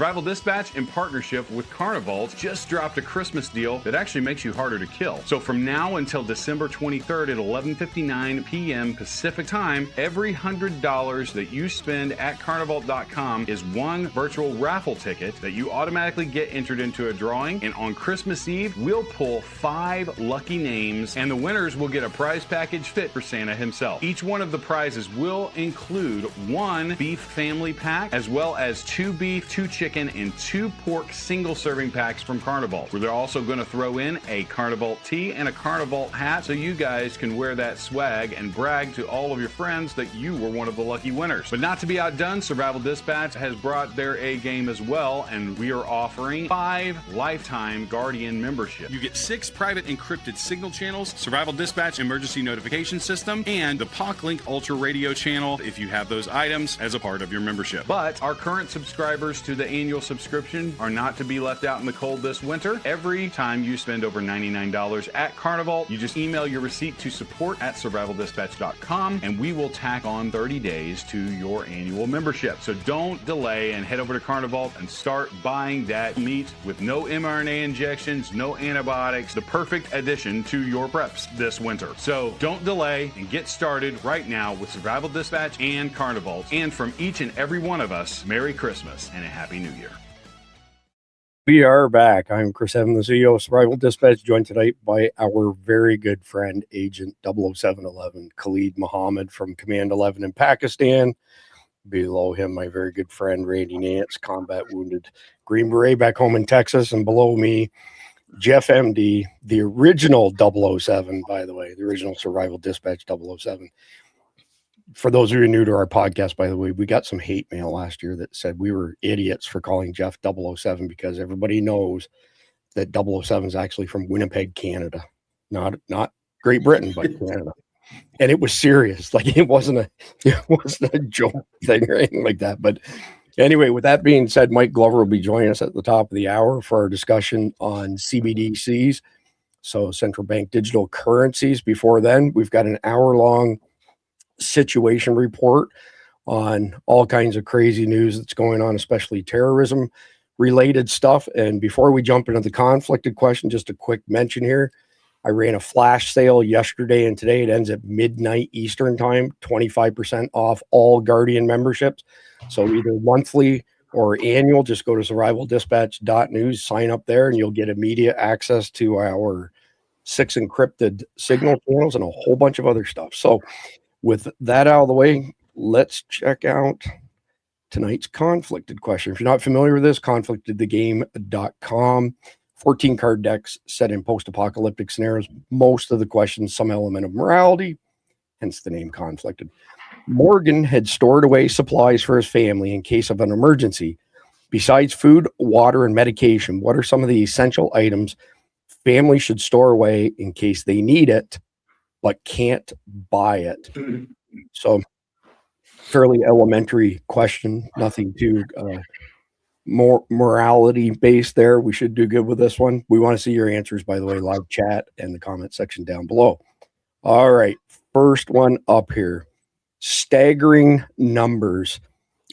Survival Dispatch, in partnership with Carnivault, just dropped a Christmas deal that actually makes you harder to kill. So from now until December 23rd at 11:59 p.m. Pacific time, every $100 that you spend at Carnivault.com is one virtual raffle ticket that you automatically get entered into a drawing. And on Christmas Eve, we'll pull 5 lucky names, and the winners will get a prize package fit for Santa himself. Each one of the prizes will include 1 beef family pack, as well as 2 beef, 2 chicken, and 2 pork single-serving packs from Carnivault. They're also going to throw in a Carnivault tee and a Carnivault hat, so you guys can wear that swag and brag to all of your friends that you were one of the lucky winners. But not to be outdone, Survival Dispatch has brought their A game as well, and we are offering 5 lifetime Guardian membership. You get 6 private encrypted signal channels, Survival Dispatch emergency notification system, and the POC-Link Ultra radio channel if you have those items as a part of your membership. But our current subscribers to the annual subscription are not to be left out in the cold this winter. Every time you spend over $99 at Carnivault, you just email your receipt to support@survivaldispatch.com, and we will tack on 30 days to your annual membership. So don't delay and head over to Carnivault and start buying that meat with no mRNA injections, no antibiotics, the perfect addition to your preps this winter. So don't delay and get started right now with Survival Dispatch and Carnivault. And from each and every one of us, Merry Christmas and a Happy New Year. We are back. I'm Chris Evans, the CEO of Survival Dispatch, joined tonight by our very good friend, Agent 00711, Khalid Muhammad from Command 11 in Pakistan. Below him, my very good friend, Randy Nance, combat wounded Green Beret back home in Texas. And below me, Jeff MD, the original 007, by the way, the original Survival Dispatch 007. For those of you new to our podcast, by the way, we got some hate mail last year that said we were idiots for calling Jeff 007 because everybody knows that 007 is actually from Winnipeg, Canada, not Great Britain, but Canada. And it was serious. Like it wasn't a joke thing or anything like that. But anyway, with that being said, Mike Glover will be joining us at the top of the hour for our discussion on CBDCs. So Central Bank Digital Currencies. Before then, we've got an hour-long situation report on all kinds of crazy news that's going on, especially terrorism related stuff. And before we jump into the conflicted question, just a quick mention here. I ran a flash sale yesterday and today. It ends at midnight Eastern time, 25% off all Guardian memberships. So either monthly or annual, just go to survivaldispatch.news, sign up there, and you'll get immediate access to our 6 encrypted signal channels and a whole bunch of other stuff. So with that out of the way, let's check out tonight's conflicted question. If you're not familiar with this, conflictedthegame.com. 14 card decks set in post-apocalyptic scenarios. Most of the questions, some element of morality, hence the name Conflicted. Morgan had stored away supplies for his family in case of an emergency. Besides food, water, and medication, what are some of the essential items families should store away in case they need it, but can't buy it? So, fairly elementary question, nothing too more morality based there. We should do good with this one. We want to see your answers, by the way, live chat and the comment section down below. All right, first one up here. Staggering numbers.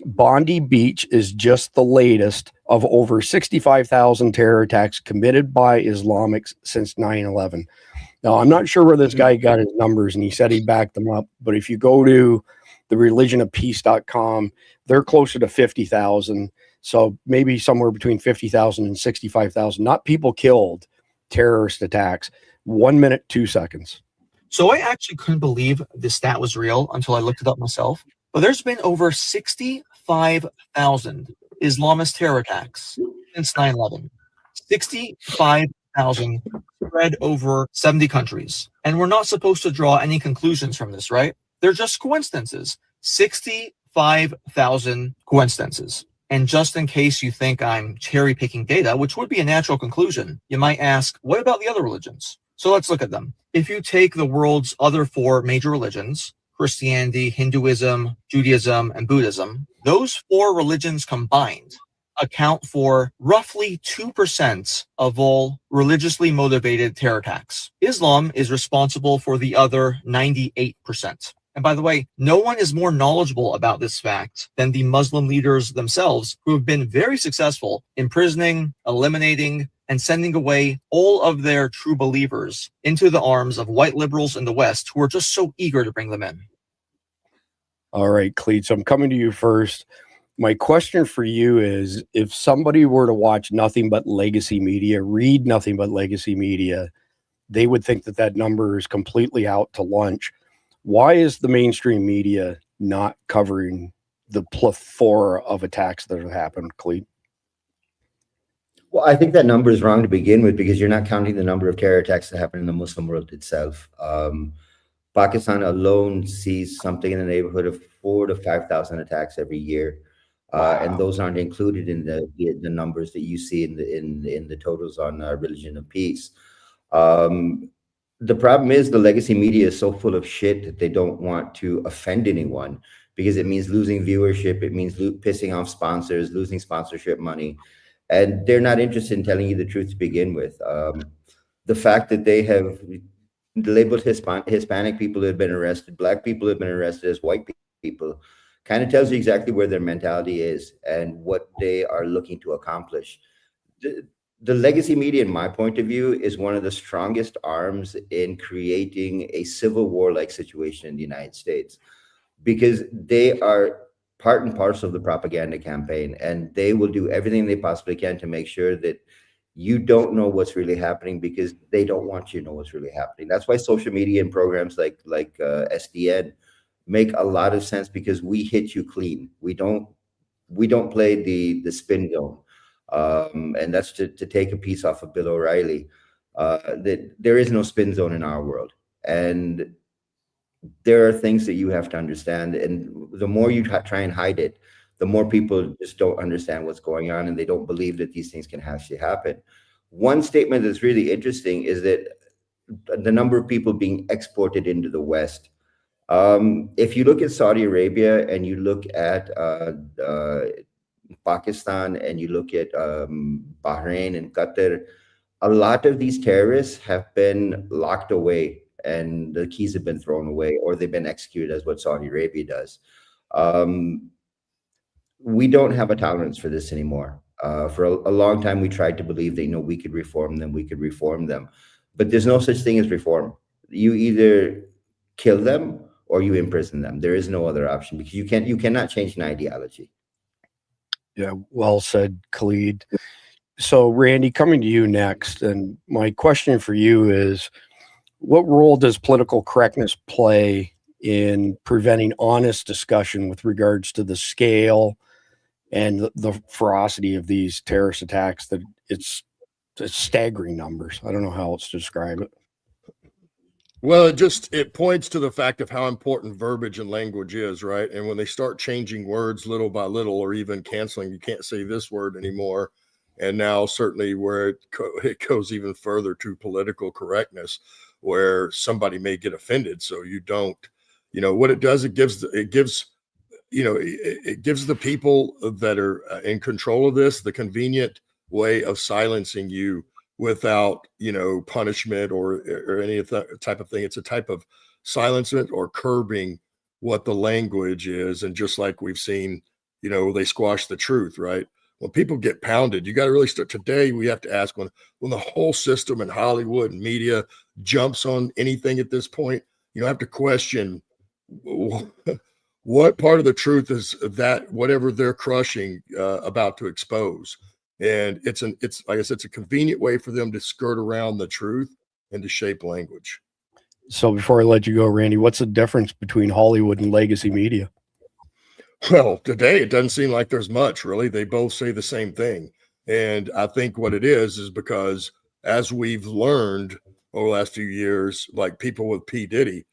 Bondi Beach is just the latest of over 65,000 terror attacks committed by Islamics since 9/11. Now, I'm not sure where this guy got his numbers, and he said he backed them up, but if you go to the religionofpeace.com, they're closer to 50,000. So maybe somewhere between 50,000 and 65,000, not people killed, terrorist attacks. 1 minute, 2 seconds. So I actually couldn't believe this stat was real until I looked it up myself. But there's been over 65,000 Islamist terror attacks since 9/11. 65,000 spread over 70 countries. And we're not supposed to draw any conclusions from this, right? They're just coincidences. 65,000 coincidences. And just in case you think I'm cherry-picking data, which would be a natural conclusion, you might ask, what about the other religions? So let's look at them. If you take the world's other 4 major religions, Christianity, Hinduism, Judaism, and Buddhism, those 4 religions combined account for roughly 2% of all religiously motivated terror attacks. Islam is responsible for the other 98%. And by the way, no one is more knowledgeable about this fact than the Muslim leaders themselves, who have been very successful imprisoning, eliminating, and sending away all of their true believers into the arms of white liberals in the West who are just so eager to bring them in. All right, Cleet, so I'm coming to you first. My question for you is, if somebody were to watch nothing but legacy media, read nothing but legacy media, they would think that that number is completely out to lunch. Why is the mainstream media not covering the plethora of attacks that have happened, Cleet? Well, I think that number is wrong to begin with, because you're not counting the number of terror attacks that happen in the Muslim world itself. Pakistan alone sees something in the neighborhood of 4,000 to 5,000 attacks every year, and those aren't included in the numbers that you see in the totals on religion of peace. The problem is the legacy media is so full of shit that they don't want to offend anyone, because it means losing viewership, it means pissing off sponsors, losing sponsorship money, and they're not interested in telling you the truth to begin with. The fact that they have labeled Hispanic people who have been arrested, Black people who have been arrested as white people, kind of tells you exactly where their mentality is and what they are looking to accomplish. The legacy media, in my point of view, is one of the strongest arms in creating a civil war-like situation in the United States, because they are part and parcel of the propaganda campaign, and they will do everything they possibly can to make sure that you don't know what's really happening, because they don't want you to know what's really happening. That's why social media and programs like SDN make a lot of sense, because we hit you clean. We don't play the spin zone, and that's to take a piece off of Bill O'Reilly. That there is no spin zone in our world, and there are things that you have to understand, and the more you try and hide it, the more people just don't understand what's going on, and they don't believe that these things can actually happen. One statement that's really interesting is that the number of people being exported into the West. If you look at Saudi Arabia and you look at Pakistan and you look at Bahrain and Qatar, a lot of these terrorists have been locked away and the keys have been thrown away, or they've been executed, as what Saudi Arabia does. We don't have a tolerance for this anymore. For a long time, we tried to believe that, we could reform them, but there's no such thing as reform. You either kill them or you imprison them. There is no other option, because you cannot change an ideology. Yeah, well said, Khalid. So, Randy, coming to you next, and my question for you is, what role does political correctness play in preventing honest discussion with regards to the scale and the ferocity of these terrorist attacks? That it's staggering numbers. I don't know how else to describe it. Well, it points to the fact of how important verbiage and language is, right? And when they start changing words little by little, or even canceling, you can't say this word anymore. And now certainly where it goes even further to political correctness, where somebody may get offended. So you don't, what it does, it gives the people that are in control of this the convenient way of silencing you without, punishment or any type of thing. It's a type of silencement or curbing what the language is. And just like we've seen, they squash the truth, right? When people get pounded, you got to really start. Today, we have to ask, when the whole system in Hollywood and media jumps on anything at this point, you have to question what part of the truth is that whatever they're crushing about to expose. And it's like I said, it's a convenient way for them to skirt around the truth and to shape language. So before I let you go, Randy, what's the difference between Hollywood and legacy media? Well, today it doesn't seem like there's much, really. They both say the same thing. And I think what it is because as we've learned over the last few years, like people with P. Diddy,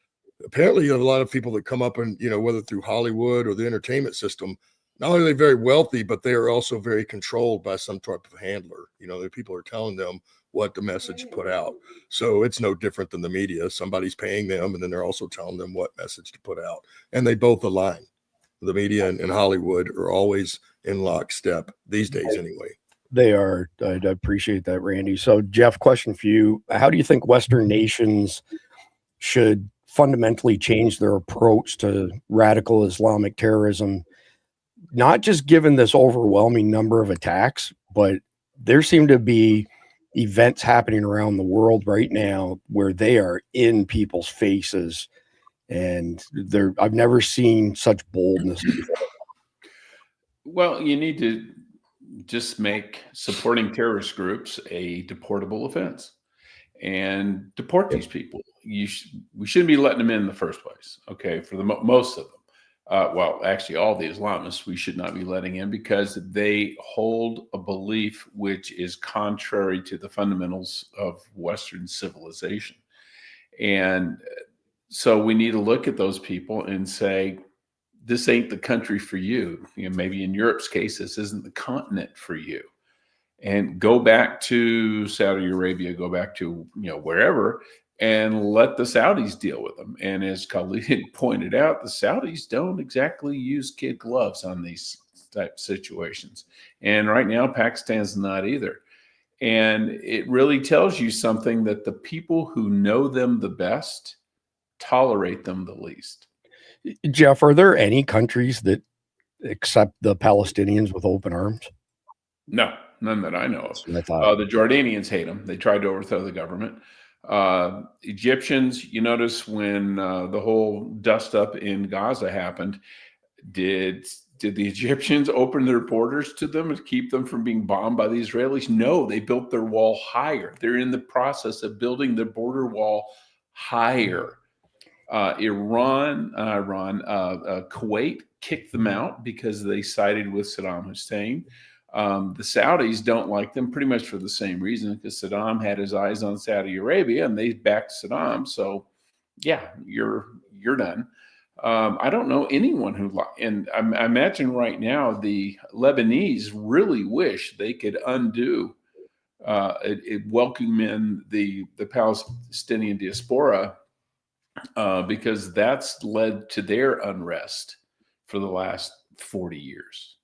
apparently you have a lot of people that come up and, whether through Hollywood or the entertainment system, not only are they very wealthy, but they are also very controlled by some type of handler. The people are telling them what the message to put out. So it's no different than the media. Somebody's paying them, and then they're also telling them what message to put out. And they both align. The media and Hollywood are always in lockstep these days anyway. They are. I appreciate that, Randy. So, Jeff, question for you. How do you think Western nations should fundamentally changed their approach to radical Islamic terrorism, not just given this overwhelming number of attacks, but there seem to be events happening around the world right now where they are in people's faces, and I've never seen such boldness before. Well, you need to just make supporting terrorist groups a deportable offense and deport these people. We shouldn't be letting them in the first place. Okay, for the most of them. Well, actually, all the Islamists we should not be letting in because they hold a belief which is contrary to the fundamentals of Western civilization. And so we need to look at those people and say, this ain't the country for you. Maybe in Europe's case, this isn't the continent for you. And go back to Saudi Arabia, go back to wherever, and let the Saudis deal with them. And as Khalid pointed out, the Saudis don't exactly use kid gloves on these type of situations. And right now, Pakistan's not either. And it really tells you something that the people who know them the best tolerate them the least. Jeff, are there any countries that accept the Palestinians with open arms? No, none that I know of. The Jordanians hate them. They tried to overthrow the government. Egyptians, you notice when the whole dust up in Gaza happened, did the Egyptians open their borders to them and keep them from being bombed by the Israelis? No, they built their wall higher. They're in the process of building the border wall higher. Kuwait kicked them out because they sided with Saddam Hussein. The Saudis don't like them pretty much for the same reason, because Saddam had his eyes on Saudi Arabia and they backed Saddam. So yeah, you're done. I don't know anyone who, and I imagine right now the Lebanese really wish they could undo welcoming the Palestinian diaspora, because that's led to their unrest for the last 40 years.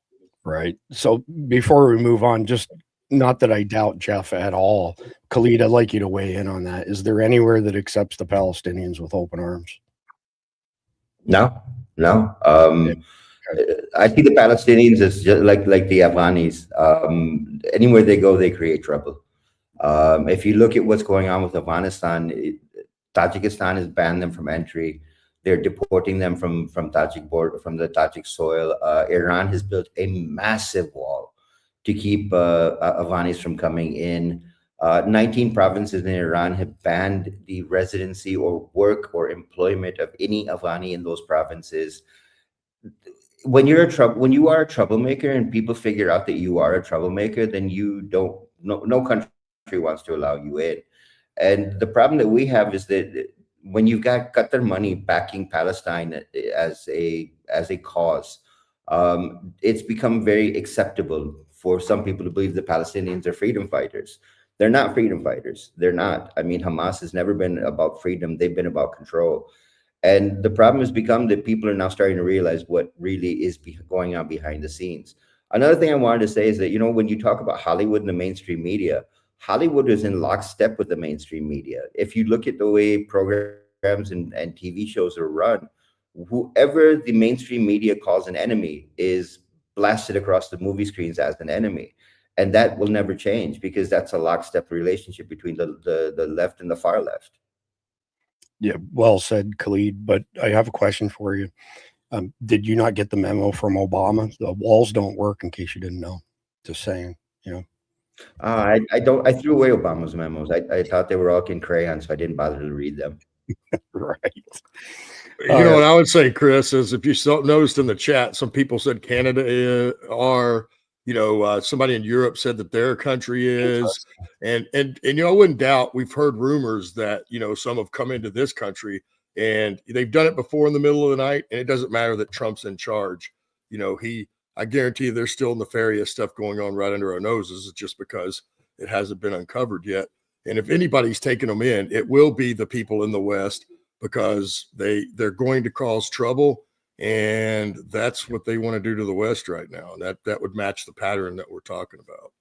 Right. So before we move on, just not that I doubt Jeff at all, Khalid, I'd like you to weigh in on that. Is there anywhere that accepts the Palestinians with open arms? No. I see the Palestinians as just like the Afghanis. Anywhere they go, they create trouble. If you look at what's going on with Afghanistan, Tajikistan has banned them from entry. They're deporting them from the Tajik soil. Iran has built a massive wall to keep Afghanis from coming in. 19 provinces in Iran have banned the residency or work or employment of any Afghani in those provinces. When you are a troublemaker and people figure out that you are a troublemaker, then no country wants to allow you in. And the problem that we have is that when you've got Qatar money backing Palestine as a cause, it's become very acceptable for some people to believe the Palestinians are freedom fighters. They're not freedom fighters. They're not. I mean, Hamas has never been about freedom. They've been about control. And the problem has become that people are now starting to realize what really is going on behind the scenes. Another thing I wanted to say is that, when you talk about Hollywood and the mainstream media, Hollywood is in lockstep with the mainstream media. If you look at the way programs and TV shows are run, whoever the mainstream media calls an enemy is blasted across the movie screens as an enemy. And that will never change, because that's a lockstep relationship between the left and the far left. Yeah, well said, Khalid. But I have a question for you. Did you not get the memo from Obama? The walls don't work, in case you didn't know. Just saying, I threw away Obama's memos. I thought they were all in crayon, so I didn't bother to read them. Right. What I would say, Chris, is if you noticed in the chat, some people said Canada are, somebody in Europe said that their country is, and I wouldn't doubt, we've heard rumors that, some have come into this country and they've done it before in the middle of the night, and it doesn't matter that Trump's in charge. I guarantee you there's still nefarious stuff going on right under our noses. It's just because it hasn't been uncovered yet. And if anybody's taking them in, it will be the people in the West, because they're going to cause trouble, and that's what they want to do to the West right now. And that would match the pattern that we're talking about.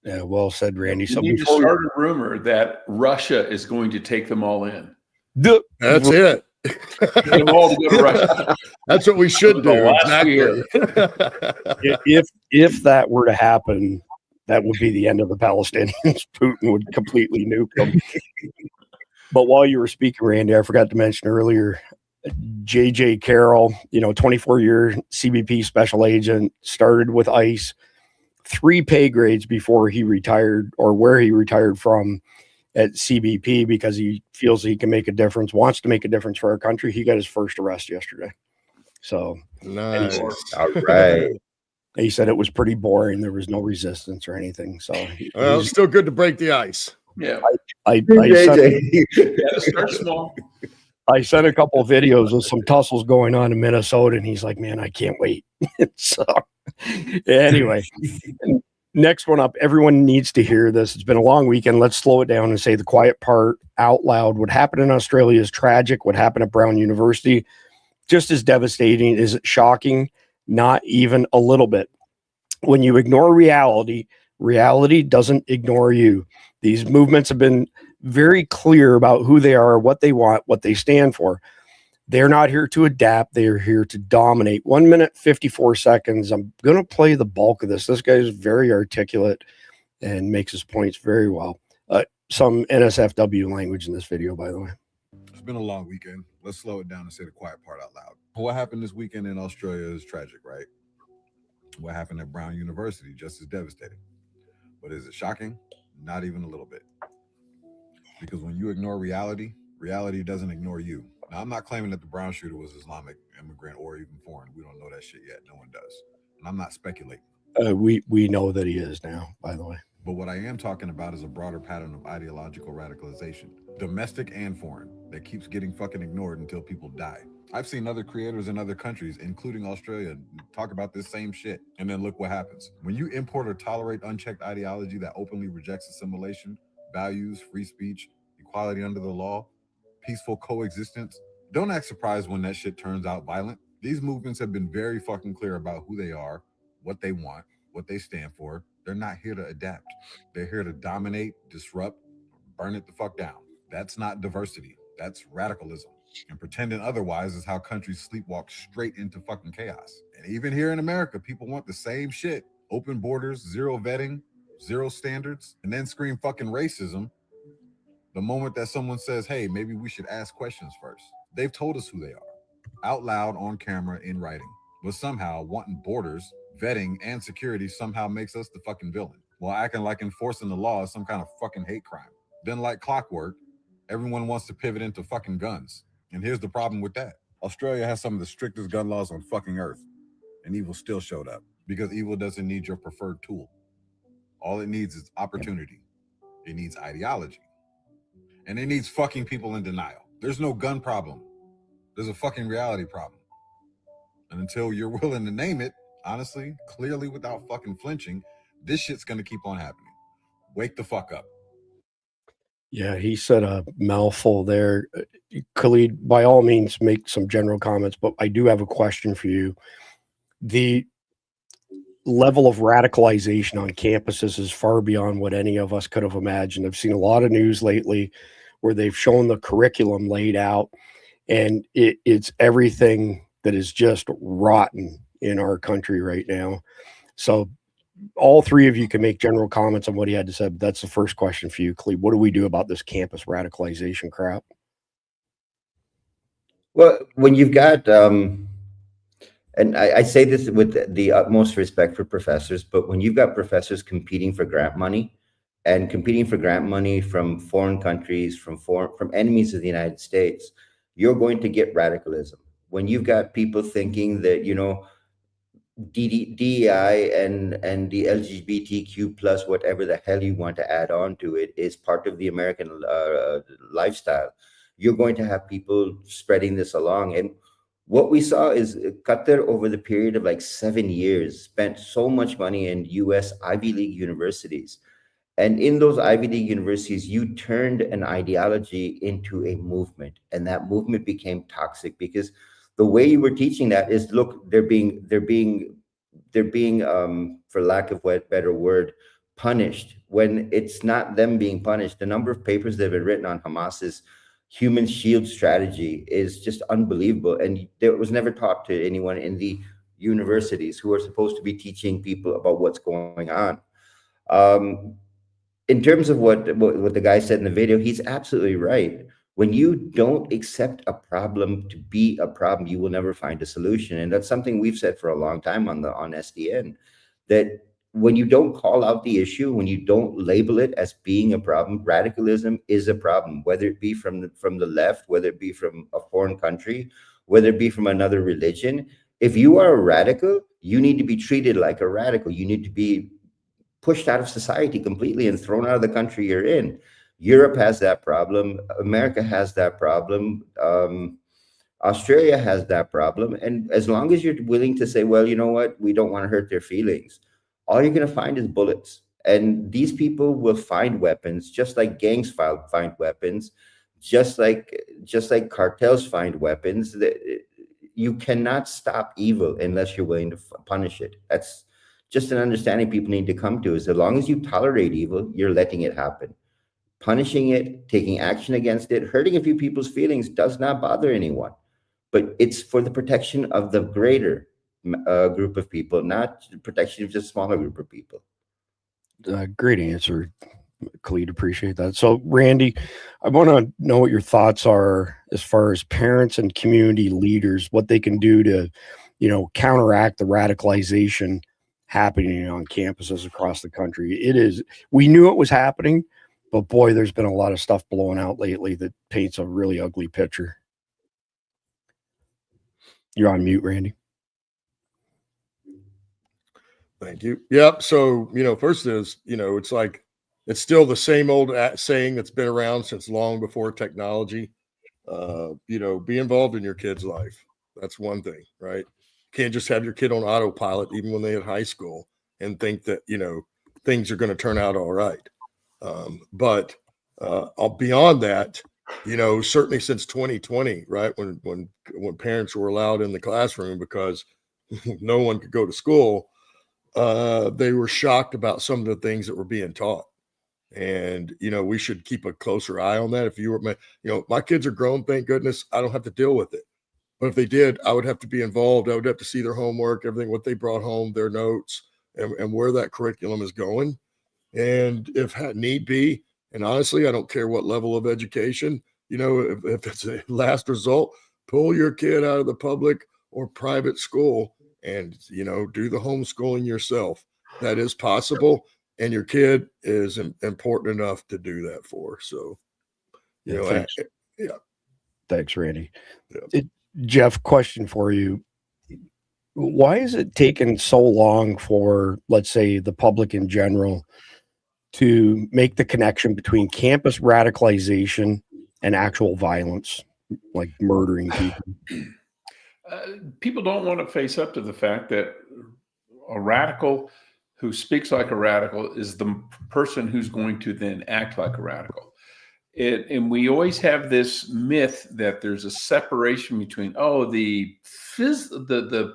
Yeah, well said, Randy. So before start a rumor that Russia is going to take them all in. That's it. Get them all to go to Russia. That's what we should do. Last year. If that were to happen, that would be the end of the Palestinians. Putin would completely nuke them. But while you were speaking, Randy, I forgot to mention earlier, J.J. Carroll, 24-year CBP special agent, started with ICE, 3 pay grades before he retired, or where he retired from at CBP, because he feels he can make a difference, wants to make a difference for our country. He got his first arrest yesterday. So nice. All right. He said it was pretty boring. There was no resistance or anything. So Well, it's still good to break the ice. Yeah. I Start small. sent a couple of videos of some tussles going on in Minnesota, and he's like, man, I can't wait. So anyway, next one up, everyone needs to hear this. It's been a long weekend. Let's slow it down and say the quiet part out loud. What happened in Australia is tragic. What happened at Brown University, just as devastating. Is it shocking? Not even a little bit. When you ignore reality, reality doesn't ignore you. These movements have been very clear about who they are, what they want, what they stand for. They're not here to adapt. They are here to dominate. 1 minute, 54 seconds. I'm going to play the bulk of this. This guy is very articulate and makes his points very well. Some NSFW language in this video, by the way. It's been a long weekend. Let's slow it down and say the quiet part out loud. What happened this weekend in Australia is tragic, right? What happened at Brown University, just as devastating. But is it shocking? Not even a little bit. Because when you ignore reality, reality doesn't ignore you. Now, I'm not claiming that the Brown shooter was Islamic immigrant or even foreign. We don't know that shit yet. No one does. And I'm not speculating. We know that he is now, by the way. But what I am talking about is a broader pattern of ideological radicalization, domestic and foreign, that keeps getting fucking ignored until people die. I've seen other creators in other countries, including Australia, talk about this same shit. And then look what happens. When you import or tolerate unchecked ideology that openly rejects assimilation, values, free speech, equality under the law, peaceful coexistence, don't act surprised when that shit turns out violent. These movements have been very fucking clear about who they are, what they want, what they stand for. They're not here to adapt. They're here to dominate, disrupt, burn it the fuck down. That's not diversity. That's radicalism. And pretending otherwise is how countries sleepwalk straight into fucking chaos. And even here in America, people want the same shit. Open borders, zero vetting, zero standards, and then scream fucking racism the moment that someone says, hey, maybe we should ask questions first. They've told us who they are, out loud, on camera, in writing. But somehow wanting borders, vetting, and security somehow makes us the fucking villain, while acting like enforcing the law is some kind of fucking hate crime. Then like clockwork, everyone wants to pivot into fucking guns. And here's the problem with that. Australia has some of the strictest gun laws on fucking earth, and evil still showed up, because evil doesn't need your preferred tool. All it needs is opportunity. It needs ideology. And it needs fucking people in denial. There's no gun problem. There's a fucking reality problem. And until you're willing to name it, honestly, clearly, without fucking flinching, this shit's gonna keep on happening. Wake the fuck up. Yeah, he said a mouthful there. Khalid, by all means, make some general comments, but I do have a question for you. The level of radicalization on campuses is far beyond what any of us could have imagined. I've seen a lot of news lately where they've shown the curriculum laid out, and it's everything that is just rotten in our country right now. So all three of you can make general comments on what he had to say, but that's the first question for you, Cleve. What do we do about this campus radicalization crap? Well, when you've got, and I say this with the utmost respect for professors, but when you've got professors competing for grant money and competing for grant money from foreign countries, from enemies of the United States, you're going to get radicalism. When you've got people thinking that, you know, DEI and the LGBTQ plus whatever the hell you want to add on to it is part of the American lifestyle, you're going to have people spreading this along. And what we saw is Qatar, over the period of like 7 years, spent so much money in US Ivy League universities. And in those Ivy League universities, you turned an ideology into a movement, and that movement became toxic because the way you were teaching that is, look, they're being, for lack of a better word, punished, when it's not them being punished. The number of papers that have been written on Hamas's human shield strategy is just unbelievable. And it was never taught to anyone in the universities who are supposed to be teaching people about what's going on. In terms of what the guy said in the video, he's absolutely right. When you don't accept a problem to be a problem, you will never find a solution. And that's something we've said for a long time on SDN, that when you don't call out the issue, when you don't label it as being a problem, radicalism is a problem, whether it be from the left, whether it be from a foreign country, whether it be from another religion. If you are a radical, you need to be treated like a radical. You need to be pushed out of society completely and thrown out of the country you're in. Europe has that problem. America has that problem. Australia has that problem. And as long as you're willing to say, well, you know what, we don't want to hurt their feelings, all you're going to find is bullets. And these people will find weapons, just like gangs find weapons, just like cartels find weapons. You cannot stop evil unless you're willing to punish it. That's just an understanding people need to come to, is as long as you tolerate evil, you're letting it happen. Punishing it, taking action against it, hurting a few people's feelings does not bother anyone. But it's for the protection of the greater group of people, not the protection of just a smaller group of people. Great answer, Khalid. Appreciate that. So, Randy, I want to know what your thoughts are as far as parents and community leaders, what they can do to, counteract the radicalization happening on campuses across the country. We knew it was happening, but boy, there's been a lot of stuff blowing out lately that paints a really ugly picture. You're on mute, Randy. Thank you. Yep. So, first is, it's like, it's still the same old saying that's been around since long before technology. Be involved in your kid's life. That's one thing, right? Can't just have your kid on autopilot, even when they're in high school, and think that, things are going to turn out all right. But beyond that, certainly since 2020, right, when parents were allowed in the classroom because no one could go to school, they were shocked about some of the things that were being taught. And, we should keep a closer eye on that. If you were, my kids are grown, thank goodness, I don't have to deal with it. But if they did, I would have to be involved. I would have to see their homework, everything, what they brought home, their notes, and where that curriculum is going. And if need be, and honestly, I don't care what level of education, if it's a last result, pull your kid out of the public or private school and, do the homeschooling yourself. That is possible. And your kid is important enough to do that for. So, Thanks. Thanks, Randy. Yeah. Jeff, question for you. Why is it taking so long for, let's say, the public in general to make the connection between campus radicalization and actual violence, like murdering people? People don't want to face up to the fact that a radical who speaks like a radical is the person who's going to then act like a radical. And we always have this myth that there's a separation between, the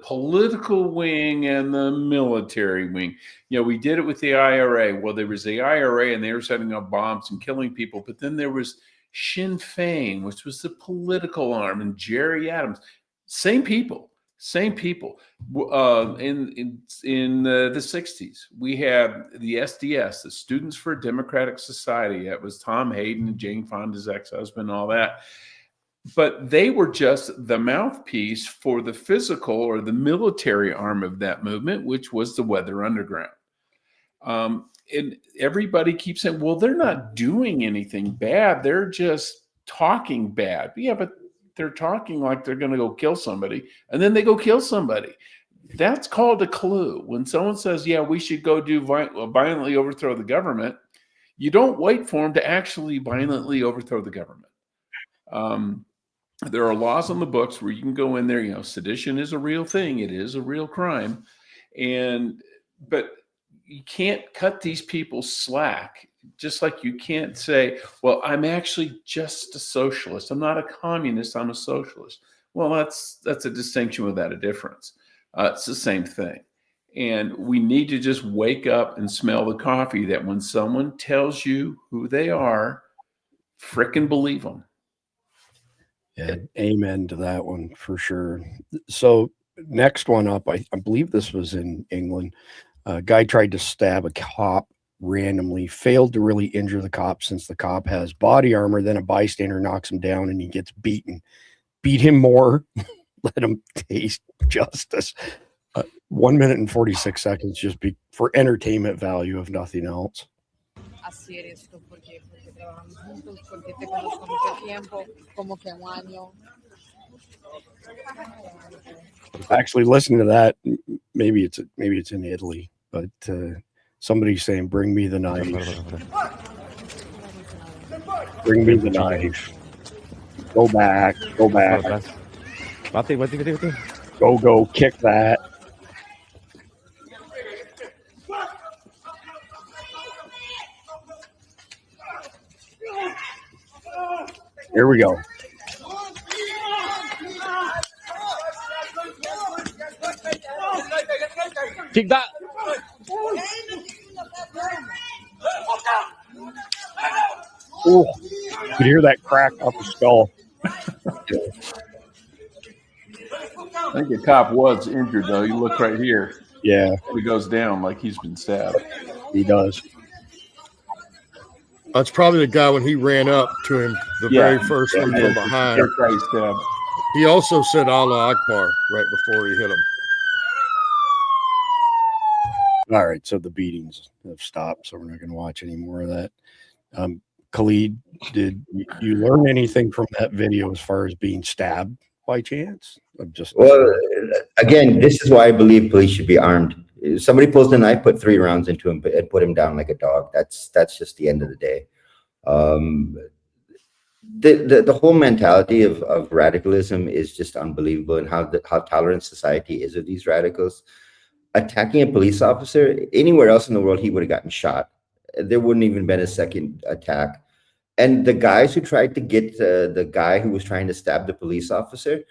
political wing and the military wing. We did it with the IRA. Well, there was the IRA and they were setting up bombs and killing people. But then there was Sinn Féin, which was the political arm, and Jerry Adams. Same people. In the 60s, we had the SDS, the Students for a Democratic Society. That was Tom Hayden and Jane Fonda's ex-husband and all that. But they were just the mouthpiece for the physical or the military arm of that movement, which was the Weather Underground. And everybody keeps saying, well, they're not doing anything bad. They're just talking bad. Yeah, but they're talking like they're going to go kill somebody, and then they go kill somebody. That's called a clue. When someone says, yeah, we should go violently overthrow the government, you don't wait for them to actually violently overthrow the government. There are laws on the books where you can go in there, sedition is a real thing. It is a real crime. But you can't cut these people slack. Just like you can't say, well, I'm actually just a socialist. I'm not a communist. I'm a socialist. Well, that's a distinction without a difference. It's the same thing. And we need to just wake up and smell the coffee that when someone tells you who they are, frickin' believe them. Yeah, amen to that one for sure. So next one up, I believe this was in England. A guy tried to stab a cop randomly, failed to really injure the cop since the cop has body armor. Then a bystander knocks him down and he gets beaten. Beat him more, let him taste justice. 1 minute and 46 seconds just be for entertainment value, if nothing else. Hacer esto porque trabajamos juntos, porque te conozco mucho tiempo, como que un año. Actually, listening to that, maybe it's in Italy, but somebody's saying, "Bring me the knife. Bring me the knife. Go back. Go back. Bate. Go. Kick that." Here we go. Kick that. Ooh, you could hear that crack off the skull. I think the cop was injured, though. You look right here. Yeah, He goes down like he's been stabbed. he does. That's probably the guy when he ran up to him the very first one from behind. That's why he stabbed. He also said Allah Akbar right before he hit him. All right, so the beatings have stopped, so we're not going to watch any more of that. Khalid, did you learn anything from that video as far as being stabbed by chance? Well, again, this is why I believe police should be armed. If somebody pulls the knife, put 3 rounds into him and put him down like a dog. That's just the end of the day. The whole mentality of radicalism is just unbelievable, and how tolerant society is of these radicals. Attacking a police officer anywhere else in the world, he would have gotten shot. There wouldn't even been a second attack. And the guys who tried to get the guy who was trying to stab the police officer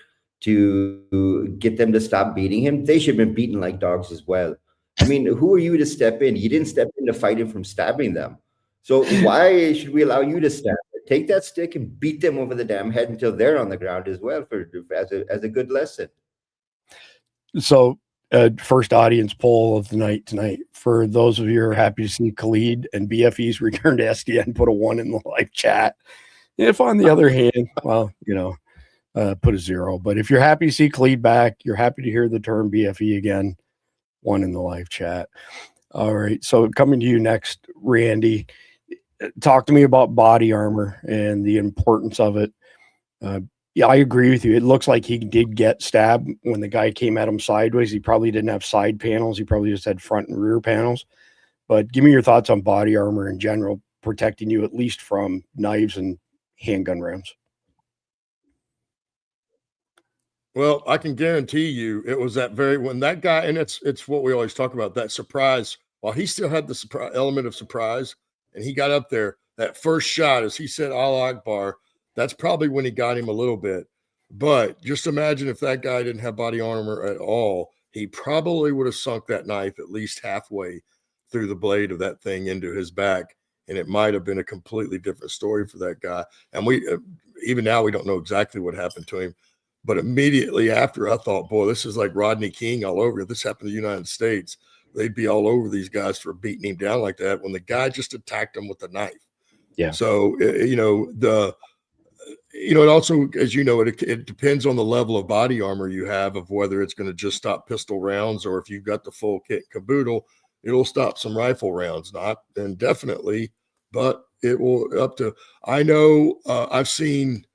to get them to stop beating him, they should have been beaten like dogs as well. I mean, who are you to step in? You didn't step in to fight him from stabbing them. So why should we allow you to stab? Take that stick and beat them over the damn head until they're on the ground as well, as a good lesson. So, first audience poll of the night tonight. For those of you who are happy to see Khalid and BFE's return to SDN, put a 1 in the live chat. If on the other hand, well, put a 0. But if you're happy to see Khalid back, you're happy to hear the term BFE again, 1 in the live chat. All right. So coming to you next, Randy, talk to me about body armor and the importance of it. Yeah, I agree with you. It looks like he did get stabbed when the guy came at him sideways. He probably didn't have side panels. He probably just had front and rear panels. But give me your thoughts on body armor in general, protecting you at least from knives and handgun rounds. Well, I can guarantee you it was when that guy, and it's what we always talk about, that surprise, while he still had the element of surprise, and he got up there, that first shot, as he said, Allah Akbar, that's probably when he got him a little bit. But just imagine if that guy didn't have body armor at all, he probably would have sunk that knife at least halfway through the blade of that thing into his back. And it might have been a completely different story for that guy. And we, even now, we don't know exactly what happened to him. But immediately after, I thought, boy, this is like Rodney King all over. If this happened in the United States, they'd be all over these guys for beating him down like that when the guy just attacked him with a knife. Yeah. So, it also, as you know, it depends on the level of body armor you have, of whether it's going to just stop pistol rounds, or if you've got the full kit and caboodle, it'll stop some rifle rounds. Not and definitely, but it will I know I've seen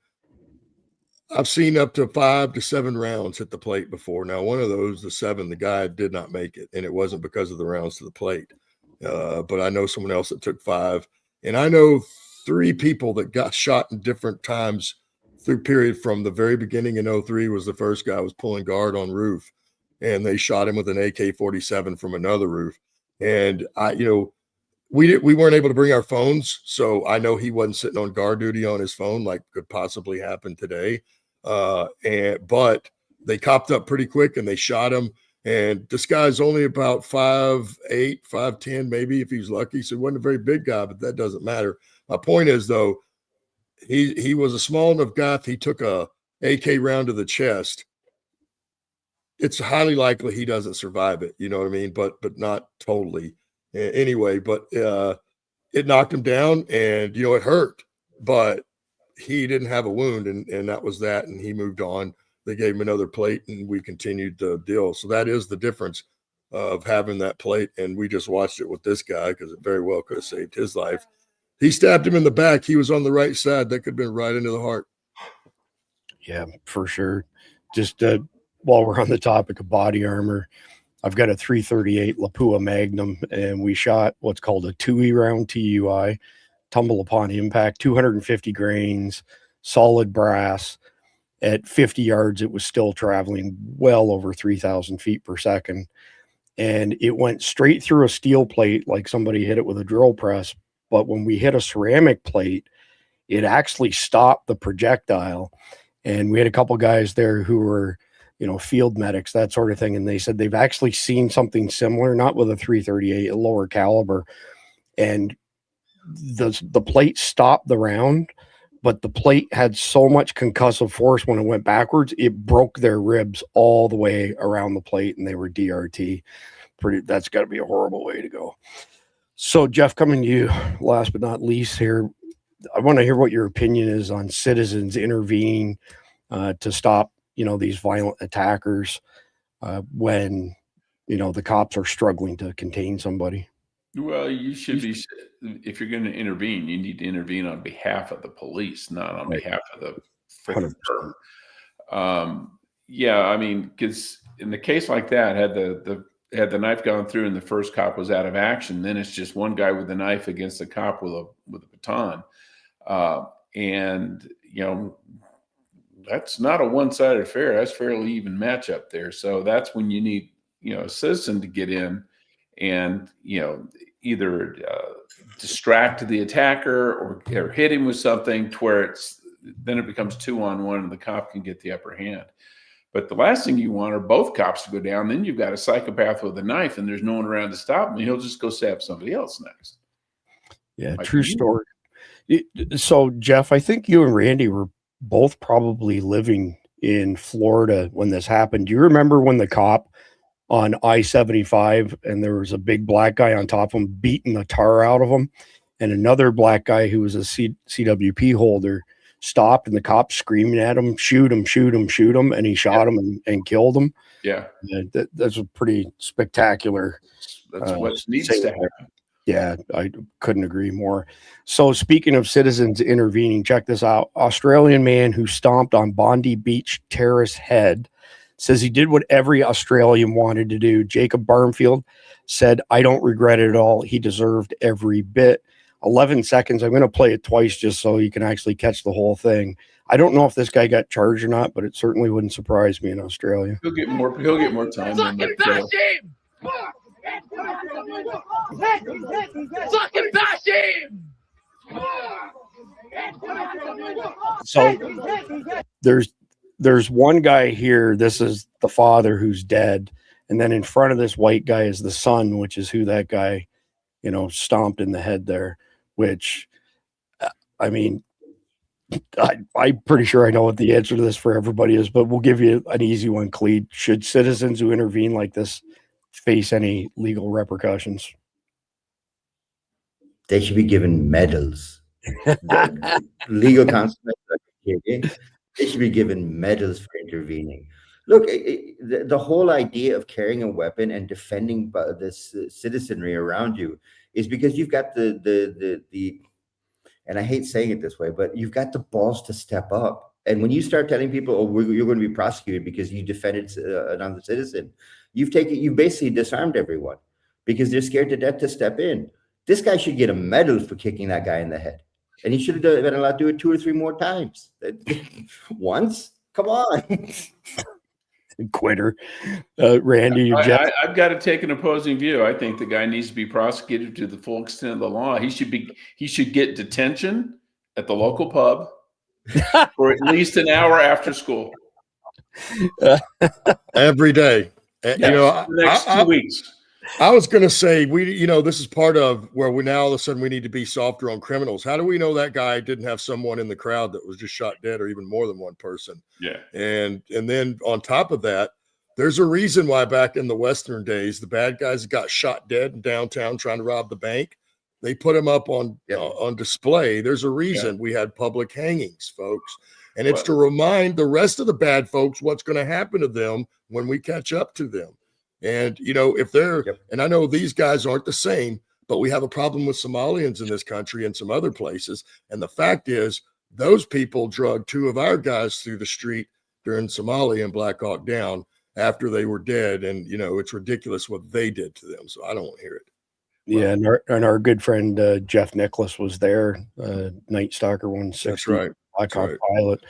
up to 5 to 7 rounds hit the plate before. Now, one of those, the 7, the guy did not make it, and it wasn't because of the rounds to the plate. But I know someone else that took 5, and I know 3 people that got shot in different times through period. From the very beginning in 03 was the first guy was pulling guard on roof, and they shot him with an AK-47 from another roof. And we weren't able to bring our phones, so I know he wasn't sitting on guard duty on his phone like could possibly happen today. But they copped up pretty quick and they shot him. And this guy's only about 5'8", 5'10", maybe if he's lucky. So he wasn't a very big guy, but that doesn't matter. My point is, though, he was a small enough guy. If he took a AK round to the chest, it's highly likely he doesn't survive it. You know what I mean? But not totally. Anyway, but it knocked him down, and it hurt, but he didn't have a wound, and that was that. And he moved on. They gave him another plate, and we continued the deal. So that is the difference of having that plate. And we just watched it with this guy because it very well could have saved his life. He stabbed him in the back. He was on the right side. That could have been right into the heart. Yeah, for sure. Just while we're on the topic of body armor, I've got a 338 Lapua Magnum, and we shot what's called a TUI round, TUI, tumble upon impact, 250 grains, solid brass. At 50 yards, it was still traveling well over 3,000 feet per second. And it went straight through a steel plate like somebody hit it with a drill press. But when we hit a ceramic plate, it actually stopped the projectile. And we had a couple guys there who were, field medics, that sort of thing. And they said they've actually seen something similar, not with a 338, a lower caliber. And the plate stopped the round, but the plate had so much concussive force when it went backwards, it broke their ribs all the way around the plate, and they were DRT. That's got to be a horrible way to go. So, Jeff, coming to you last but not least here, I want to hear what your opinion is on citizens intervening to stop, these violent attackers when, the cops are struggling to contain somebody. Well, you should be, if you're going to intervene, you need to intervene on behalf of the police, not on behalf of the freaking firm. Yeah, I mean, because in the case like that, had the knife gone through and the first cop was out of action, then it's just one guy with a knife against a cop with a baton. And that's not a one-sided affair. That's fairly even matchup there. So that's when you need, a citizen to get in and, either distract the attacker or hit him with something to where then it becomes 2-on-1 and the cop can get the upper hand. But the last thing you want are both cops to go down. Then you've got a psychopath with a knife and there's no one around to stop him. He'll just go stab somebody else next. Yeah, true story. So, Jeff, I think you and Randy were both probably living in Florida when this happened. Do you remember when the cop on I-75 and there was a big black guy on top of him beating the tar out of him, and another black guy who was a CWP holder stopped, and the cops screaming at him, shoot him, shoot him, shoot him, and he shot him and killed him? Yeah. That's a pretty spectacular. That's what needs to happen. Yeah, I couldn't agree more. So speaking of citizens intervening, check this out. Australian man who stomped on Bondi Beach terrace head says he did what every Australian wanted to do. Jacob Barnfield said, "I don't regret it at all. He deserved every bit." 11 seconds. I'm going to play it twice just so you can actually catch the whole thing. I don't know if this guy got charged or not, but it certainly wouldn't surprise me in Australia. He'll get more time. Fucking bash him! Fucking bash him! So there's one guy here. This is the father who's dead. And then in front of this white guy is the son, which is who that guy, stomped in the head there, which, I mean, I'm pretty sure I know what the answer to this for everybody is, but we'll give you an easy one, Clede. Should citizens who intervene like this face any legal repercussions? They should be given medals. Legal consequences. They should be given medals for intervening. Look, the whole idea of carrying a weapon and defending this citizenry around you is because you've got the and I hate saying it this way, but you've got the balls to step up. And when you start telling people, "Oh, you're going to be prosecuted because you defended another citizen," you've basically disarmed everyone because they're scared to death to step in. This guy should get a medal for kicking that guy in the head, and he should have been allowed to do it 2 or 3 more times. Once, come on. Quitter. Randy, I've got to take an opposing view. I think the guy needs to be prosecuted to the full extent of the law. He should get detention at the local pub for at least an hour after school. Every day. Yes, for the next 2 weeks. I was going to say, this is part of where we now all of a sudden we need to be softer on criminals. How do we know that guy didn't have someone in the crowd that was just shot dead, or even more than one person? Yeah. And then on top of that, there's a reason why back in the Western days, the bad guys got shot dead in downtown trying to rob the bank. They put them up on display. There's a reason we had public hangings, folks. And it's to remind the rest of the bad folks what's going to happen to them when we catch up to them. And, if they're, and I know these guys aren't the same, but we have a problem with Somalians in this country and some other places. And the fact is, those people drugged 2 of our guys through the street during Somalia and Black Hawk Down after they were dead. And, it's ridiculous what they did to them. So I don't want to hear it. Yeah. And our good friend, Jeff Nicholas was there, Night Stalker 160. That's right. Black Hawk pilot.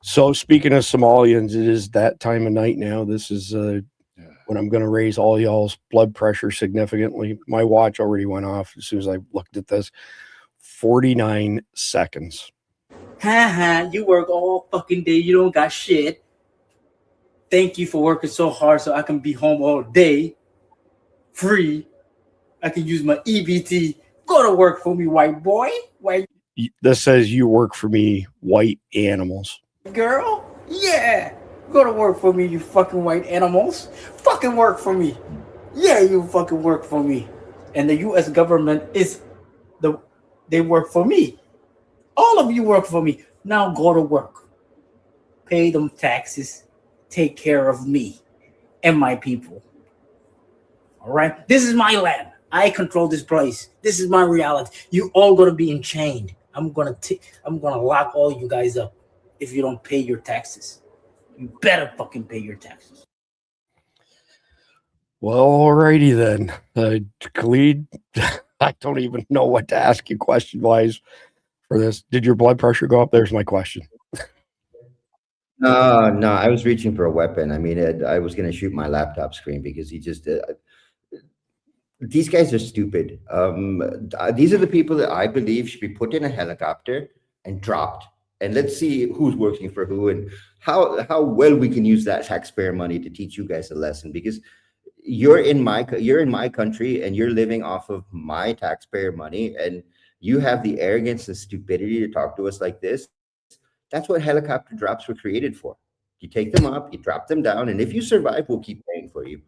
So speaking of Somalians, it is that time of night now. This is, when I'm going to raise all y'all's blood pressure significantly. My watch already went off as soon as I looked at this. 49 seconds. You work all fucking day. You don't got shit. Thank you for working so hard so I can be home all day. Free. I can use my EBT. Go to work for me, white boy. White This says you work for me, white animals. girl. Yeah. Go to work for me, you fucking white animals. Fucking work for me. Yeah, you fucking work for me. And the U.S. government they work for me. All of you work for me. Now go to work. Pay them taxes. Take care of me and my people. All right? This is my land. I control this place. This is my reality. You all gonna be enchained. I'm gonna lock all you guys up if you don't pay your taxes. You better fucking pay your taxes. Well, alrighty then. Khalid, I don't even know what to ask you question-wise for this. Did your blood pressure go up? There's my question. No, I was reaching for a weapon. I mean, I was going to shoot my laptop screen because these guys are stupid. These are the people that I believe should be put in a helicopter and dropped. And let's see who's working for who and how well we can use that taxpayer money to teach you guys a lesson, because you're in my country and you're living off of my taxpayer money, and you have the arrogance and stupidity to talk to us like this. That's what helicopter drops were created for. You take them up, you drop them down, and if you survive, we'll keep paying for you.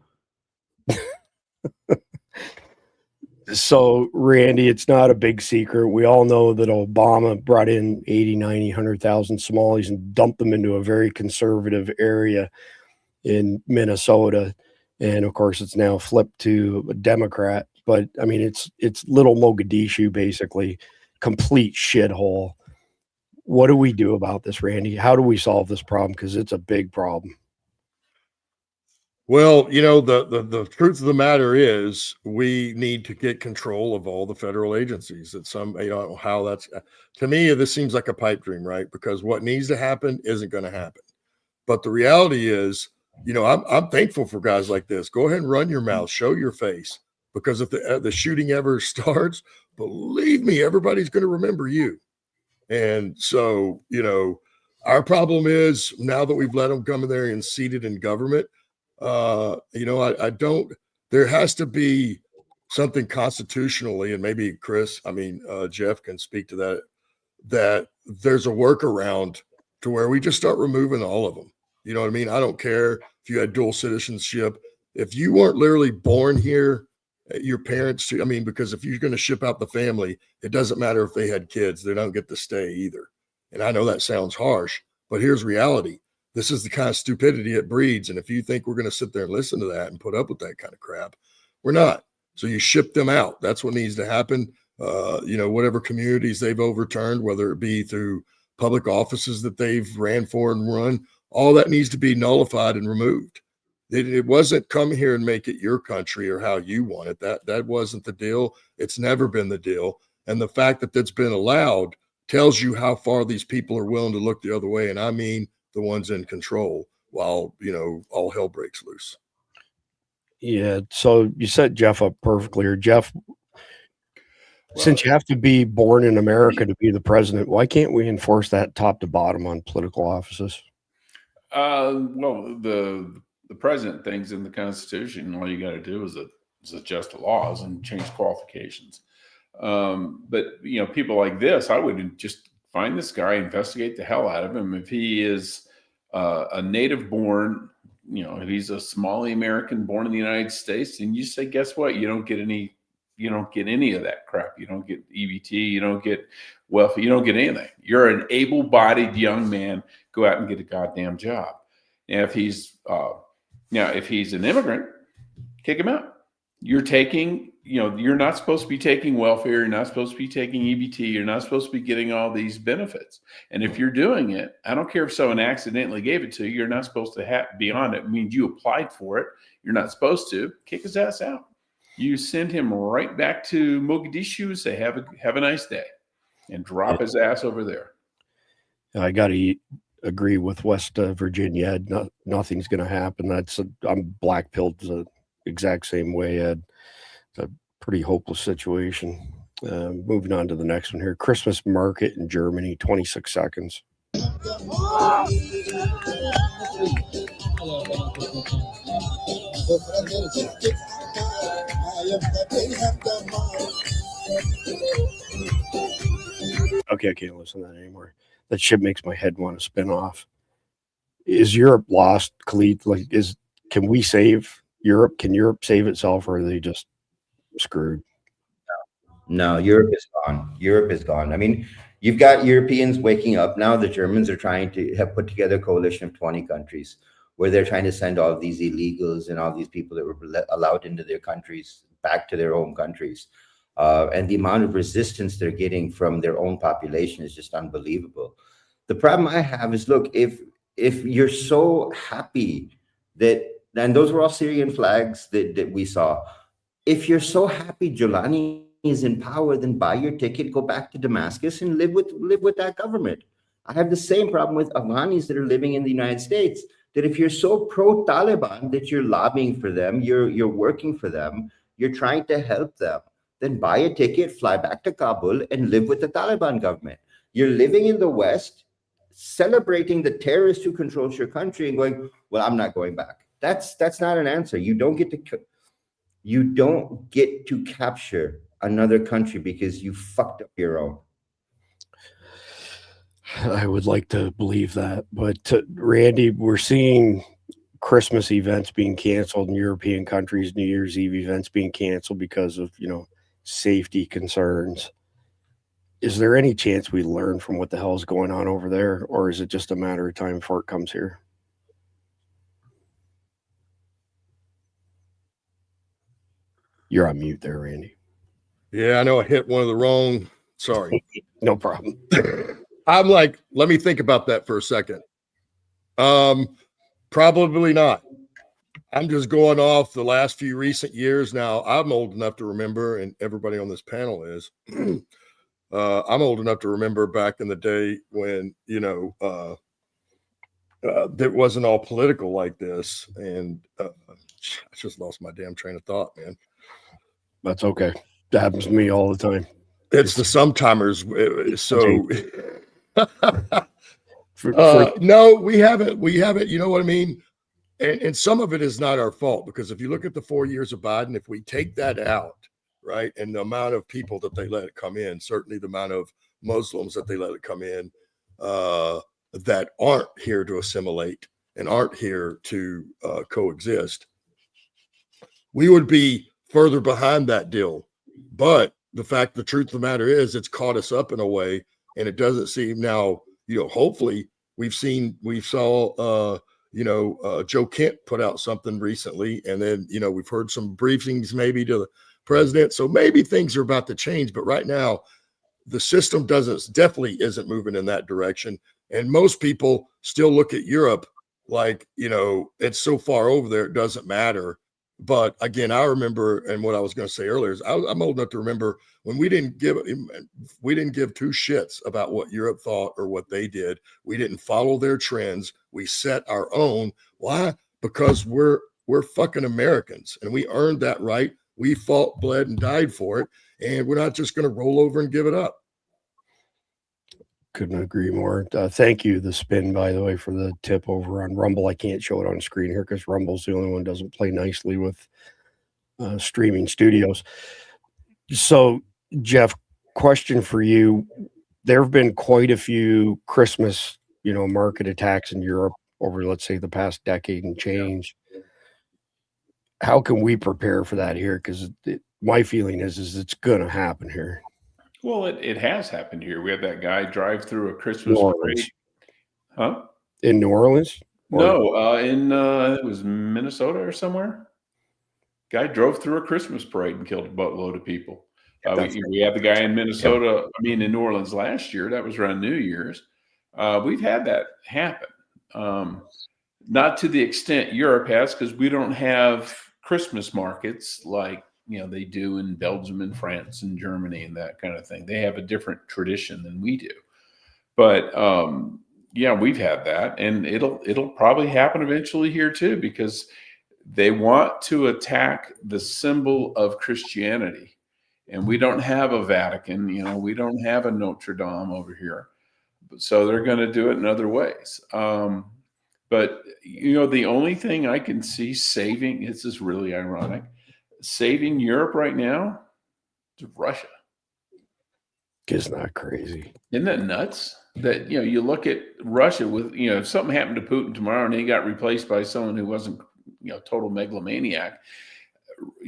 So, Randy, it's not a big secret. We all know that Obama brought in 80, 90, 100,000 Somalis and dumped them into a very conservative area in Minnesota. And, of course, it's now flipped to a Democrat. But, I mean, it's little Mogadishu, basically, complete shithole. What do we do about this, Randy? How do we solve this problem? Because it's a big problem. Well, the truth of the matter is we need to get control of all the federal agencies. How that's, to me, this seems like a pipe dream, right? Because what needs to happen isn't going to happen. But the reality is, I'm thankful for guys like this. Go ahead and run your mouth, show your face, because if the shooting ever starts, believe me, everybody's going to remember you. And so, our problem is now that we've let them come in there and seated in government, there has to be something constitutionally, and maybe Jeff can speak to that there's a workaround to where we just start removing all of them. You know what I mean? I don't care if you had dual citizenship. If you weren't literally born here, your parents, because if you're going to ship out the family, it doesn't matter if they had kids, they don't get to stay either. And I know that sounds harsh, but here's reality. This is the kind of stupidity it breeds. And if you think we're going to sit there and listen to that and put up with that kind of crap, we're not. So you ship them out. That's what needs to happen. Whatever communities they've overturned, whether it be through public offices that they've ran for and run, all that needs to be nullified and removed. It wasn't come here and make it your country or how you want it. That wasn't the deal. It's never been the deal. And the fact that that's been allowed tells you how far these people are willing to look the other way. And I mean, the ones in control, while, all hell breaks loose. Yeah. So you set Jeff up perfectly. Or Jeff, since you have to be born in America to be the president, why can't we enforce that top to bottom on political offices? Well, the president thing's in the Constitution. All you got to do is adjust the laws and change qualifications. But people like this, I would just find this guy, investigate the hell out of him. If he is a native born, if he's a Somali American born in the United States, and you say, guess what? You don't get any of that crap. You don't get EBT. You don't get welfare. You don't get anything. You're an able-bodied young man. Go out and get a goddamn job. And if he's an immigrant, kick him out. You're taking, you're not supposed to be taking welfare. You're not supposed to be taking EBT. You're not supposed to be getting all these benefits. And if you're doing it, I don't care if someone accidentally gave it to you. You're not supposed to be on it. It means you applied for it. You're not supposed to. Kick his ass out. You send him right back to Mogadishu, say, have a nice day, and drop his ass over there. I got to agree with West Virginia. Nothing's going to happen. I'm black-pilled the exact same way, Ed. It's a pretty hopeless situation. Moving on to the next one here. Christmas market in Germany, 26 seconds. Okay, I can't listen to that anymore. That shit makes my head want to spin off. Is Europe lost, Khalid? Can we save Europe? Can Europe save itself, or are they just screwed? No, Europe is gone. Europe is gone. I mean, you've got Europeans waking up now. The Germans are trying to have put together a coalition of 20 countries where they're trying to send all of these illegals and all these people that were allowed into their countries back to their own countries. And the amount of resistance they're getting from their own population is just unbelievable. The problem I have is, look, if you're so happy that, and those were all Syrian flags that we saw, if you're so happy Giuliani is in power, then buy your ticket, go back to Damascus and live with that government. I have the same problem with Afghanis that are living in the United States, that if you're so pro-Taliban that you're lobbying for them, you're working for them, you're trying to help them, then buy a ticket, fly back to Kabul and live with the Taliban government. You're living in the West, celebrating the terrorist who controls your country and going, well, I'm not going back. That's not an answer. You don't get to capture another country because you fucked up your own. I would like to believe that, but Randy, we're seeing Christmas events being canceled in European countries, New Year's Eve events being canceled because of, safety concerns. Is there any chance we learn from what the hell is going on over there, or is it just a matter of time before it comes here? You're on mute there, Randy. Yeah, I know I hit one of the wrong. Sorry. No problem. I'm like, let me think about that for a second. Probably not. I'm just going off the last few recent years now. I'm old enough to remember, and everybody on this panel is. I'm old enough to remember back in the day when, that wasn't all political like this. And I just lost my damn train of thought, man. That's okay. That happens to me all the time. It's the sometimers. So no, we haven't. You know what I mean? And some of it is not our fault, because if you look at the 4 years of Biden, if we take that out, right, and the amount of people that they let it come in, certainly the amount of Muslims that they let it come in that aren't here to assimilate and aren't here to coexist, we would be further behind that deal. But the truth of the matter is, it's caught us up in a way, and it doesn't seem now, hopefully we saw Joe Kent put out something recently, and then, we've heard some briefings maybe to the president. So maybe things are about to change, but right now the system definitely isn't moving in that direction. And most people still look at Europe like, it's so far over there, it doesn't matter. But again, I remember, and what I was going to say earlier is I'm old enough to remember when we didn't give two shits about what Europe thought or what they did. We didn't follow their trends. We set our own. Why? Because we're fucking Americans, and we earned that right. We fought, bled, and died for it, and we're not just going to roll over and give it up. Couldn't agree more. Thank you, The Spin, by the way, for the tip over on Rumble. I can't show it on screen here because Rumble's the only one that doesn't play nicely with streaming studios. So, Jeff, question for you. There have been quite a few Christmas, market attacks in Europe over, let's say, the past decade and change. How can we prepare for that here? Because my feeling is it's going to happen here. Well, it has happened here. We had that guy drive through a Christmas parade. Huh? In New Orleans? No, it was Minnesota or somewhere. Guy drove through a Christmas parade and killed a buttload of people. We had the guy in Minnesota, in New Orleans last year. That was around New Year's. We've had that happen. Not to the extent Europe has, because we don't have Christmas markets like they do in Belgium and France and Germany and that kind of thing. They have a different tradition than we do. But we've had that, and it'll probably happen eventually here too, because they want to attack the symbol of Christianity, and we don't have a Vatican. We don't have a Notre Dame over here, so they're going to do it in other ways. But the only thing I can see saving, this is really ironic, saving Europe right now is Russia. Isn't that crazy? Isn't that nuts? That you look at Russia with if something happened to Putin tomorrow and he got replaced by someone who wasn't total megalomaniac,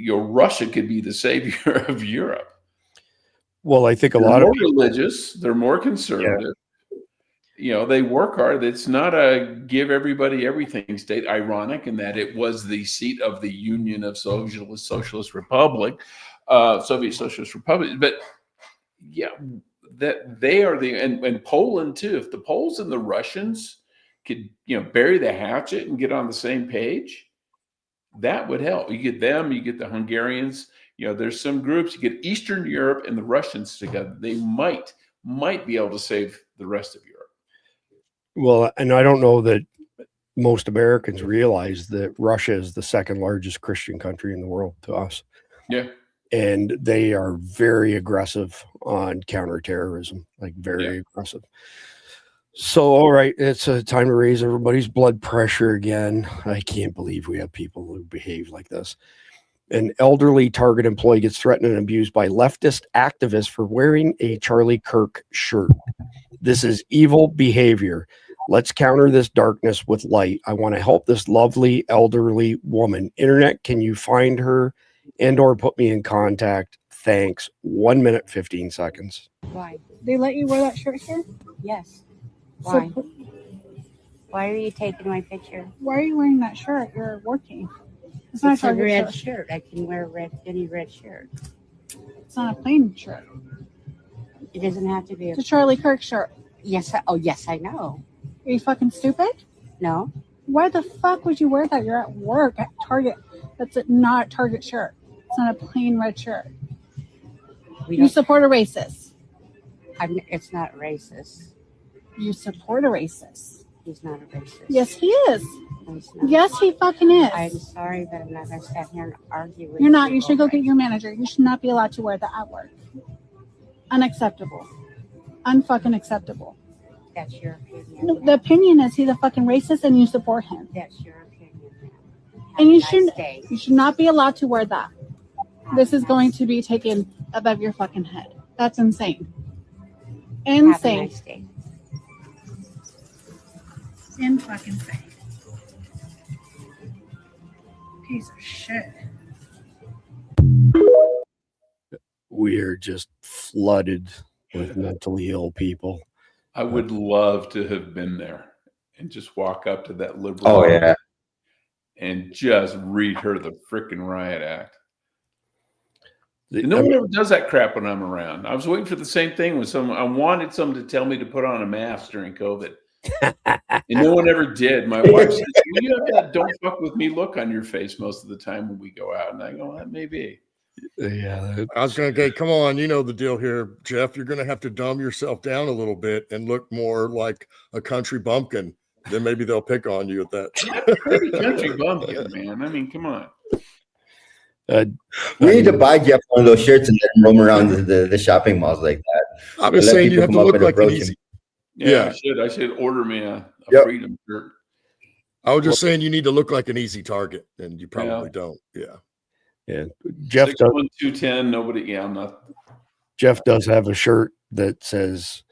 Russia could be the savior of Europe. Well, I think a lot of people, religious, they're more conservative. They work hard. It's not a give everybody everything state. Ironic in that it was the seat of the Union of Soviet Socialist Republic, but that they are and Poland too. If the Poles and the Russians could bury the hatchet and get on the same page, that would help. You get them, you get the Hungarians. There's some groups. You get Eastern Europe and the Russians together. They might be able to save the rest of Europe. Well, and I don't know that most Americans realize that Russia is the second largest Christian country in the world to us. Yeah. And they are very aggressive on counterterrorism, like very aggressive. So, all right, it's time to raise everybody's blood pressure again. I can't believe we have people who behave like this. An elderly Target employee gets threatened and abused by leftist activists for wearing a Charlie Kirk shirt. This is evil behavior. Let's counter this darkness with light. I want to help this lovely elderly woman. Internet, can you find her and or put me in contact? Thanks. 1 minute, 15 seconds. Why? They let you wear that shirt here? Yes. Why? So, why are you taking my picture? why are you wearing that shirt? You're working. It's It's not a a red shirt. shirt. I can wear any red shirt. It's not a plain shirt. It doesn't have to be It's a Charlie Kirk shirt. Yes. Yes, I know. Are you fucking stupid? No. Why the fuck would you wear that? You're at work at Target. That's not a Target shirt. It's not a plain red shirt. You support a racist. It's not racist. You support a racist. He's not a racist. Yes, he is. No, he's not. Yes, he fucking is. I'm sorry, but I'm not going to stand here and argue with you. You're not. You should go get your manager. You should not be allowed to wear that at work. Unacceptable. Unfucking acceptable. That's your opinion. No, the opinion is he's a fucking racist and you support him. That's your opinion. And you Have a shouldn't. nice day. You should not be allowed to wear that. This is going to be taken above your fucking head. That's insane. Have a Insane. nice day. In fucking insane. Piece of shit. We are just flooded with mentally ill people. I would love to have been there and just walk up to that liberal. Oh, yeah. And just read her the freaking riot act. No one ever does that crap when I'm around. I was waiting for the same thing with someone. I wanted someone to tell me to put on a mask during COVID. And no one ever did. My wife says, you have that don't fuck with me look on your face most of the time when we go out. And I go, that may be. Yeah. I was going to come on. You know the deal here, Jeff. You're going to have to dumb yourself down a little bit and look more like a country bumpkin. Then maybe they'll pick on you at that. Pretty country bumpkin, man. I mean, come on. We need to buy Jeff one of those shirts and let him roam around the shopping malls like that. I'm just saying you have to look like an easy. Yeah. I should order me a freedom shirt. I was just saying you need to look like an easy target, and you probably don't. Yeah. Yeah, Jeff does. 61210. Nobody. Yeah, I'm not. Jeff does have a shirt that says,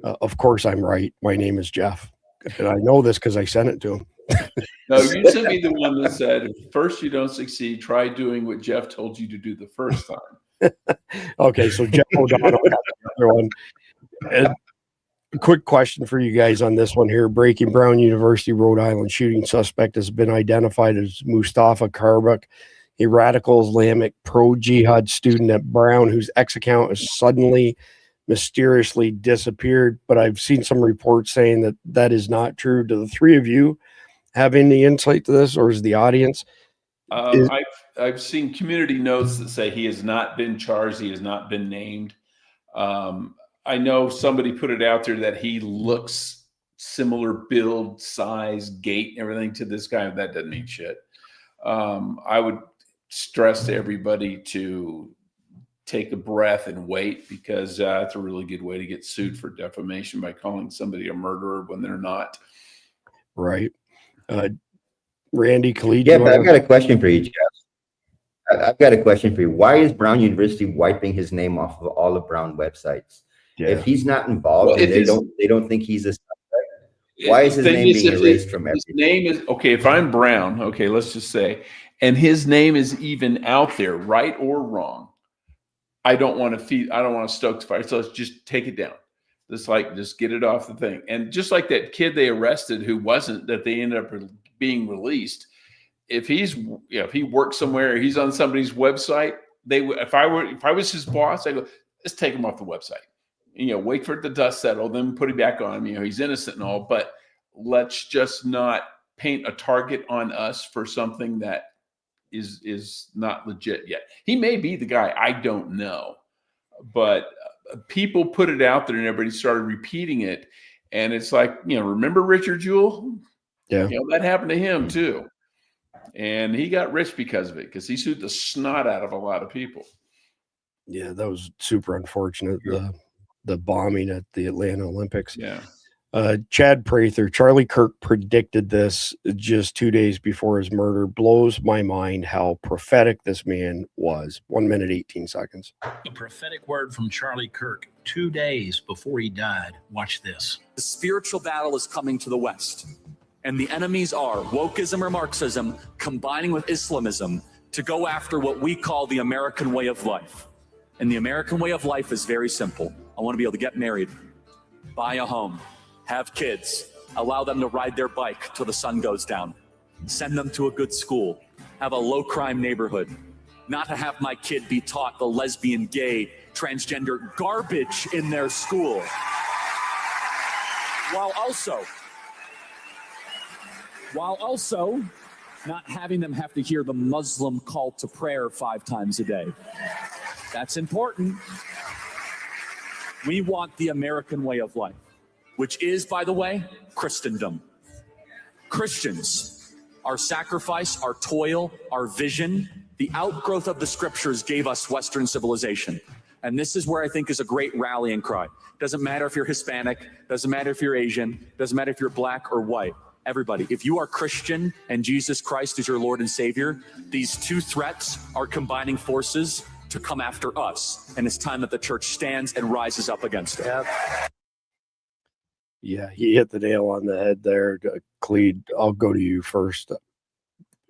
"Of course I'm right. My name is Jeff," and I know this because I sent it to him. No, you sent me the one that said, "If first you don't succeed, try doing what Jeff told you to do the first time." Okay, so Jeff O'Donnell got the other one. And a quick question for you guys on this one here. Breaking Brown University, Rhode Island shooting suspect has been identified as Mustafa Karbuk, a radical Islamic pro-jihad student at Brown whose X account has suddenly mysteriously disappeared. But I've seen some reports saying that that is not true. Do the three of you have any insight to this, or is the audience? I've seen community notes that say he has not been charged. He has not been named. I know somebody put it out there that he looks similar build, size, gait, and everything to this guy. That doesn't mean shit. I would stress to everybody to take a breath and wait, because that's a really good way to get sued for defamation by calling somebody a murderer when they're not. Right. Randy, Khalid. Yeah, but I've got a question for you, Jeff. I've got a question for you. Why is Brown University wiping his name off of all of Brown websites? Yeah. If he's not involved, and they don't think he's a suspect, why is his name being erased from everything? His name is, okay, if I'm Brown, okay, let's just say, and his name is even out there, right or wrong, I don't want to stoke the fire. So let's just take it down. Just get it off the thing. And just like that kid they arrested who wasn't, that they ended up being released. If he works somewhere, he's on somebody's website, if I was his boss, I go, let's take him off the website. Wait for it to dust settle, then put him back on him. He's innocent and all, but let's just not paint a target on us for something that is not legit yet. He may be the guy, I don't know, but people put it out there and everybody started repeating it. And it's like, remember Richard Jewell? Yeah. That happened to him too. And he got rich because of it, because he sued the snot out of a lot of people. Yeah, that was super unfortunate. The bombing at the Atlanta Olympics. Yeah. Chad Prather, Charlie Kirk predicted this just 2 days before his murder. Blows my mind how prophetic this man was. 1 minute, 18 seconds. A prophetic word from Charlie Kirk 2 days before he died. Watch this. The spiritual battle is coming to the West, and the enemies are wokeism or Marxism combining with Islamism to go after what we call the American way of life. And the American way of life is very simple. I want to be able to get married, buy a home, have kids, allow them to ride their bike till the sun goes down, send them to a good school, have a low crime neighborhood, not to have my kid be taught the lesbian, gay, transgender garbage in their school, while also not having them have to hear the Muslim call to prayer 5 times a day. That's important. We want the American way of life, which is, by the way, Christendom. Christians, our sacrifice, our toil, our vision, the outgrowth of the scriptures gave us Western civilization. And this is where I think is a great rallying cry. Doesn't matter if you're Hispanic, doesn't matter if you're Asian, doesn't matter if you're black or white. Everybody, if you are Christian and Jesus Christ is your Lord and Savior, these two threats are combining forces to come after us. And it's time that the church stands and rises up against it. Yeah, he hit the nail on the head there. Clede, I'll go to you first.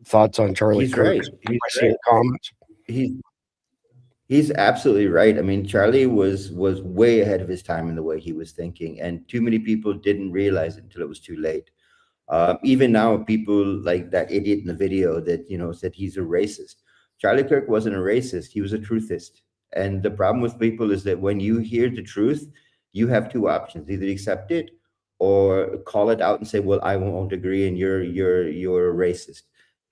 Thoughts on Charlie Kirk? Right. Comments? He's absolutely right. I mean, Charlie was way ahead of his time in the way he was thinking, and too many people didn't realize it until it was too late. Even now, people like that idiot in the video that said he's a racist. Charlie Kirk wasn't a racist; he was a truthist. And the problem with people is that when you hear the truth, you have two options: either accept it or call it out and say, "Well, I won't agree, and you're a racist."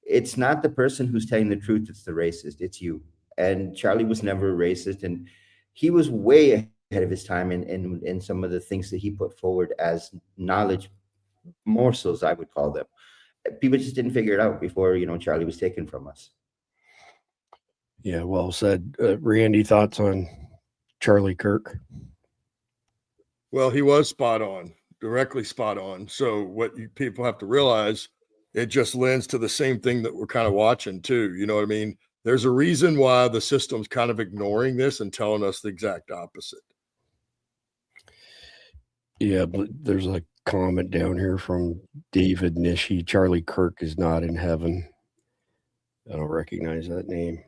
It's not the person who's telling the truth that's the racist; it's you. And Charlie was never a racist, and he was way ahead of his time in some of the things that he put forward as knowledge morsels, I would call them. People just didn't figure it out before Charlie was taken from us. Yeah, well said. Randy, thoughts on Charlie Kirk? Well, he was spot on, directly spot on. So what people have to realize, it just lends to the same thing that we're kind of watching too. You know what I mean? There's a reason why the system's kind of ignoring this and telling us the exact opposite. Yeah, but there's a comment down here from David Nishi. Charlie Kirk is not in heaven. I don't recognize that name.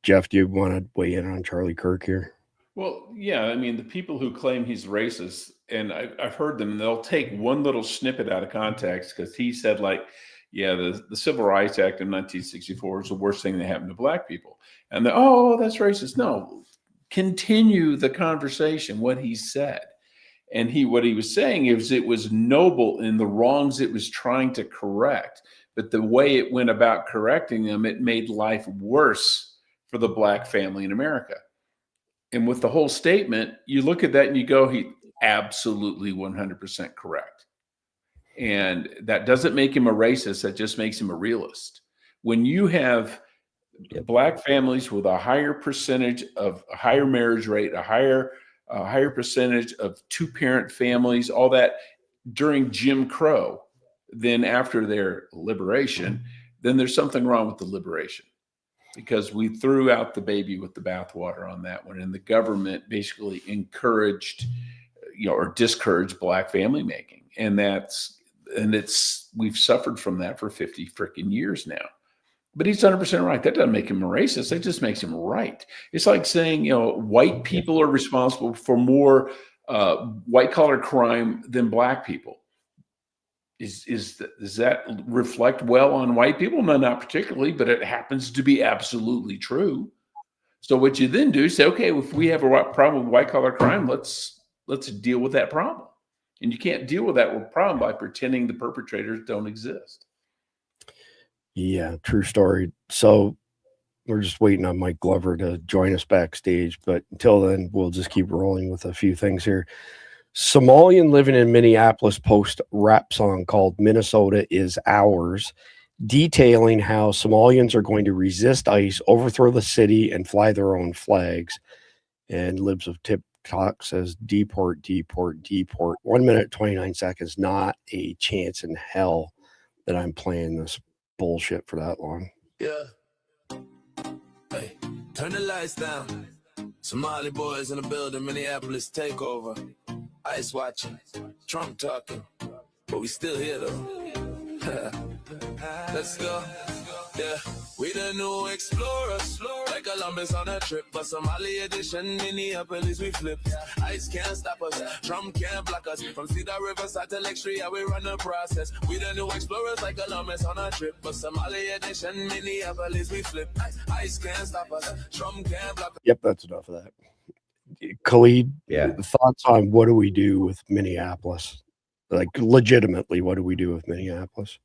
Jeff, do you want to weigh in on Charlie Kirk here? Well, yeah, I mean, the people who claim he's racist, and I've heard them, they'll take one little snippet out of context because he said, like, yeah, the Civil Rights Act of 1964 is the worst thing that happened to black people. And oh, that's racist. No, continue the conversation, what he said. And what he was saying is it was noble in the wrongs it was trying to correct. But the way it went about correcting them, it made life worse for the black family in America. And with the whole statement, you look at that and you go, he absolutely 100% correct. And that doesn't make him a racist. That just makes him a realist. When you have black families with a higher percentage of a higher marriage rate, a higher percentage of two-parent families, all that during Jim Crow, then after their liberation, then there's something wrong with the liberation. Because we threw out the baby with the bathwater on that one, and the government basically encouraged, or discouraged black family making, we've suffered from that for 50 freaking years now. But he's 100% right. That doesn't make him a racist. That just makes him right. It's like saying, white people are responsible for more white collar crime than black people. Does that reflect well on white people? No, not particularly, but it happens to be absolutely true. So what you then do is say, okay, if we have a problem with white collar crime, let's deal with that problem. And you can't deal with that problem by pretending the perpetrators don't exist. Yeah, true story. So we're just waiting on Mike Glover to join us backstage. But until then, we'll just keep rolling with a few things here. Somalian living in Minneapolis post rap song called Minnesota is Ours, detailing how Somalians are going to resist ICE, overthrow the city, and fly their own flags. And Libs of TikTok says, deport, deport, deport. 1 minute, 29 seconds. Not a chance in hell that I'm playing this bullshit for that long. Yeah. Hey, turn the lights down. Somali boys in the building, Minneapolis takeover. Ice watching, Trump talking, but we still here though. Let's go. Yeah, we the new explorers, like Columbus on a trip, but Somali edition, Minneapolis we flip. Ice can't stop us, Trump can't block us. From Cedar Riverside to Lake Street, how we run the process. We the new explorers, like Columbus on a trip, but Somali edition, Minneapolis we flip. Ice can't stop us, Trump can't block us. Yep, that's enough of that. Khalid, yeah, thoughts on what do we do with Minneapolis? Like, legitimately, what do we do with Minneapolis?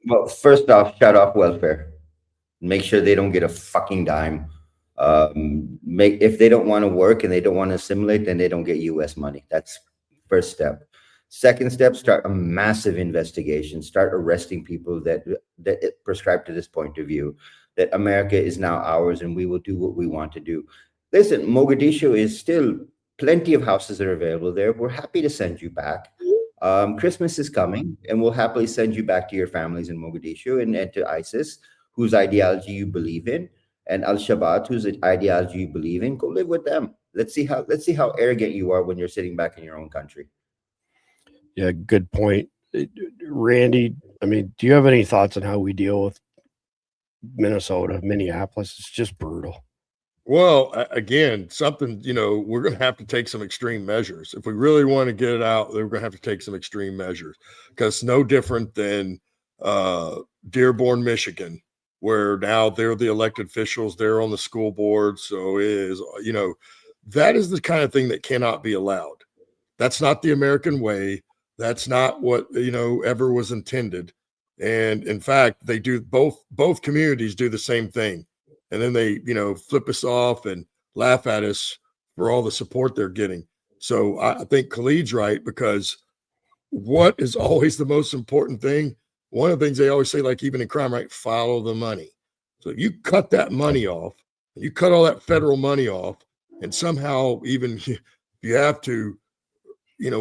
Well, first off, shut off welfare. Make sure they don't get a fucking dime. If they don't want to work and they don't want to assimilate, then they don't get U.S. money. That's first step. Second step, start a massive investigation. Start arresting people that prescribe to this point of view, that America is now ours and we will do what we want to do. Listen, Mogadishu is still plenty of houses that are available there. We're happy to send you back. Christmas is coming, and we'll happily send you back to your families in Mogadishu and to ISIS, whose ideology you believe in, and Al-Shabaab, whose ideology you believe in. Go live with them. Let's see how arrogant you are when you're sitting back in your own country. Yeah, good point. Randy, I mean, do you have any thoughts on how we deal with Minneapolis? It's just brutal. Well, again, something, we're going to have to take some extreme measures. If we really want to get it out, then we're going to have to take some extreme measures, because it's no different than Dearborn, Michigan, where now they're the elected officials, they're on the school board. So it is, that is the kind of thing that cannot be allowed. That's not the American way. That's not what, ever was intended. And in fact, they do both communities do the same thing. And then they, flip us off and laugh at us for all the support they're getting. So I think Khalid's right, because what is always the most important thing? One of the things they always say, like even in crime, right? Follow the money. So if you cut that money off, you cut all that federal money off, and somehow even if you have to,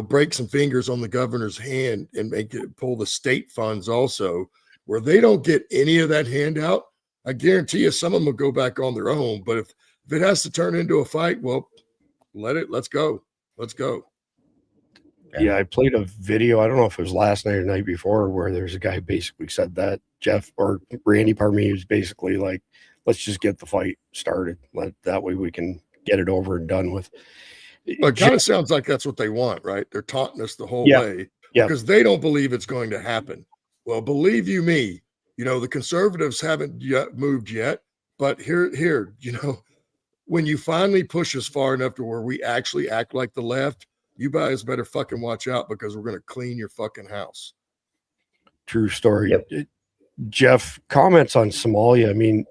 break some fingers on the governor's hand and pull the state funds also, where they don't get any of that handout. I guarantee you some of them will go back on their own. But if it has to turn into a fight, well, let's go. Let's go. Yeah, I played a video. I don't know if it was last night or the night before, where there's a guy basically said that Jeff or Randy, pardon me, was basically like, let's just get the fight started. That way we can get it over and done with. Well, it kind of sounds like that's what they want, right? They're taunting us the whole way because they don't believe it's going to happen. Well, believe you me, the conservatives haven't yet moved yet, but here, when you finally push us far enough to where we actually act like the left, you guys better fucking watch out because we're going to clean your fucking house. True story. Yep. Jeff, comments on Somalia. I mean,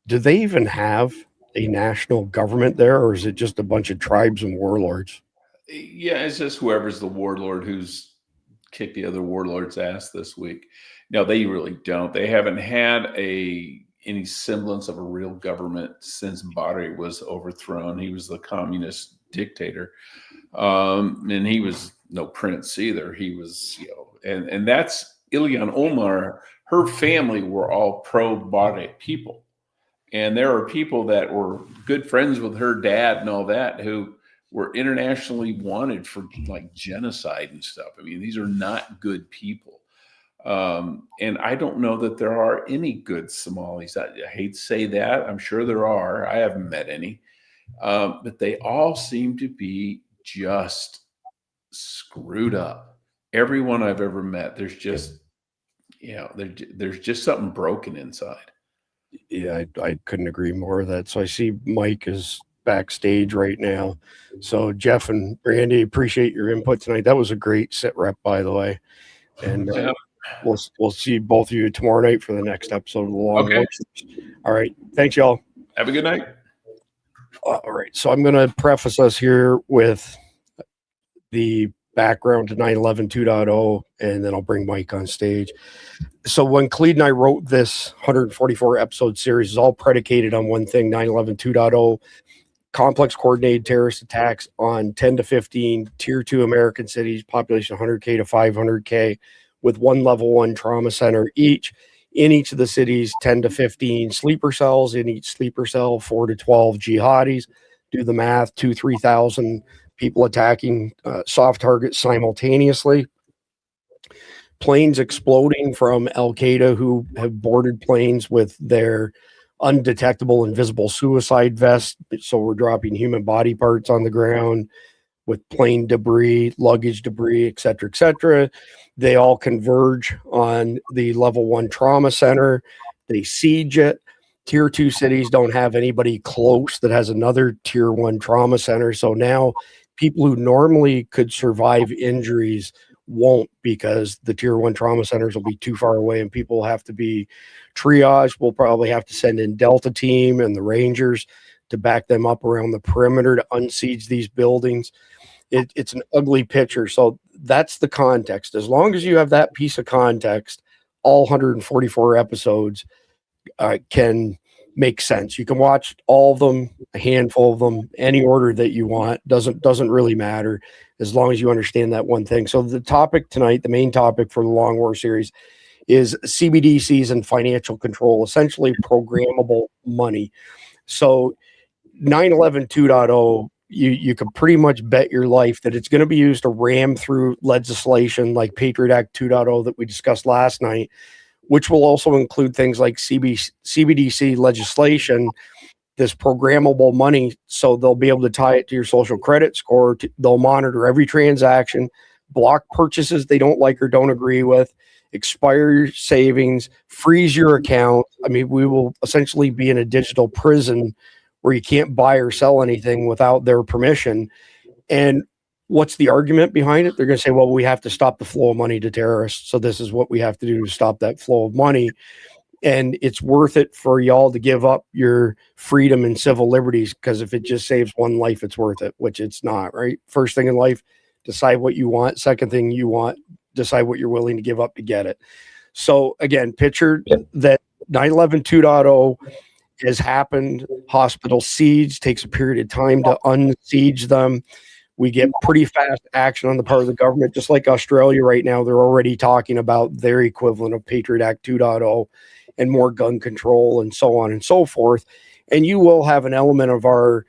do they even have a national government there, or is it just a bunch of tribes and warlords? Yeah, it's just whoever's the warlord who's kicked the other warlord's ass this week. No, they really don't. They haven't had any semblance of a real government since Bari was overthrown. He was the communist dictator. And he was no prince either. He was, and that's Ilhan Omar. Her family were all pro-Bari people. And there are people that were good friends with her dad and all that who were internationally wanted for like genocide and stuff. I mean, these are not good people. And I don't know that there are any good Somalis. I hate to say that. I'm sure there are. I haven't met any. But they all seem to be just screwed up. Everyone I've ever met, there's just, there's just something broken inside. Yeah, I couldn't agree more with that. So I see Mike is backstage right now. So Jeff and Randy, appreciate your input tonight. That was a great sit rep, by the way. And we'll see both of you tomorrow night for the next episode of the Long Walk. All right. Thanks, y'all. Have a good night. All right. So I'm going to preface us here with the background to 9/11 2.0, and then I'll bring Mike on stage. So when Clede and I wrote this 144 episode series, is all predicated on one thing: 9/11 2.0, complex coordinated terrorist attacks on 10 to 15 tier 2 American cities, population 100K to 500K, with one level 1 trauma center each. In each of the cities, 10 to 15 sleeper cells. In each sleeper cell, 4 to 12 jihadis. Do the math: 3,000 people attacking soft targets simultaneously. Planes exploding from Al-Qaeda, who have boarded planes with their undetectable invisible suicide vest. So we're dropping human body parts on the ground with plane debris, luggage debris, et cetera, et cetera. They all converge on the level 1 trauma center. They siege it. Tier 2 cities don't have anybody close that has another tier 1 trauma center. So now people who normally could survive injuries won't, because the tier 1 trauma centers will be too far away and people will have to be triaged. We'll probably have to send in Delta team and the Rangers to back them up around the perimeter to unsiege these buildings. It's an ugly picture. So that's the context. As long as you have that piece of context, all 144 episodes can make sense. You can watch all of them, a handful of them, any order that you want. Doesn't really matter as long as you understand that one thing. So the topic tonight, the main topic for the Long War series, is CBDCs and financial control, essentially programmable money. So 9/11 2.0, you can pretty much bet your life that it's going to be used to ram through legislation like Patriot Act 2.0 that we discussed last night, which will also include things like CBDC legislation, this programmable money. So they'll be able to tie it to your social credit score. They'll monitor every transaction, block purchases they don't like or don't agree with, expire your savings, freeze your account. I mean, we will essentially be in a digital prison where you can't buy or sell anything without their permission. And what's the argument behind it? They're going to say, well, we have to stop the flow of money to terrorists. So this is what we have to do to stop that flow of money. And it's worth it for y'all to give up your freedom and civil liberties, because if it just saves one life, it's worth it, which it's not, right? First thing in life, decide what you want. Second thing you want, decide what you're willing to give up to get it. So again, picture that 9/11 2.0 has happened. Hospital siege takes a period of time to unsiege them. We get pretty fast action on the part of the government, just like Australia right now. They're already talking about their equivalent of Patriot Act 2.0 and more gun control and so on and so forth. And you will have an element of our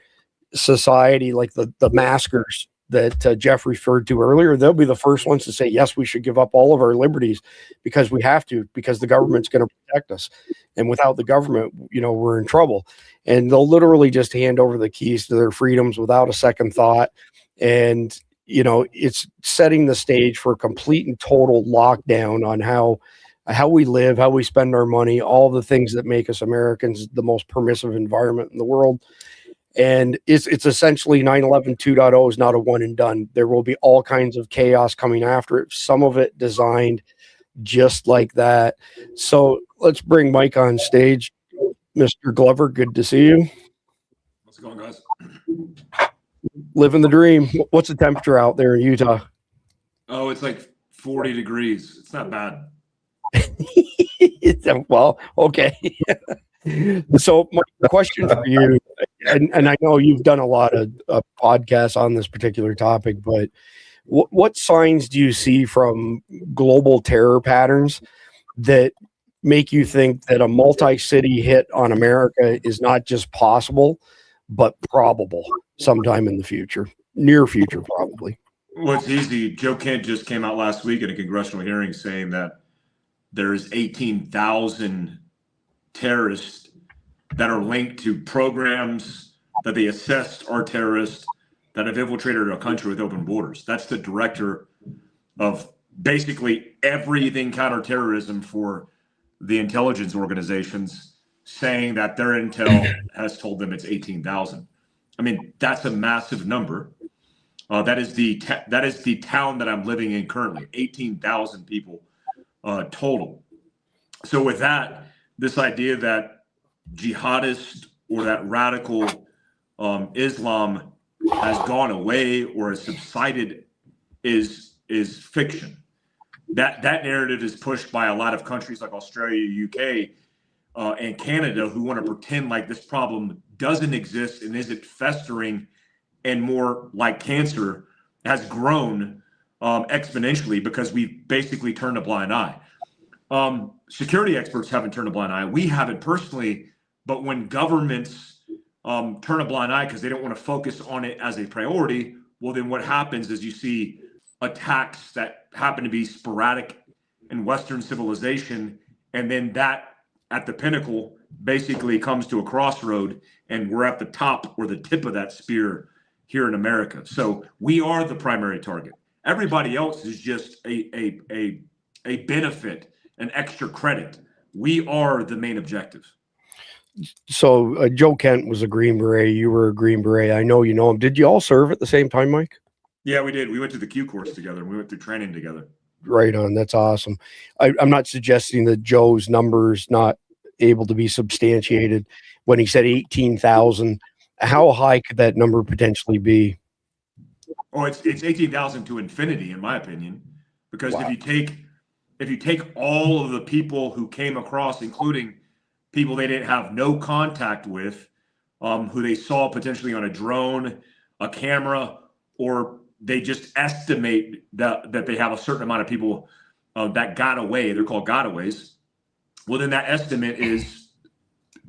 society, like the maskers that Jeff referred to earlier. They'll be the first ones to say, yes, we should give up all of our liberties because we have to, because the government's going to protect us. And without the government, we're in trouble. And they'll literally just hand over the keys to their freedoms without a second thought. And, it's setting the stage for a complete and total lockdown on how we live, how we spend our money, all the things that make us Americans the most permissive environment in the world. And it's essentially 9/11 2.0 is not a one and done. There will be all kinds of chaos coming after it, some of it designed just like that. So let's bring Mike on stage. Mr. Glover, good to see you. How's it going, guys? Living the dream. What's the temperature out there in Utah? Oh, it's like 40 degrees. It's not bad. Well, okay. So my question for you, and I know you've done a lot of podcasts on this particular topic, but what signs do you see from global terror patterns that make you think that a multi-city hit on America is not just possible, but probable sometime in the future, near future, probably? Well, it's easy. Joe Kent just came out last week in a congressional hearing saying that there's 18,000 terrorists that are linked to programs that they assessed are terrorists that have infiltrated a country with open borders. That's the director of basically everything counterterrorism for the intelligence organizations, saying that their intel has told them it's 18,000. I mean, that's a massive number. That is the town that I'm living in currently, 18,000 people total. So with that, this idea that jihadist or that radical Islam has gone away or has subsided is fiction. That narrative is pushed by a lot of countries like Australia, UK, and Canada, who want to pretend like this problem doesn't exist and isn't festering, and more like cancer has grown exponentially because we've basically turned a blind eye. Security experts haven't turned a blind eye. We haven't personally, but when governments turn a blind eye because they don't want to focus on it as a priority, well, then what happens is you see attacks that happen to be sporadic in Western civilization, and then that at the pinnacle basically comes to a crossroad, and we're at the top or the tip of that spear here in America. So we are the primary target. Everybody else is just a benefit, an extra credit. We are the main objective. So Joe Kent was a Green Beret. You were a Green Beret. I know you know him. Did you all serve at the same time, Mike? Yeah, we did. We went to the Q course together. We went through training together. Right on. That's awesome. I'm not suggesting that Joe's numbers not able to be substantiated. When he said 18,000, how high could that number potentially be? Oh, it's 18,000 to infinity, in my opinion, because Wow. if you take all of the people who came across, including people they didn't have no contact with, who they saw potentially on a drone, a camera, or they just estimate that they have a certain amount of people that got away. They're called gotaways. Well, then that estimate is,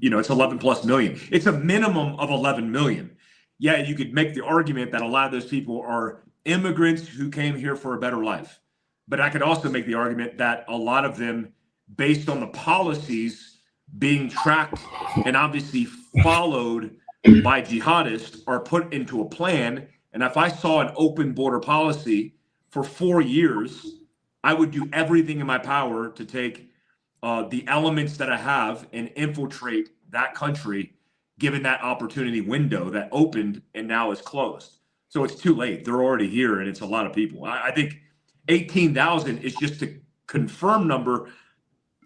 it's 11 plus million. It's a minimum of 11 million. Yeah, you could make the argument that a lot of those people are immigrants who came here for a better life. But I could also make the argument that a lot of them, based on the policies being tracked and obviously followed by jihadists, are put into a plan. And if I saw an open border policy for 4 years, I would do everything in my power to take the elements that I have and infiltrate that country, given that opportunity window that opened and now is closed. So it's too late. They're already here, and it's a lot of people. I think 18,000 is just a confirmed number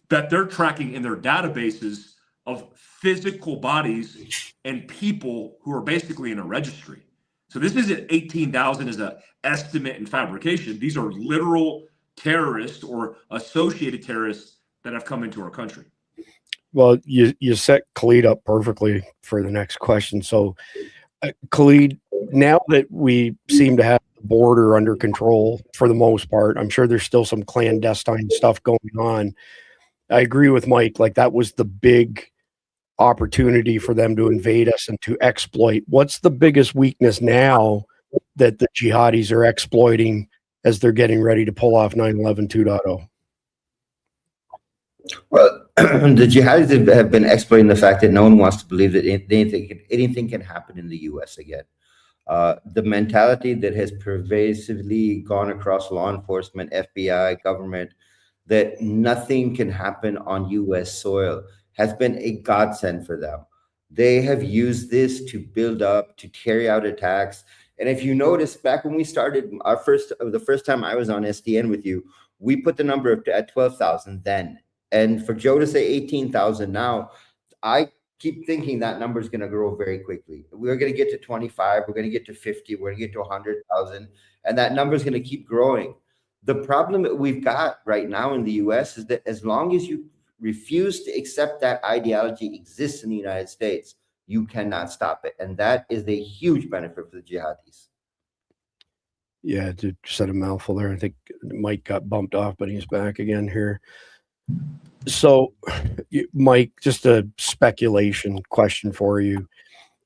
that they're tracking in their databases of physical bodies and people who are basically in a registry. So this isn't 18,000 as an estimate and fabrication. These are literal terrorists or associated terrorists that have come into our country. Well, you set Khalid up perfectly for the next question. So, Khalid, now that we seem to have the border under control for the most part, I'm sure there's still some clandestine stuff going on. I agree with Mike. Like that was the big opportunity for them to invade us and to exploit. What's the biggest weakness now that the jihadis are exploiting as they're getting ready to pull off 9/11 2.0? Well, the jihadis have been exploiting the fact that no one wants to believe that anything can happen in the U.S. again. The mentality that has pervasively gone across law enforcement, FBI, government, that nothing can happen on U.S. soil has been a godsend for them. They have used this to build up, to carry out attacks. And if you notice, back when we started the first time I was on SDN with you, we put the number at 12,000 then. And for Joe to say 18,000 now, I keep thinking that number is going to grow very quickly. We're going to get to 25, we're going to get to 50, we're going to get to 100,000, and that number is going to keep growing. The problem that we've got right now in the US is that as long as you refuse to accept that ideology exists in the United States, you cannot stop it. And that is a huge benefit for the jihadis. Yeah, to said a mouthful there. I think Mike got bumped off, but he's back again here. So, Mike, just a speculation question for you.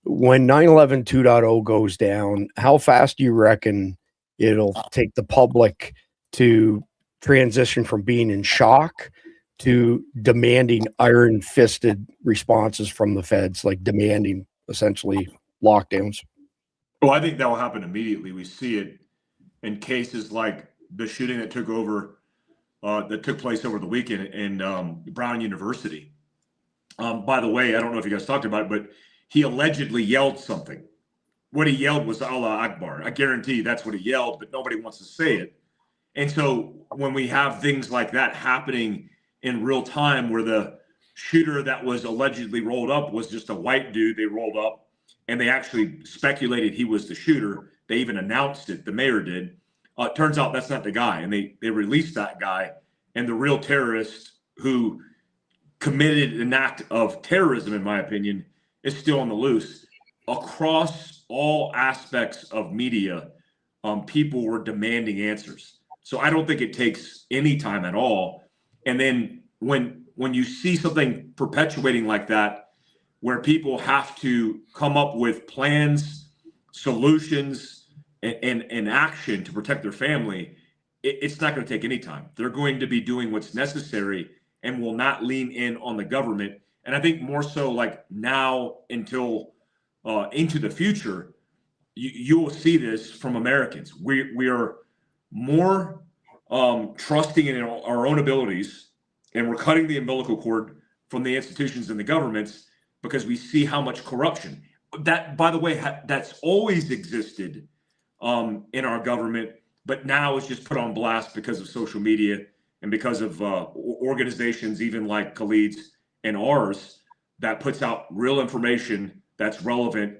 When 9/11 2.0 goes down, how fast do you reckon it'll take the public to transition from being in shock to demanding iron-fisted responses from the feds, like demanding essentially lockdowns? Well, I think that will happen immediately. We see it in cases like the shooting that took place over the weekend in Brown University. By the way, I don't know if you guys talked about it, but he allegedly yelled something. What he yelled was Allah Akbar. I guarantee you that's what he yelled, but nobody wants to say it. And so when we have things like that happening in real time, where the shooter that was allegedly rolled up was just a white dude they rolled up, and they actually speculated he was the shooter. They even announced it, the mayor did. It turns out that's not the guy, and they released that guy, and the real terrorist who committed an act of terrorism, in my opinion, is still on the loose. Across all aspects of media, people were demanding answers. So I don't think it takes any time at all. And then when you see something perpetuating like that, where people have to come up with plans, solutions, and action to protect their family, it's not going to take any time. They're going to be doing what's necessary and will not lean in on the government. And I think more so like now until into the future, you will see this from Americans. We are more trusting in our own abilities, and we're cutting the umbilical cord from the institutions and the governments because we see how much corruption. That, by the way, that's always existed in our government, but now it's just put on blast because of social media and because of organizations even like Khalid's and ours that puts out real information that's relevant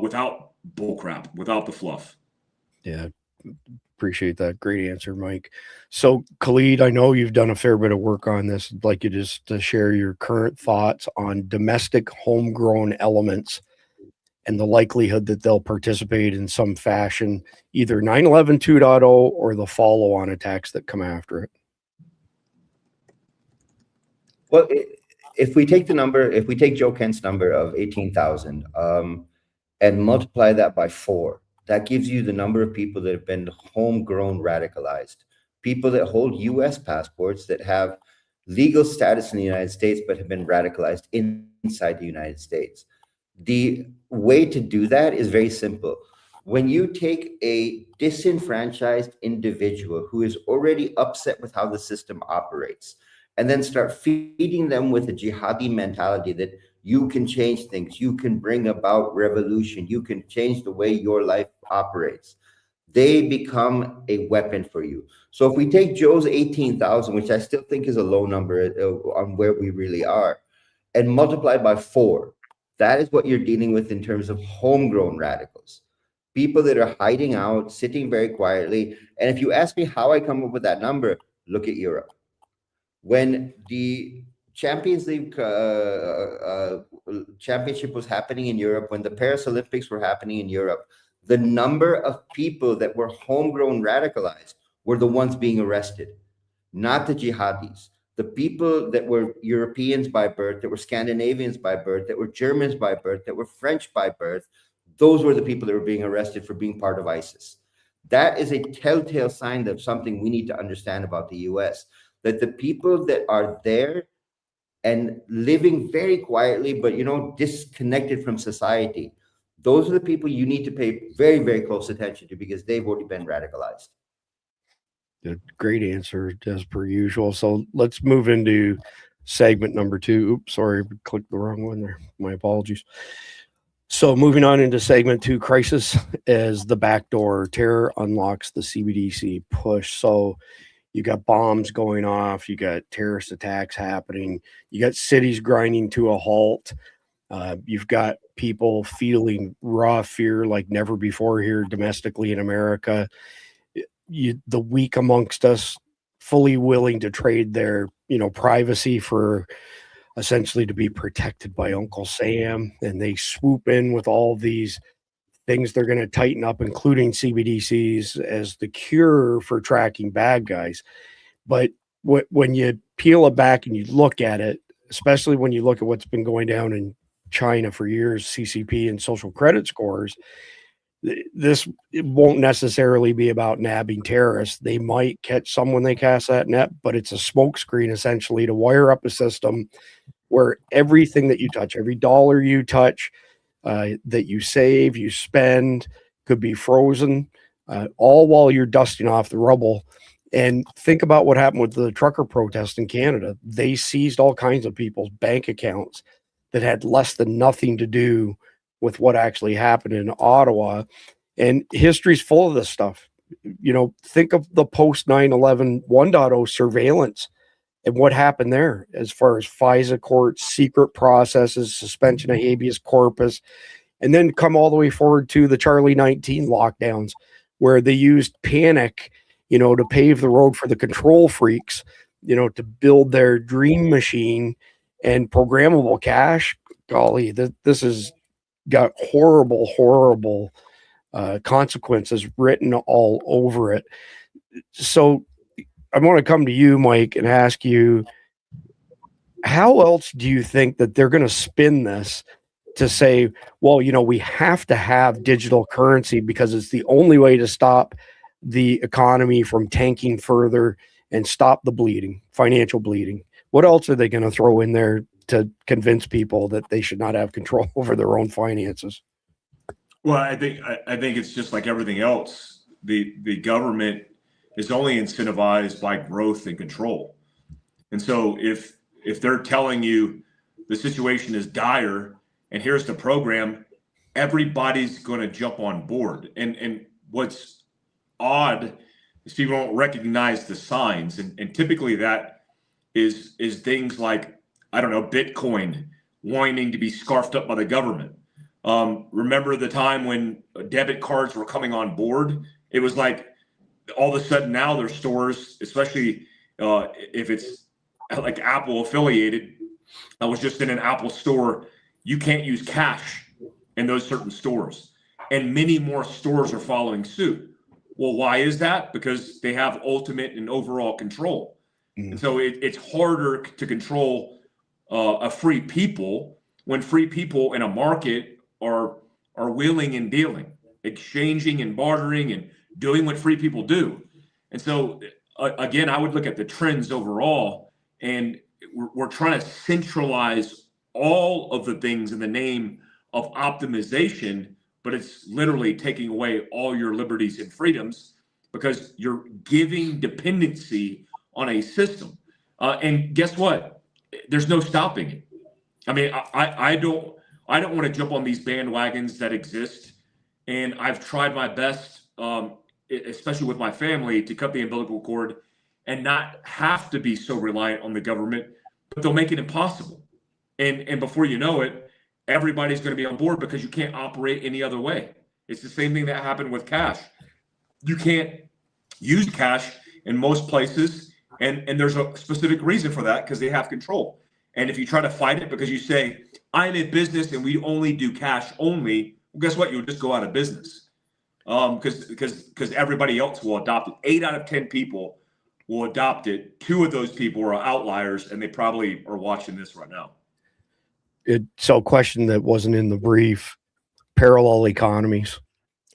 without bullcrap, without the fluff. Yeah, appreciate that. Great answer, Mike. So, Khalid, I know you've done a fair bit of work on this. I'd like you just to share your current thoughts on domestic homegrown elements and the likelihood that they'll participate in some fashion, either 9/11 2.0 or the follow-on attacks that come after it. Well, if we take Joe Kent's number of 18,000 and multiply that by 4, that gives you the number of people that have been homegrown radicalized, people that hold U.S. passports, that have legal status in the United States, but have been radicalized inside the United States. The way to do that is very simple. When you take a disenfranchised individual who is already upset with how the system operates, and then start feeding them with a jihadi mentality that you can change things, you can bring about revolution, you can change the way your life operates, they become a weapon for you. So if we take Joe's 18,000, which I still think is a low number on where we really are, and multiply by 4, that is what you're dealing with in terms of homegrown radicals. People that are hiding out, sitting very quietly. And if you ask me how I come up with that number, look at Europe. When the Champions League championship was happening in Europe, when the Paris Olympics were happening in Europe, the number of people that were homegrown radicalized were the ones being arrested, not the jihadis. The people that were Europeans by birth, that were Scandinavians by birth, that were Germans by birth, that were French by birth, those were the people that were being arrested for being part of ISIS. That is a telltale sign of something we need to understand about the US, that the people that are there and living very quietly, but disconnected from society, those are the people you need to pay very, very close attention to, because they've already been radicalized. Great answer, as per usual. So let's move into segment number 2. Oops, sorry, clicked the wrong one there. My apologies. So moving on into segment 2, crisis as the backdoor. Terror unlocks the CBDC push. So you got bombs going off, you got terrorist attacks happening, you got cities grinding to a halt. You've got people feeling raw fear like never before here domestically in America. The weak amongst us fully willing to trade their privacy for essentially to be protected by Uncle Sam, and they swoop in with all these things they're going to tighten up, including CBDCs as the cure for tracking bad guys. But when you peel it back and you look at it, especially when you look at what's been going down in China for years, CCP and social credit scores, it won't necessarily be about nabbing terrorists. They might catch someone they cast that net, but it's a smokescreen essentially to wire up a system where everything that you touch, every dollar you touch, that you save, you spend, could be frozen, all while you're dusting off the rubble. And think about what happened with the trucker protest in Canada. They seized all kinds of people's bank accounts that had less than nothing to do with what actually happened in Ottawa. And history's full of this stuff. Think of the post 9/11 1.0 surveillance and what happened there as far as FISA courts, secret processes, suspension of habeas corpus, and then come all the way forward to the Charlie 19 lockdowns, where they used panic, to pave the road for the control freaks, to build their dream machine and programmable cash. Golly, this has got horrible consequences written all over it. So I want to come to you, Mike, and ask you, how else do you think that they're going to spin this to say, well, we have to have digital currency because it's the only way to stop the economy from tanking further and stop the bleeding, financial bleeding? What else are they going to throw in there to convince people that they should not have control over their own finances? Well, I think it's just like everything else. The government is only incentivized by growth and control. And so if they're telling you the situation is dire and here's the program, everybody's going to jump on board. And what's odd is people don't recognize the signs. And typically that is things like, I don't know, Bitcoin wanting to be scarfed up by the government. Remember the time when debit cards were coming on board? It was like all of a sudden now there's stores, especially if it's like Apple affiliated. I was just in an Apple store. You can't use cash in those certain stores. And many more stores are following suit. Well, why is that? Because they have ultimate and overall control. And so it's harder to control a free people when free people in a market are wheeling and dealing, exchanging and bartering and doing what free people do. And so again, I would look at the trends overall, and we're trying to centralize all of the things in the name of optimization, but it's literally taking away all your liberties and freedoms because you're giving dependency on a system. And guess what? There's no stopping it. I mean, I don't want to jump on these bandwagons that exist. And I've tried my best, especially with my family, to cut the umbilical cord and not have to be so reliant on the government, but they'll make it impossible. And before you know it, everybody's going to be on board because you can't operate any other way. It's the same thing that happened with cash. You can't use cash in most places. And there's a specific reason for that, because they have control. And if you try to fight it because you say, I'm in business and we only do cash only, well, guess what? You'll just go out of business because everybody else will adopt it. 8 out of 10 people will adopt it. 2 of those people are outliers, and they probably are watching this right now. So a question that wasn't in the brief, parallel economies.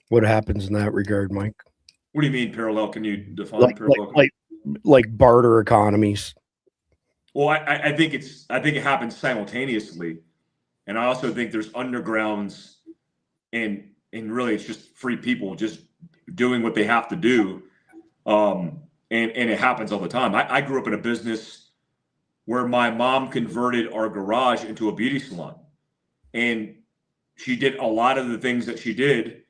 What happens in that regard, Mike? What do you mean parallel? Can you define parallel? Like barter economies. Well, I think it happens simultaneously, and I also think there's undergrounds, and really it's just free people just doing what they have to do, and it happens all the time. I grew up in a business where my mom converted our garage into a beauty salon, and she did a lot of the things that she did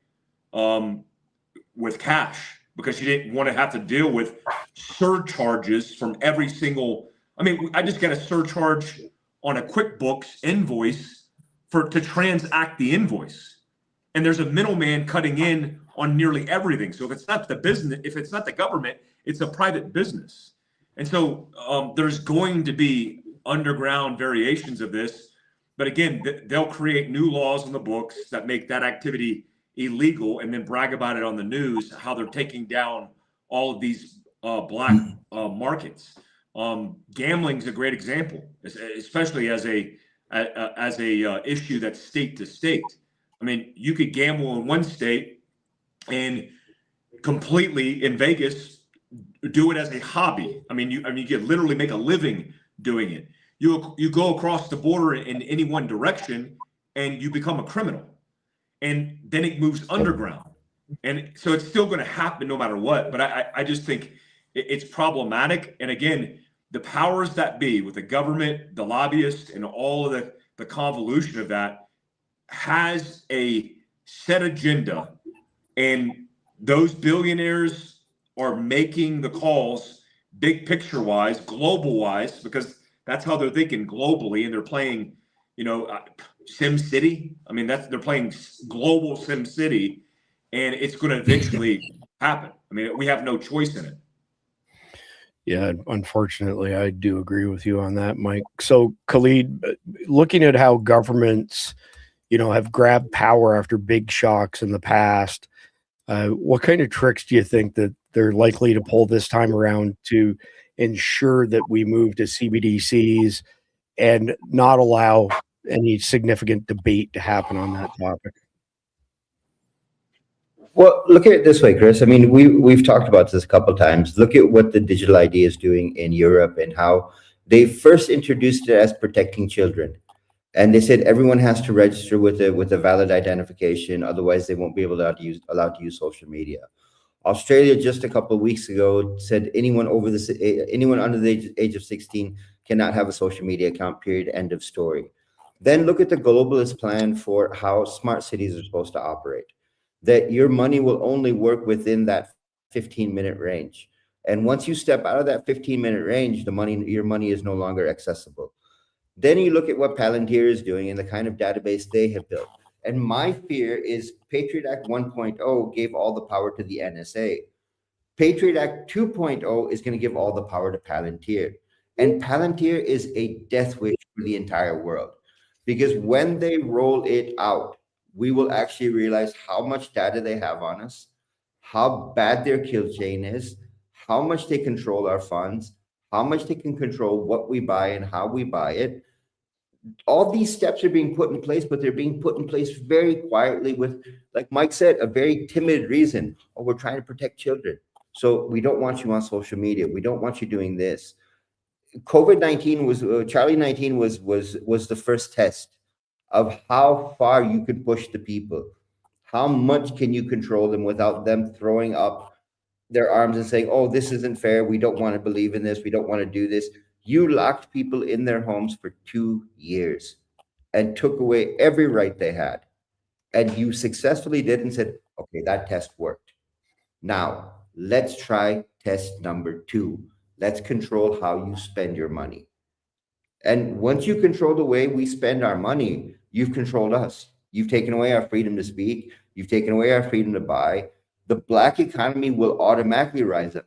with cash because she didn't want to have to deal with surcharges from every single. I mean, I just got a surcharge on a QuickBooks invoice to transact the invoice. And there's a middleman cutting in on nearly everything. So if it's not the business, if it's not the government, it's a private business. And so there's going to be underground variations of this. But again, they'll create new laws on the books that make that activity illegal and then brag about it on the news, how they're taking down all of these black markets. Gambling's a great example, especially as a issue that's state to state. I mean, you could gamble in one state and completely in Vegas do it as a hobby. I mean, you could literally make a living doing it. You go across the border in any one direction and you become a criminal, and then it moves underground, and so it's still going to happen no matter what. But I just think it's problematic. And again, the powers that be with the government, the lobbyists, and all of the convolution of that has a set agenda, and those billionaires are making the calls big picture wise, global wise, because that's how they're thinking globally, and they're playing, Sim City. I mean, they're playing global Sim City, and it's going to eventually happen. I mean, we have no choice in it. Yeah, unfortunately, I do agree with you on that, Mike. So, Khalid, looking at how governments, have grabbed power after big shocks in the past, what kind of tricks do you think that they're likely to pull this time around to ensure that we move to CBDCs and not allow any significant debate to happen on that topic? Well, look at it this way, Chris. I mean, we've talked about this a couple of times. Look at what the digital ID is doing in Europe and how they first introduced it as protecting children. And they said everyone has to register with a valid identification, otherwise they won't be allowed to use social media. Australia just a couple of weeks ago said anyone under the age of 16 cannot have a social media account, period, end of story. Then look at the globalist plan for how smart cities are supposed to operate. That your money will only work within that 15-minute range. And once you step out of that 15-minute range, your money is no longer accessible. Then you look at what Palantir is doing and the kind of database they have built. And my fear is Patriot Act 1.0 gave all the power to the NSA. Patriot Act 2.0 is going to give all the power to Palantir. And Palantir is a death wish for the entire world. Because when they roll it out, we will actually realize how much data they have on us, how bad their kill chain is, how much they control our funds, how much they can control what we buy and how we buy it. All these steps are being put in place, but they're being put in place very quietly with, like Mike said, a very timid reason. Oh, we're trying to protect children. So we don't want you on social media. We don't want you doing this. COVID-19 was, Charlie 19 was the first test of how far you could push the people. How much can you control them without them throwing up their arms and saying, oh, this isn't fair. We don't want to believe in this. We don't want to do this. You locked people in their homes for 2 years and took away every right they had. And you successfully did and said, okay, that test worked. Now, let's try test number 2. Let's control how you spend your money. And once you control the way we spend our money, you've controlled us. You've taken away our freedom to speak. You've taken away our freedom to buy. The black economy will automatically rise up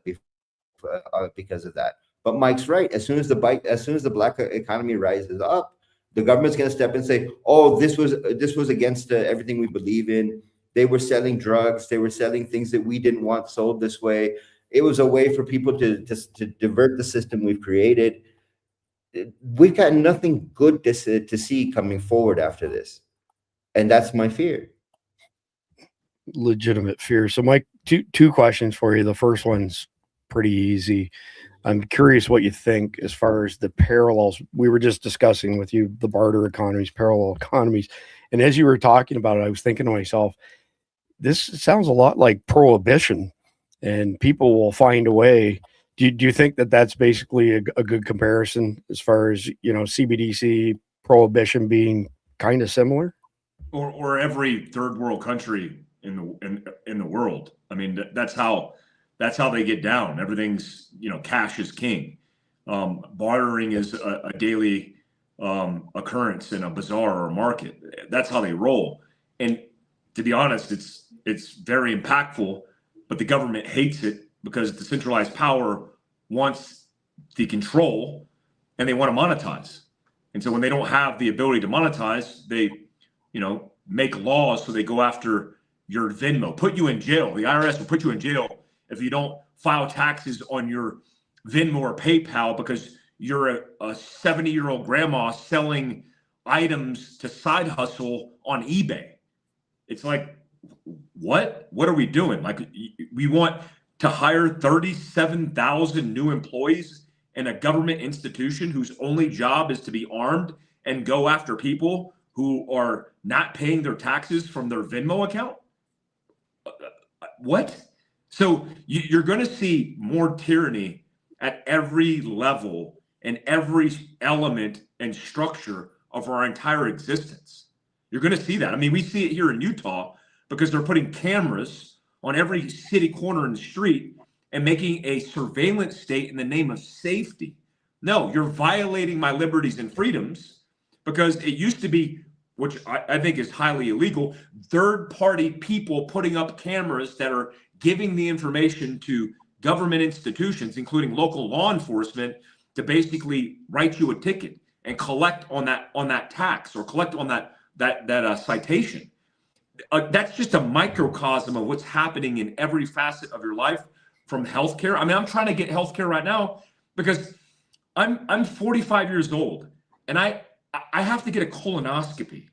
because of that. But Mike's right. As soon as the black economy rises up, the government's going to step in and say, "Oh, this was against everything we believe in. They were selling drugs. They were selling things that we didn't want sold this way." It was a way for people to divert the system we've created. We've got nothing good to see coming forward after this. And that's my fear. Legitimate fear. So, Mike, two questions for you. The first one's pretty easy. I'm curious what you think as far as the parallels. We were just discussing with you the barter economies, parallel economies. And as you were talking about it, I was thinking to myself, this sounds a lot like prohibition, and people will find a way. Do you think that that's basically a good comparison as far as, CBDC prohibition being kind of similar? Or every third world country in the world. I mean, that's how they get down. Everything's, cash is king. Bartering is a daily occurrence in a bazaar or market. That's how they roll. And to be honest, it's very impactful, but the government hates it because the centralized power wants the control and they want to monetize. And so when they don't have the ability to monetize, they, make laws so they go after your Venmo, put you in jail. The IRS will put you in jail if you don't file taxes on your Venmo or PayPal because you're a 70-year-old grandma selling items to side hustle on eBay. It's like, what are we doing? Like, we want to hire 37,000 new employees in a government institution whose only job is to be armed and go after people who are not paying their taxes from their Venmo account? What? So you're going to see more tyranny at every level and every element and structure of our entire existence. You're going to see that. I mean, we see it here in Utah because they're putting cameras on every city corner in the street and making a surveillance state in the name of safety. No, you're violating my liberties and freedoms because it used to be, which I think is highly illegal, third-party people putting up cameras that are giving the information to government institutions, including local law enforcement, to basically write you a ticket and collect on that tax or collect on that citation. That's just a microcosm of what's happening in every facet of your life, from healthcare. I mean, I'm trying to get healthcare right now because I'm 45 years old and I have to get a colonoscopy.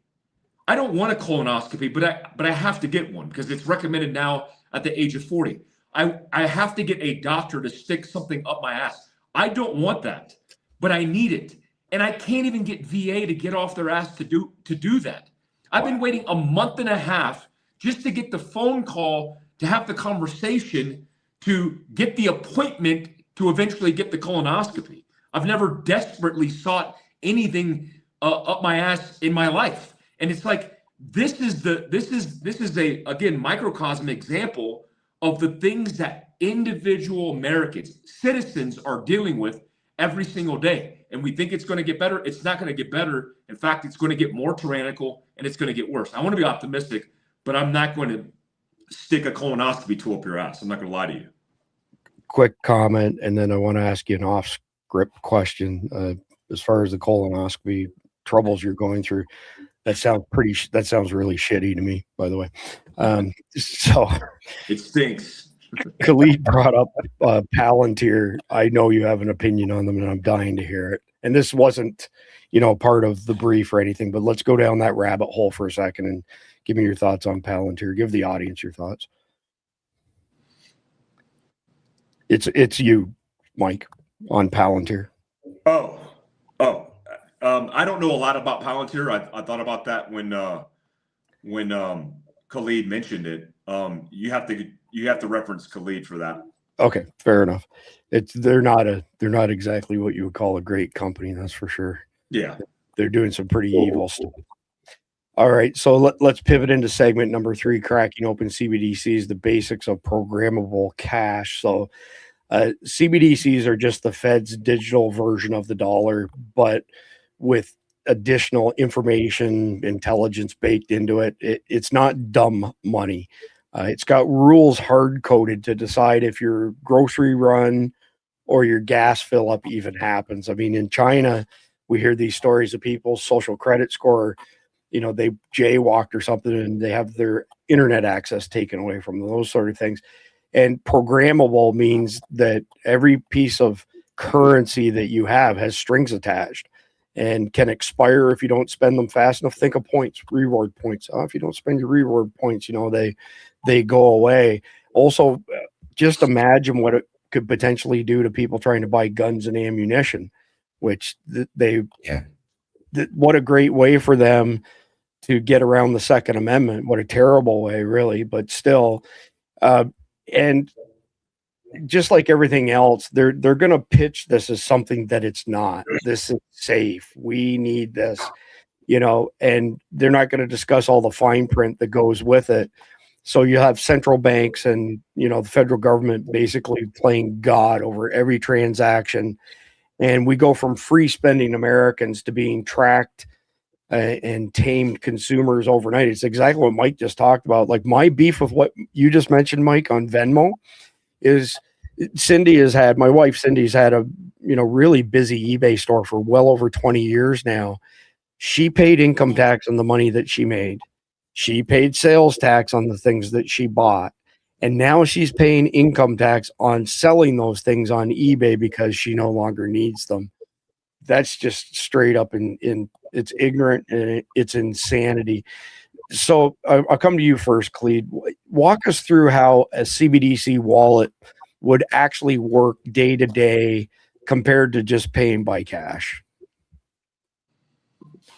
I don't want a colonoscopy, but I have to get one because it's recommended now at the age of 40. I have to get a doctor to stick something up my ass. I don't want that, but I need it. And I can't even get VA to get off their ass to do that. I've been waiting a month and a half just to get the phone call to have the conversation to get the appointment to eventually get the colonoscopy. I've never desperately sought anything up my ass in my life. And it's like, this is a, again, microcosm example of the things that individual Americans, citizens, are dealing with every single day. And we think it's going to get better. It's not going to get better. In fact, it's going to get more tyrannical and it's going to get worse. I want to be optimistic, but I'm not going to stick a colonoscopy tool up your ass. I'm not going to lie to you. Quick comment, and then I want to ask you an off-script question. As far as the colonoscopy troubles you're going through, that sounds really shitty to me, by the way. So it stinks. Khalid brought up Palantir. I know you have an opinion on them, and I'm dying to hear it. And this wasn't, part of the brief or anything, but let's go down that rabbit hole for a second and give me your thoughts on Palantir. Give the audience your thoughts. It's you, Mike, on Palantir. I don't know a lot about Palantir. I thought about that when Khalid mentioned it. You have to reference Khalid for that. Okay, fair enough. They're not exactly what you would call a great company, that's for sure. Yeah, they're doing some pretty evil stuff. All right, so let's pivot into segment number 3, cracking open CBDCs, the basics of programmable cash. So CBDCs are just the Fed's digital version of the dollar, but with additional information, intelligence baked into it. It's not dumb money. It's got rules hard-coded to decide if your grocery run or your gas fill up even happens. I mean, in China, we hear these stories of people's social credit score, they jaywalked or something and they have their internet access taken away from them, those sort of things. And programmable means that every piece of currency that you have has strings attached and can expire if you don't spend them fast enough. Think of points, reward points. If you don't spend your reward points, they go away. Also, just imagine what it could potentially do to people trying to buy guns and ammunition, which what a great way for them to get around the Second Amendment. What a terrible way, really, but still. And just like everything else, they're going to pitch this as something that it's not. This is safe. We need this, and they're not going to discuss all the fine print that goes with it. So you have central banks and, the federal government basically playing God over every transaction. And we go from free spending Americans to being tracked and tamed consumers overnight. It's exactly what Mike just talked about. Like, my beef with what you just mentioned, Mike, on Venmo is my wife Cindy's had a really busy eBay store for well over 20 years now. She paid income tax on the money that she made. She paid sales tax on the things that she bought. And now she's paying income tax on selling those things on eBay because she no longer needs them. That's just straight up in it's ignorant and it's insanity. So I'll come to you first, Clede. Walk us through how a CBDC wallet would actually work day to day compared to just paying by cash.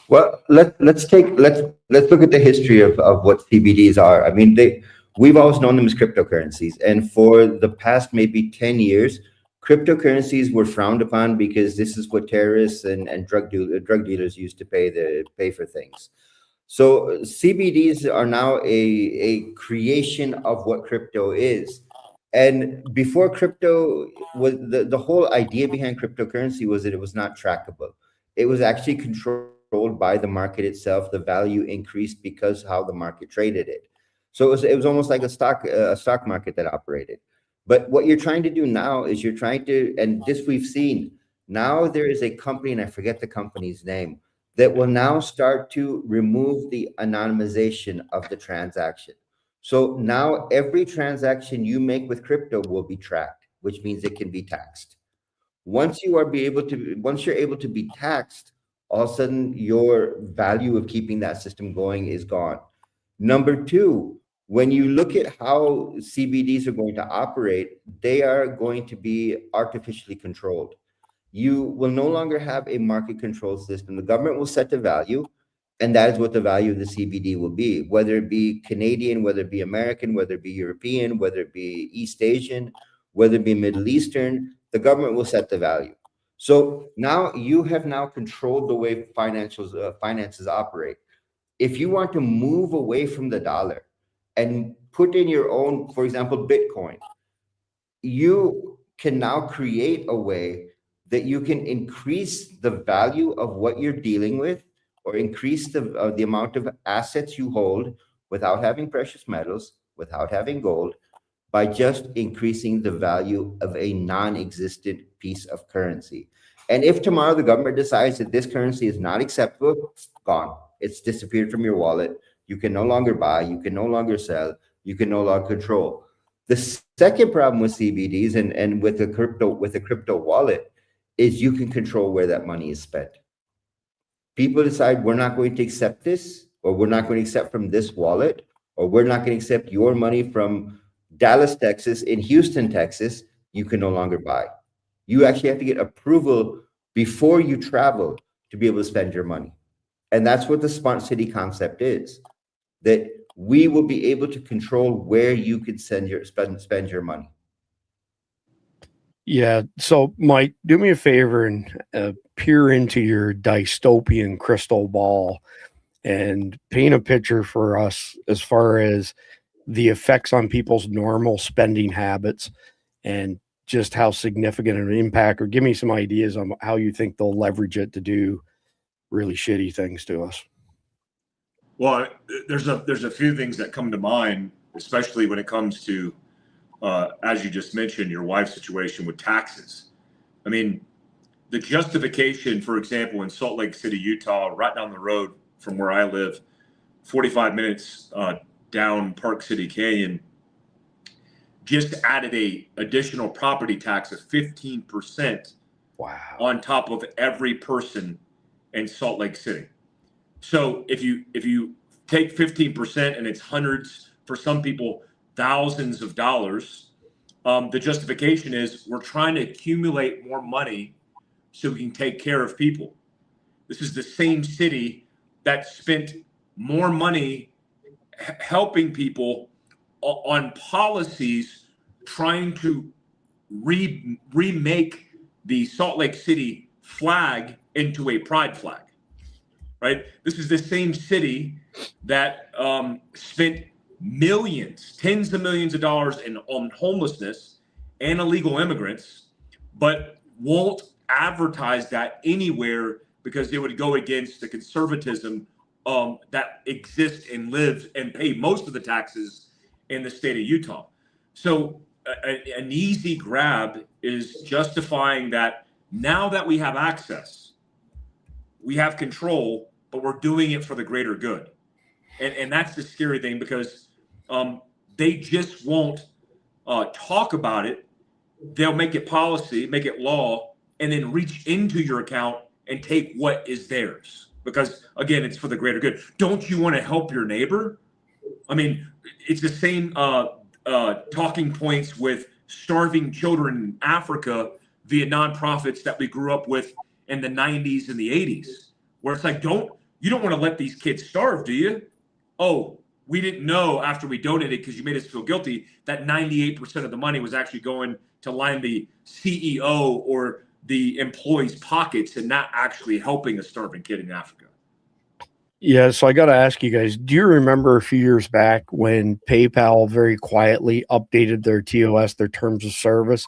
Well, let's look at the history of what CBDs are. I mean, we've always known them as cryptocurrencies, and for the past maybe 10 years, cryptocurrencies were frowned upon because this is what terrorists and drug dealers used to pay for things. So CBDs are now a creation of what crypto is. And before crypto, was the whole idea behind cryptocurrency was that it was not trackable. It was actually controlled by the market itself. The value increased because how the market traded it. So it was almost like a stock market that operated. But what you're trying to do now is you're trying to, and this we've seen, now there is a company, and I forget the company's name, that will now start to remove the anonymization of the transaction. So now every transaction you make with crypto will be tracked, which means it can be taxed. Once you're able to be taxed, all of a sudden your value of keeping that system going is gone. Number two, when you look at how CBDs are going to operate, they are going to be artificially controlled. You will no longer have a market control system. The government will set the value, and that is what the value of the CBD will be, whether it be Canadian, whether it be American, whether it be European, whether it be East Asian, whether it be Middle Eastern, the government will set the value. So now you have controlled the way finances operate. If you want to move away from the dollar and put in your own, for example, Bitcoin, you can now create a way that you can increase the value of what you're dealing with, or increase the amount of assets you hold without having precious metals, without having gold, by just increasing the value of a non-existent piece of currency. And if tomorrow the government decides that this currency is not acceptable, it's gone. It's disappeared from your wallet. You can no longer buy, you can no longer sell, you can no longer control. The second problem with CBDs and with a crypto wallet is you can control where that money is spent. People decide, we're not going to accept this, or we're not going to accept from this wallet, or we're not going to accept your money from Dallas, Texas, in Houston, Texas. You can no longer buy. You actually have to get approval before you travel to be able to spend your money. And that's what the smart city concept is, that we will be able to control where you can spend your money. Yeah. So, Mike, do me a favor and peer into your dystopian crystal ball and paint a picture for us as far as the effects on people's normal spending habits and just how significant an impact, or give me some ideas on how you think they'll leverage it to do really shitty things to us. Well, there's a few things that come to mind, especially when it comes to, as you just mentioned, your wife's situation with taxes. I mean, the justification, for example, in Salt Lake City, Utah, right down the road from where I live, 45 minutes down Park City Canyon, just added a additional property tax of 15% on top of every person in Salt Lake City. So if you take 15% and it's hundreds, for some people, thousands of dollars, the justification is we're trying to accumulate more money so we can take care of people. This is the same city that spent more money helping people on policies trying to remake the Salt Lake City flag into a pride flag, right? This is the same city that spent millions, tens of millions of dollars on homelessness and illegal immigrants, but won't advertise that anywhere because it would go against the conservatism that exists and lives and pay most of the taxes in the state of Utah. So an easy grab is justifying that now that we have access, we have control, but we're doing it for the greater good. And that's the scary thing, because they just won't talk about it. They'll make it policy, make it law, and then reach into your account and take what is theirs. Because, again, it's for the greater good. Don't you want to help your neighbor? I mean, it's the same talking points with starving children in Africa via nonprofits that we grew up with in the 90s and the 80s, where it's like, you don't want to let these kids starve, do you? Oh, we didn't know after we donated, because you made us feel guilty, that 98% of the money was actually going to line the CEO or the employee's pockets and not actually helping a starving kid in Africa. Yeah, so I got to ask you guys, do you remember a few years back when PayPal very quietly updated their TOS, their terms of service,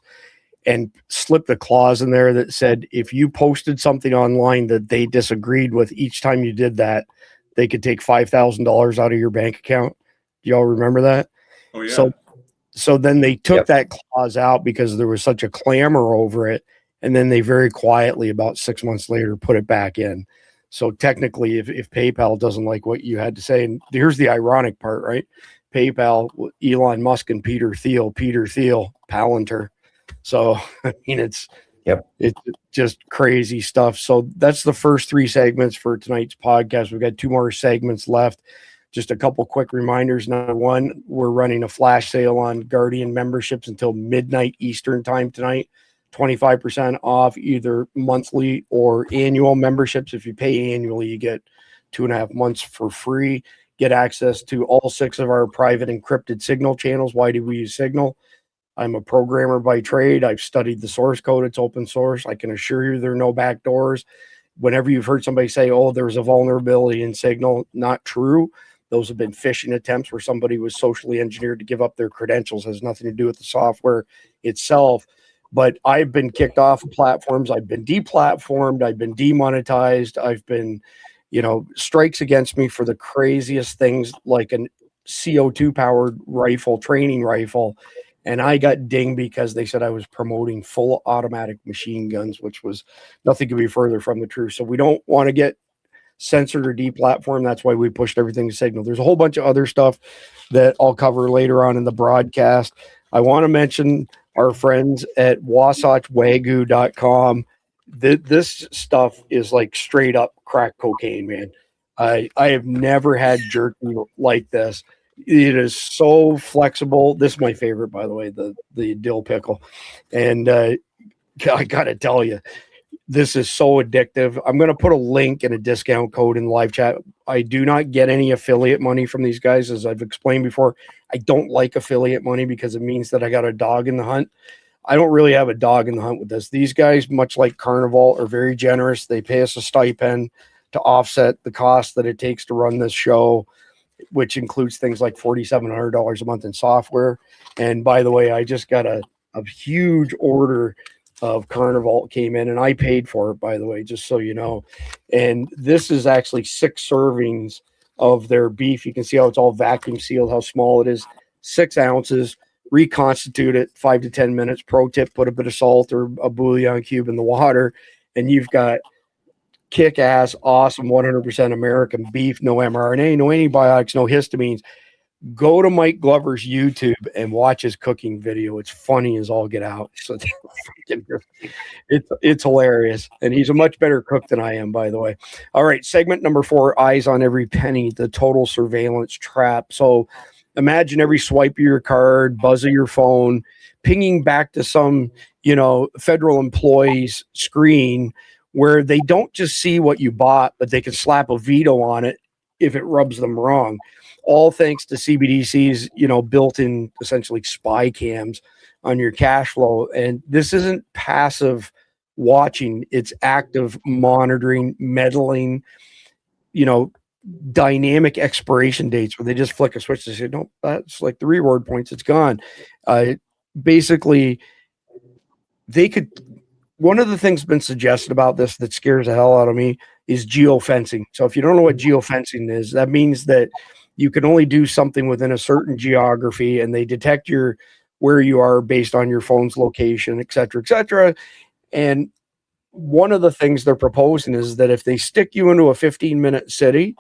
and slipped a clause in there that said if you posted something online that they disagreed with, each time you did that, they could take $5,000 out of your bank account? Do y'all remember that? Oh, yeah. So then they took that clause out because there was such a clamor over it. And then they very quietly, about 6 months later, put it back in. So technically, if PayPal doesn't like what you had to say, and here's the ironic part, right? PayPal, Elon Musk and Peter Thiel, Palantir. So, I mean, it's just crazy stuff. So that's the first 3 segments for tonight's podcast. We've got 2 more segments left. Just a couple quick reminders. Number 1, we're running a flash sale on Guardian memberships until midnight Eastern time tonight. 25% off either monthly or annual memberships. If you pay annually, you get 2.5 months for free. Get access to all 6 of our private encrypted Signal channels. Why do we use Signal? I'm a programmer by trade. I've studied the source code. It's open source. I can assure you there are no backdoors. Whenever you've heard somebody say, oh, there's a vulnerability in Signal, not true. Those have been phishing attempts where somebody was socially engineered to give up their credentials. It has nothing to do with the software itself. But I've been kicked off of platforms. I've been deplatformed. I've been demonetized. I've been, strikes against me for the craziest things, like a CO2 powered rifle, training rifle. And I got dinged because they said I was promoting full automatic machine guns, which was nothing could be further from the truth. So we don't want to get censored or deplatformed. That's why we pushed everything to Signal. There's a whole bunch of other stuff that I'll cover later on in the broadcast. I want to mention our friends at wasatchwagyu.com. This stuff is like straight up crack cocaine, man. I have never had jerky like this. It is so flexible. This is my favorite, by the way, the dill pickle. And I got to tell you, this is so addictive. I'm going to put a link and a discount code in live chat. I do not get any affiliate money from these guys. As I've explained before, I don't like affiliate money because it means that I got a dog in the hunt. I don't really have a dog in the hunt with this. These guys, much like Carnival, are very generous. They pay us a stipend to offset the cost that it takes to run this show, which includes things like $4,700 a month in software. And by the way, I just got a huge order of Carnival came in, and I paid for it, by the way, just so you know. And this is actually 6 servings of their beef. You can see how it's all vacuum sealed, how small it is. 6 ounces, reconstitute it 5 to 10 minutes. Pro tip, put a bit of salt or a bouillon cube in the water, and you've got kick-ass, awesome, 100% American beef, no mRNA, no antibiotics, no histamines. go to Mike Glover's YouTube and watch his cooking video. It's funny as all get out. So it's hilarious. And he's a much better cook than I am, by the way. All right. Segment number 4, eyes on every penny, the total surveillance trap. So imagine every swipe of your card, buzz of your phone, pinging back to some, federal employee's screen where they don't just see what you bought, but they can slap a veto on it if it rubs them wrong. All thanks to CBDCs, built in essentially spy cams on your cash flow. And this isn't passive watching, it's active monitoring, meddling, dynamic expiration dates where they just flick a switch and say, no, that's like the reward points, it's gone. Basically, one of the things been suggested about this that scares the hell out of me is geofencing. So if you don't know what geofencing is, that means that you can only do something within a certain geography and they detect where you are based on your phone's location, et cetera, et cetera. And one of the things they're proposing is that if they stick you into a 15-minute city,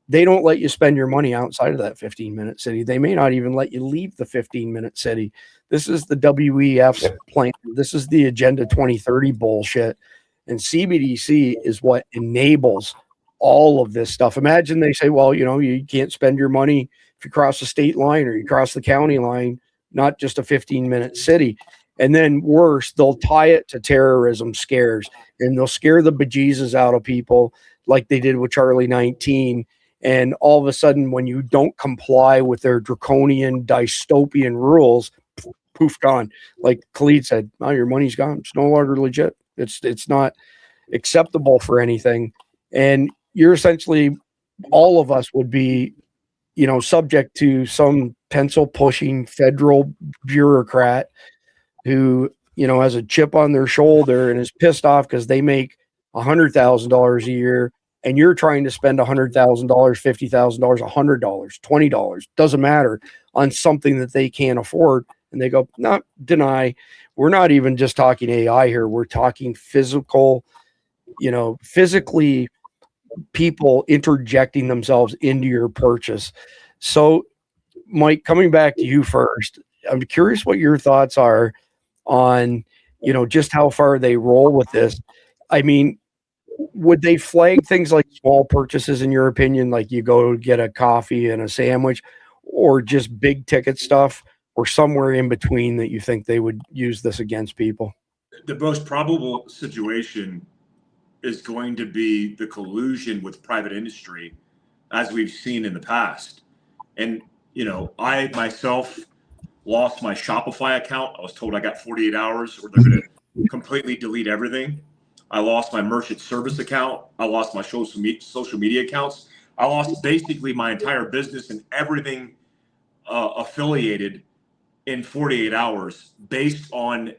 they don't let you spend your money outside of that 15-minute city. They may not even let you leave the 15-minute city. This is the WEF's plan. This is the Agenda 2030 bullshit. And CBDC is what enables all of this stuff. Imagine they say, well, you can't spend your money if you cross the state line or you cross the county line, not just a 15-minute city. And then worse, they'll tie it to terrorism scares and they'll scare the bejesus out of people like they did with Charlie 19. And all of a sudden, when you don't comply with their draconian dystopian rules, poof, gone. Like Khalid said, oh, your money's gone. It's no longer legit. It's not acceptable for anything. And you're essentially, all of us would be, subject to some pencil pushing federal bureaucrat who, has a chip on their shoulder and is pissed off because they make $100,000 a year and you're trying to spend $100,000, $50,000, $100, $20, doesn't matter, on something that they can't afford. And they go, no, deny. We're not even just talking AI here. We're talking physically people interjecting themselves into your purchase. So, Mike, coming back to you first, I'm curious what your thoughts are on, just how far they roll with this. I mean, would they flag things like small purchases, in your opinion, like you go get a coffee and a sandwich, or just big ticket stuff, or somewhere in between that you think they would use this against people? The most probable situation is going to be the collusion with private industry, as we've seen in the past. And, I myself lost my Shopify account. I was told I got 48 hours or they're going to completely delete everything. I lost my merchant service account. I lost my social media accounts. I lost basically my entire business and everything affiliated in 48 hours based on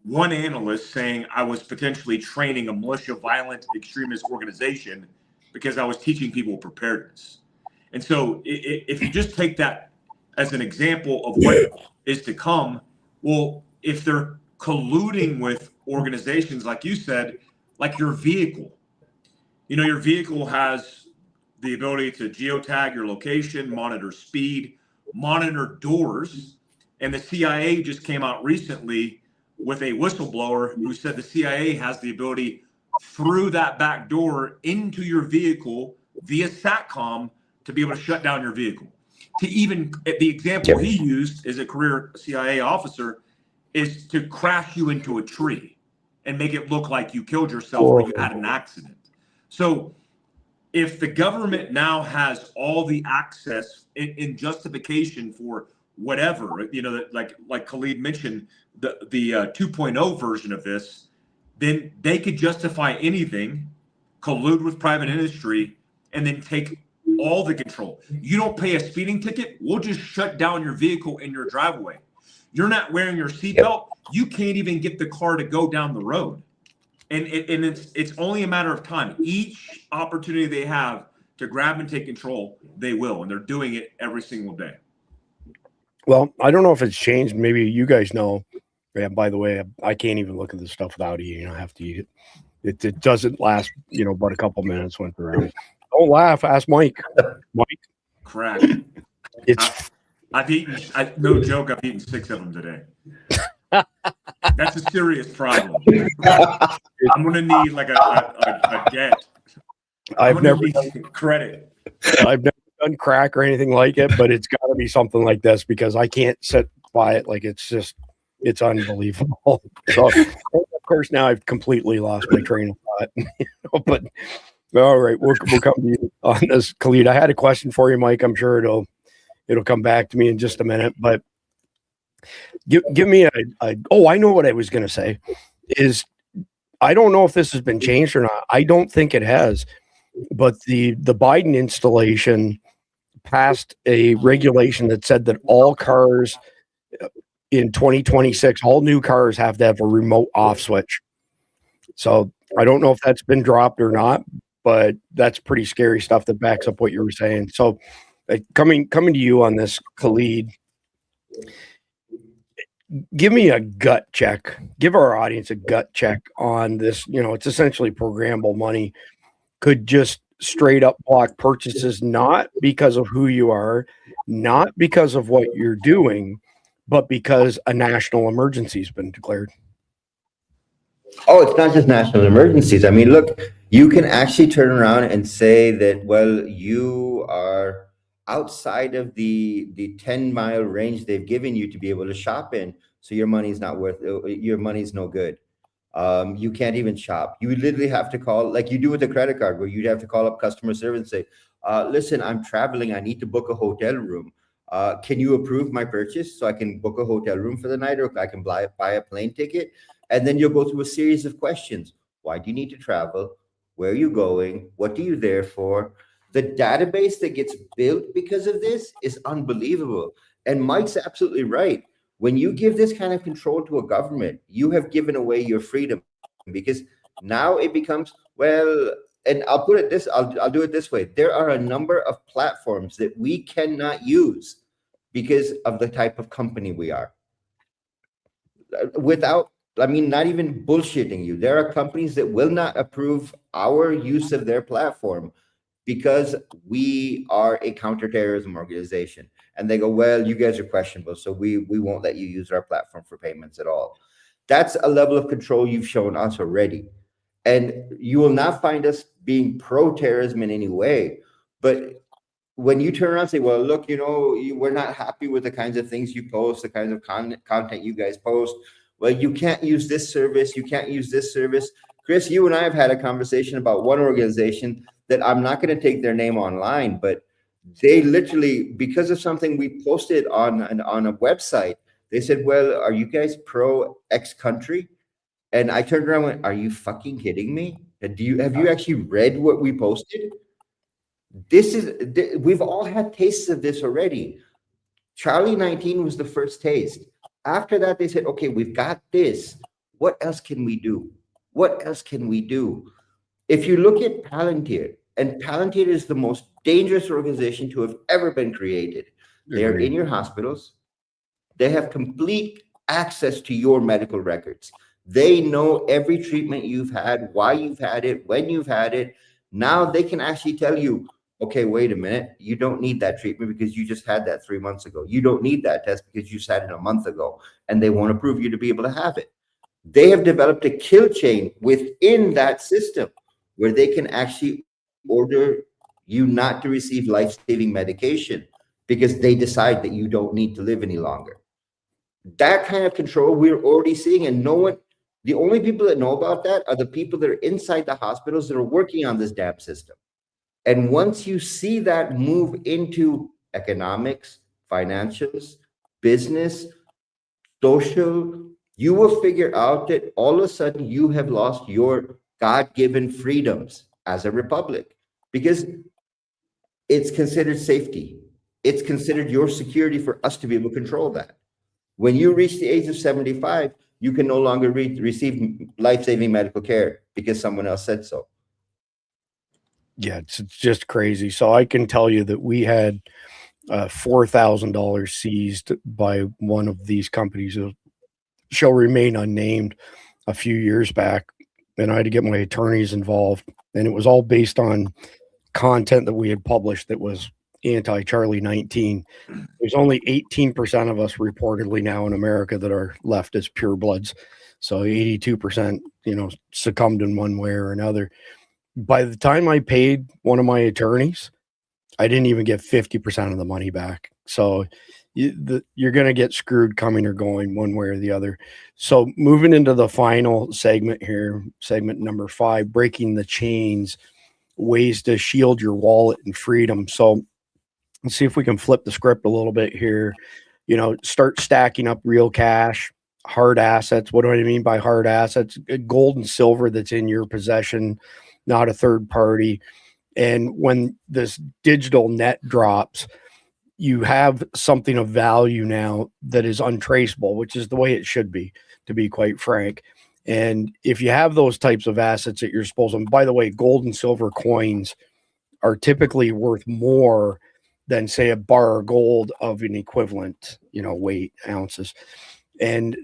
one analyst saying I was potentially training a militia violent extremist organization because I was teaching people preparedness. And so if you just take that as an example of what is to come, well, if they're colluding with organizations, like you said, like your vehicle, your vehicle has the ability to geotag your location, monitor speed, monitor doors. And the CIA just came out recently with a whistleblower who said the CIA has the ability through that back door into your vehicle via SATCOM to be able to shut down your vehicle. To even, the example he used as a career CIA officer is to crash you into a tree and make it look like you killed yourself or you had an accident. So if the government now has all the access in justification for whatever, like Khalid mentioned, the 2.0 version of this, then they could justify anything, collude with private industry, and then take all the control. You don't pay a speeding ticket, we'll just shut down your vehicle in your driveway. You're not wearing your seatbelt, you can't even get the car to go down the road. And it's only a matter of time. Each opportunity they have to grab and take control, they will, and they're doing it every single day. Well, I don't know if it's changed. Maybe you guys know. Yeah, by the way, I can't even look at this stuff without eating. I have to eat it. It doesn't last, but a couple minutes went around. Don't laugh. Ask Mike. Mike. crack. It's I've eaten, no joke, I've eaten 6 of them today. That's a serious problem. I'm going to need like a debt. I've never need credit. I've never done crack or anything like it, but it's got to be something like this because I can't sit by it. Like it's unbelievable. So of course now I've completely lost my train of thought. But all right, we'll come to you on this, Khalid. I had a question for you, Mike. I'm sure it'll come back to me in just a minute, but give me I know what I was going to say is I don't know if this has been changed or not. I don't think it has, but the Biden installation passed a regulation that said that all cars in 2026, all new cars have to have a remote off switch. So I don't know if that's been dropped or not, but that's pretty scary stuff that backs up what you were saying. So coming to you on this, Khalid, give me a gut check. Give our audience a gut check on this. It's essentially programmable money. Could just straight up block purchases, not because of who you are, not because of what you're doing, but because a national emergency has been declared. Oh, it's not just national emergencies. I mean, look, you can actually turn around and say that, well, you are outside of the 10-mile range they've given you to be able to shop in. So your money's no good. You can't even shop. You literally have to call, like you do with a credit card, where you'd have to call up customer service and say, listen, I'm traveling. I need to book a hotel room. Can you approve my purchase so I can book a hotel room for the night, or I can buy a plane ticket? And then you'll go through a series of questions. Why do you need to travel? Where are you going? What are you there for? The database that gets built because of this is unbelievable. And Mike's absolutely right. When you give this kind of control to a government, you have given away your freedom, because now it becomes, well, and I'll do it this way. There are a number of platforms that we cannot use because of the type of company we are. Not even bullshitting you. There are companies that will not approve our use of their platform because we are a counterterrorism organization. And they go, well, you guys are questionable, so we won't let you use our platform for payments at all. That's a level of control you've shown us already. And you will not find us being pro-terrorism in any way. But when you turn around and say, well, look, we're not happy with the kinds of things you post, the kinds of content you guys post. Well, you can't use this service. You can't use this service. Chris, you and I have had a conversation about one organization that I'm not going to take their name online, but they literally, because of something we posted on a website, they said, well, are you guys pro X country? And I turned around and went, are you fucking kidding me? Have you actually read what we posted? We've all had tastes of this already. Charlie 19 was the first taste. After that, they said, okay, we've got this. What else can we do? What else can we do? If you look at Palantir, and Palantir is the most dangerous organization to have ever been created. They are in your hospitals. They have complete access to your medical records. They know every treatment you've had, why you've had it, when you've had it. Now they can actually tell you, okay, wait a minute, you don't need that treatment because you just had that 3 months ago. You don't need that test because you just had it a month ago, and they won't approve you to be able to have it. They have developed a kill chain within that system where they can actually order you not to receive life-saving medication because they decide that you don't need to live any longer. That kind of control we're already seeing, and the only people that know about that are the people that are inside the hospitals that are working on this damn system. And once you see that move into economics, financials, business, social, you will figure out that all of a sudden you have lost your God-given freedoms as a republic, because it's considered safety. It's considered your security for us to be able to control that. When you reach the age of 75, you can no longer receive life-saving medical care because someone else said so. Yeah, it's just crazy. So I can tell you that we had $4,000 seized by one of these companies that shall remain unnamed a few years back, and I had to get my attorneys involved, and it was all based on content that we had published that was anti-Charlie 19. There's only 18% of us reportedly now in America that are left as purebloods. So 82%, succumbed in one way or another. By the time I paid one of my attorneys, I didn't even get 50% of the money back. So you're going to get screwed coming or going one way or the other. So moving into the final segment here, segment number 5, breaking the chains, ways to shield your wallet and freedom. So let's see if we can flip the script a little bit here. Start stacking up real cash, hard assets. What do I mean by hard assets? Gold and silver that's in your possession, not a third party. And when this digital net drops, you have something of value now that is untraceable, which is the way it should be, to be quite frank. And if you have those types of assets at your disposal, and by the way, gold and silver coins are typically worth more than, say, a bar of gold of an equivalent, weight, ounces. And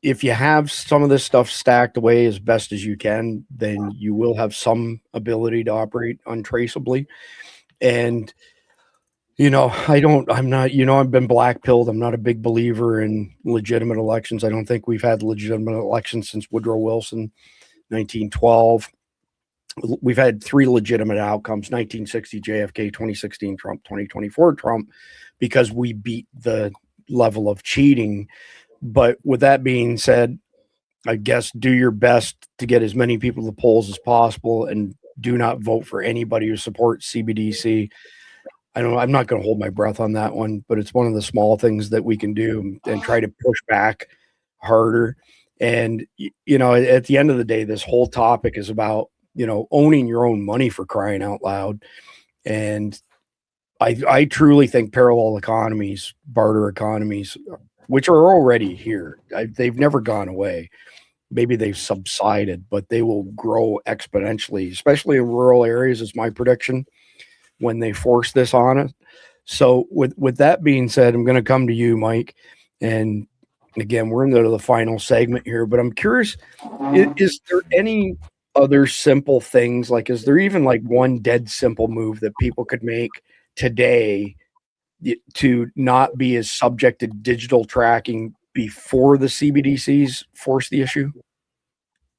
if you have some of this stuff stacked away as best as you can, then you will have some ability to operate untraceably. And I've been black-pilled. I'm not a big believer in legitimate elections. I don't think we've had legitimate elections since Woodrow Wilson, 1912. We've had 3 legitimate outcomes: 1960 JFK, 2016 Trump, 2024 Trump, because we beat the level of cheating. But with that being said, I guess do your best to get as many people to the polls as possible, and do not vote for anybody who supports CBDC. I'm not going to hold my breath on that one, but it's one of the small things that we can do and try to push back harder. And, at the end of the day, this whole topic is about, owning your own money, for crying out loud. And I truly think parallel economies, barter economies, which are already here, they've never gone away. Maybe they've subsided, but they will grow exponentially, especially in rural areas, is my prediction, when they force this on us. So with that being said, I'm going to come to you, Mike. And again, we're into the final segment here, but I'm curious, is there any other simple things? Like, is there even like one dead simple move that people could make today to not be as subject to digital tracking before the CBDCs force the issue?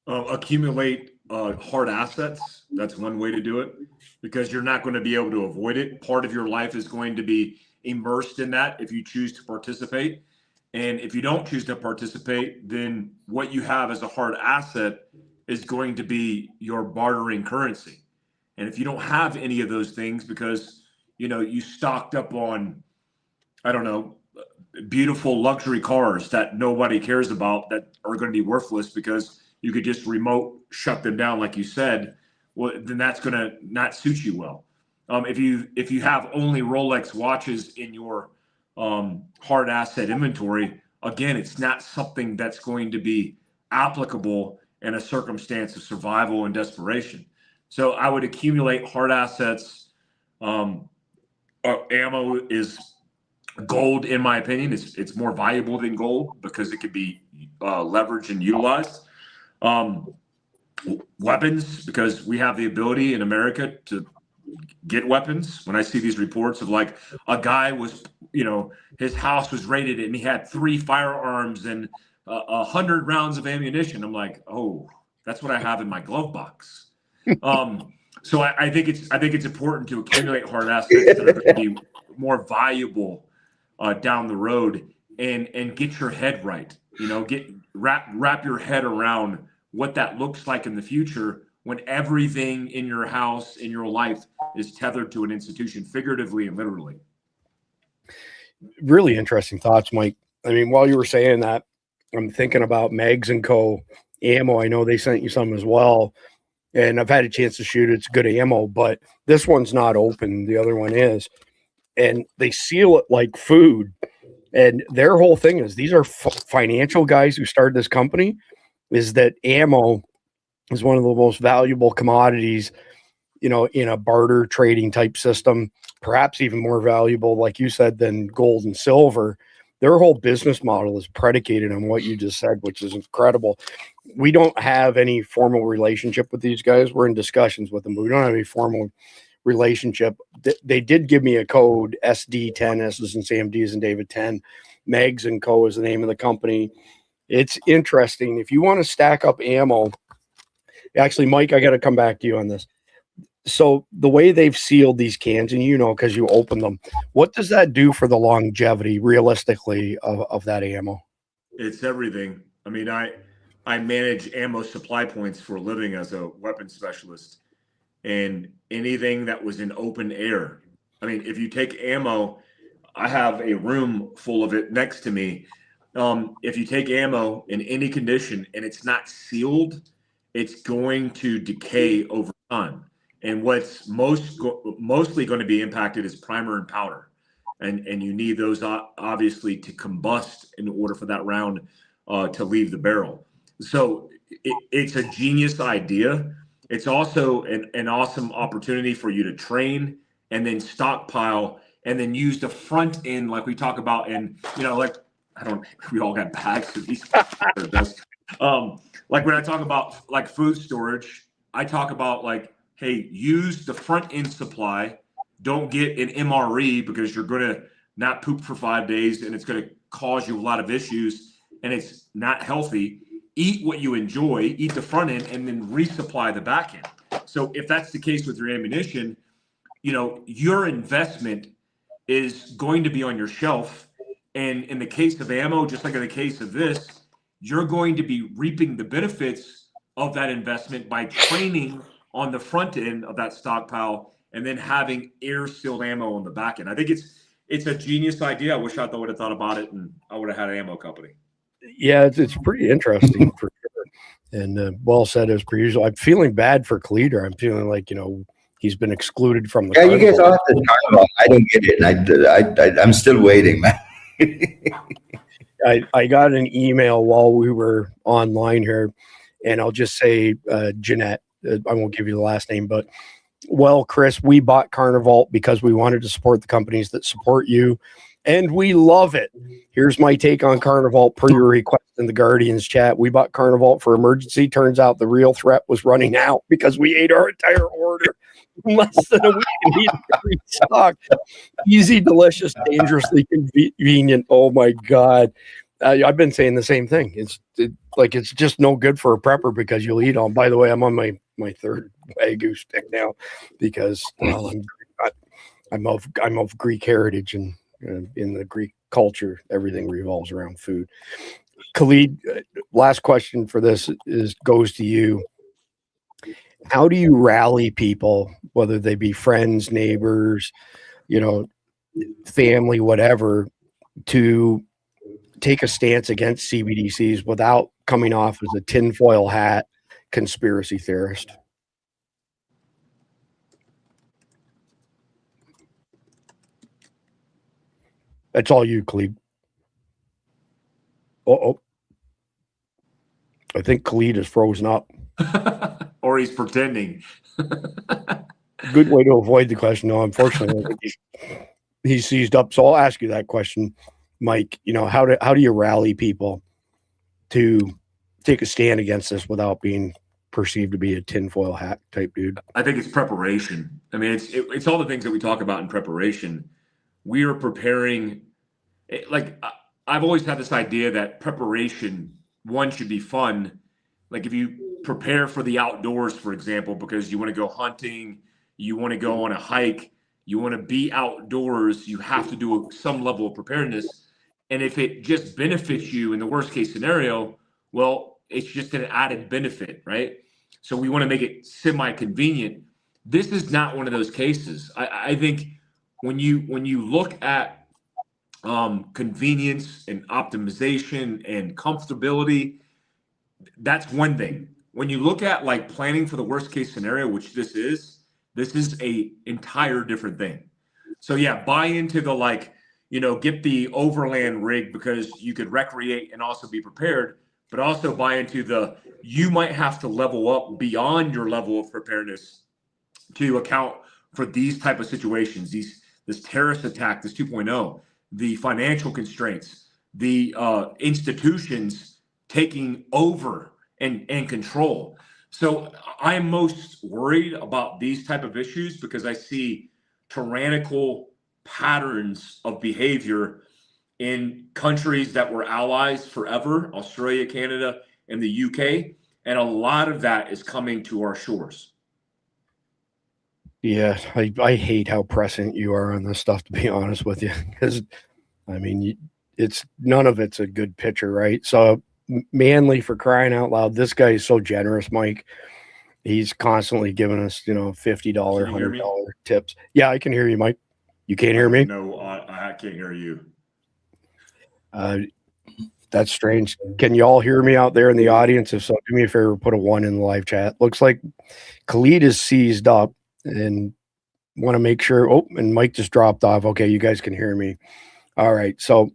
Accumulate hard assets. That's one way to do it, because you're not going to be able to avoid it. Part of your life is going to be immersed in that if you choose to participate. And if you don't choose to participate, then what you have as a hard asset is going to be your bartering currency. And if you don't have any of those things because, you stocked up on, I don't know, beautiful luxury cars that nobody cares about, that are going to be worthless because you could just remote shut them down, like you said, well, then that's going to not suit you well. If you have only Rolex watches in your hard asset inventory, again, it's not something that's going to be applicable in a circumstance of survival and desperation. So I would accumulate hard assets. Ammo is gold, in my opinion. It's more valuable than gold because it could be leveraged and utilized. Weapons, because we have the ability in America to get weapons. When I see these reports of like a guy was, his house was raided and he had 3 firearms and 100 rounds of ammunition. I'm like, oh, that's what I have in my glove box. So I think it's important to accumulate hard assets that are going to be more valuable down the road, and get your head right. Wrap your head around what that looks like in the future when everything in your house, in your life, is tethered to an institution, figuratively and literally. Really interesting thoughts, Mike. I mean, while you were saying that, I'm thinking about Mags & Co. ammo. I know they sent you some as well, and I've had a chance to shoot it. It's good ammo, but this one's not open. The other one is. And they seal it like food. And their whole thing is, these are financial guys who started this company, is that ammo is one of the most valuable commodities, in a barter trading type system, perhaps even more valuable, like you said, than gold and silver. Their whole business model is predicated on what you just said, which is incredible. We don't have any formal relationship with these guys. We're in discussions with them, but we don't have any formal relationship. They did give me a code, SD10, S as in Sam, D as in David 10. Megs & Co. is the name of the company. It's interesting. If you want to stack up ammo, actually, Mike, I got to come back to you on this. So the way they've sealed these cans, and you know, because you open them, what does that do for the longevity, realistically, of that ammo? It's everything. I mean, I manage ammo supply points for a living as a weapons specialist, and anything that was in open air. I mean, if you take ammo, I have a room full of it next to me. If you take ammo in any condition and it's not sealed, it's going to decay over time. And what's mostly going to be impacted is primer and powder. And you need those obviously to combust in order for that round to leave the barrel. So it's a genius idea. It's also an awesome opportunity for you to train and then stockpile and then use the front end like we talk about. And, you know, like, we all got bags of these. Like when I talk about like food storage, I talk about like, hey, use the front end supply. Don't get an MRE because you're going to not poop for 5 days and it's going to cause you a lot of issues and it's not healthy. Eat what you enjoy, eat the front end, and then resupply the back end. So if that's the case with your ammunition, you know, your investment is going to be on your shelf. And in the case of ammo, just like in the case of this, you're going to be reaping the benefits of that investment by training on the front end of that stockpile and then having air sealed ammo on the back end. I think it's a genius idea. I wish I would have thought about it and I would have had an ammo company. Yeah, it's pretty interesting for sure. And well said as per usual. I'm feeling bad for Cleater. I'm feeling like, you know, he's been excluded from the carnival. You guys all have this carnival. I don't get it. And I'm still waiting, man. I got an email while we were online here, and I'll just say Jeanette. I won't give you the last name, but well, Chris, we bought Carnival because we wanted to support the companies that support you, and we love it. Here's my take on Carnival per your request in the Guardians chat. We bought Carnival for emergency. Turns out the real threat was running out because we ate our entire order in less than a week and needed to restock. Easy, delicious, dangerously convenient. Oh my God. I've been saying the same thing. It's just no good for a prepper because you'll eat on. By the way, I'm on my third Wagyu stick now because I'm of Greek heritage, and in the Greek culture, everything revolves around food. Khalid, last question for this goes to you. How do you rally people, whether they be friends, neighbors, you know, family, whatever, to take a stance against CBDCs without coming off as a tinfoil hat conspiracy theorist? That's all you, Khalid. Oh, I think Khalid is frozen up. Or he's pretending. Good way to avoid the question. No, unfortunately, he's seized up. So I'll ask you that question, Mike. You know, how do you rally people to take a stand against this without being perceived to be a tinfoil hat type dude? I think it's preparation. I mean, it's all the things that we talk about in preparation. We are preparing. Like, I've always had this idea that preparation, one, should be fun. Like if you prepare for the outdoors, for example, because you want to go hunting, you want to go on a hike, you want to be outdoors, you have to do some level of preparedness. And if it just benefits you in the worst case scenario, well, it's just an added benefit, right? So we want to make it semi-convenient. This is not one of those cases. I think when you look at convenience and optimization and comfortability, that's one thing. When you look at like planning for the worst case scenario, which this is a entire different thing. So yeah, buy into the, like, you know, get the overland rig because you could recreate and also be prepared, but also buy into you might have to level up beyond your level of preparedness to account for these type of situations, this terrorist attack, this 2.0, the financial constraints, the institutions taking over and control. So I'm most worried about these type of issues because I see tyrannical patterns of behavior in countries that were allies forever, Australia, Canada, and the UK. And a lot of that is coming to our shores. Yeah, I hate how prescient you are on this stuff, to be honest with you, because I mean, it's none of it's a good picture, right? So Manly, for crying out loud, this guy is so generous, Mike. He's constantly giving us, $50, $100 tips. Yeah, I can hear you, Mike. You can't hear me? No, I can't hear you. That's strange. Can you all hear me out there in the audience? If so, do me a favor, put a 1 in the live chat. Looks like Khalid is seized up and want to make sure. Oh, and Mike just dropped off. Okay, you guys can hear me. All right, so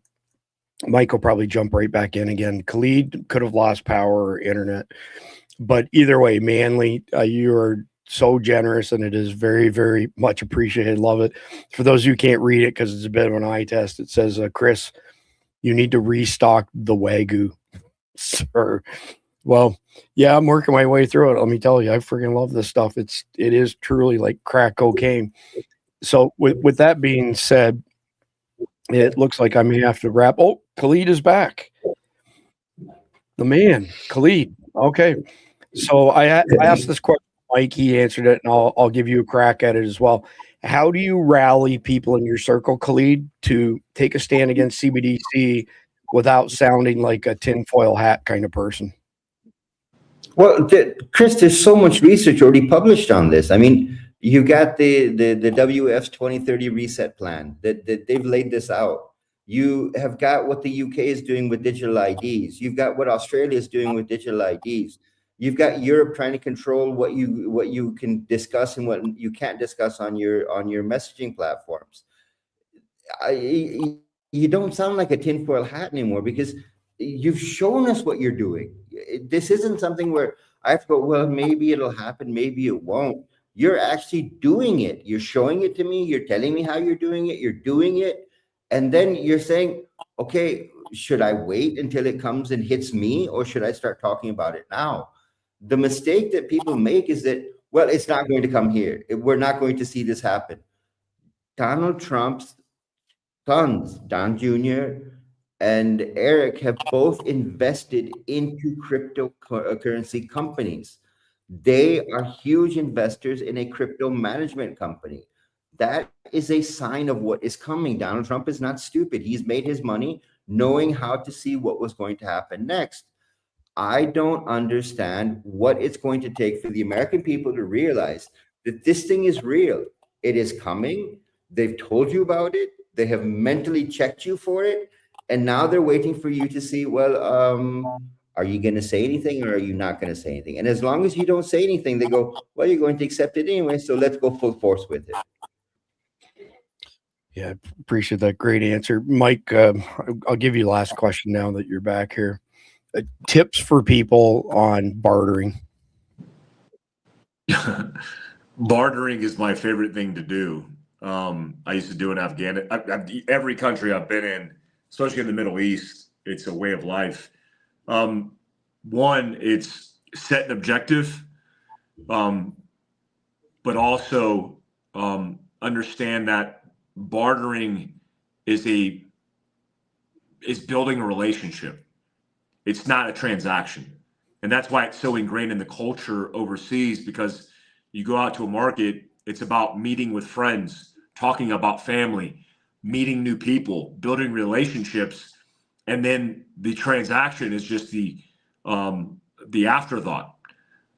Mike will probably jump right back in again. Khalid could have lost power or internet, but either way, Manly, you are so generous, and it is very, very much appreciated. Love it. For those who can't read it because it's a bit of an eye test, it says, Chris, you need to restock the Wagyu, sir. Well, yeah, I'm working my way through it. Let me tell you, I freaking love this stuff. It is truly like crack cocaine. So with that being said, it looks like I may have to wrap. Oh, Khalid is back. The man, Khalid. Okay. So I asked this question to Mike. He answered it, and I'll give you a crack at it as well. How do you rally people in your circle, Khalid, to take a stand against CBDC without sounding like a tinfoil hat kind of person? Well, Chris, there's so much research already published on this. I mean, you got the WF's 2030 reset plan that they've laid this out. You have got what the UK is doing with digital IDs. You've got what Australia is doing with digital IDs. You've got Europe trying to control what you can discuss and what you can't discuss on your messaging platforms. You don't sound like a tinfoil hat anymore because you've shown us what you're doing. This isn't something where I have to go, well, maybe it'll happen, maybe it won't. You're actually doing it. You're showing it to me. You're telling me how you're doing it. You're doing it. And then you're saying, okay, should I wait until it comes and hits me, or should I start talking about it now? The mistake that people make is that, well, it's not going to come here. We're not going to see this happen. Donald Trump's sons, Don Jr. and Eric, have both invested into cryptocurrency companies. They are huge investors in a crypto management company. That is a sign of what is coming. Donald Trump is not stupid. He's made his money knowing how to see what was going to happen next. I don't understand what it's going to take for the American people to realize that this thing is real. It is coming. They've told you about it. They have mentally checked you for it. And now they're waiting for you to see, well, are you going to say anything or are you not going to say anything? And as long as you don't say anything, they go, well, you're going to accept it anyway, so let's go full force with it. Yeah, appreciate that. Great answer. Mike, I'll give you the last question now that you're back here. Tips for people on bartering. Bartering is my favorite thing to do. I used to do in Afghanistan. Every country I've been in, especially in the Middle East, it's a way of life. One, it's set an objective, but also understand that bartering is building a relationship. It's not a transaction. And that's why it's so ingrained in the culture overseas, because you go out to a market, it's about meeting with friends, talking about family, meeting new people, building relationships, and then the transaction is just the afterthought.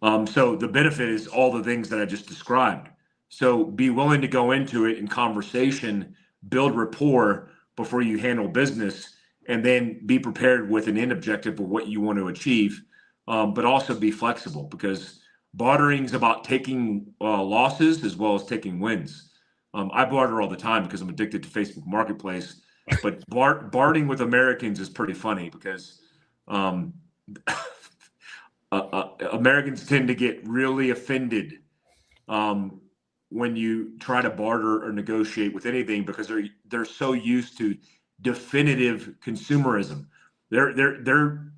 So the benefit is all the things that I just described. So be willing to go into it in conversation, build rapport before you handle business, and then be prepared with an end objective of what you want to achieve, but also be flexible, because bartering is about taking losses as well as taking wins. I barter all the time because I'm addicted to Facebook Marketplace, but bartering with Americans is pretty funny because Americans tend to get really offended when you try to barter or negotiate with anything, because they're so used to definitive consumerism. Their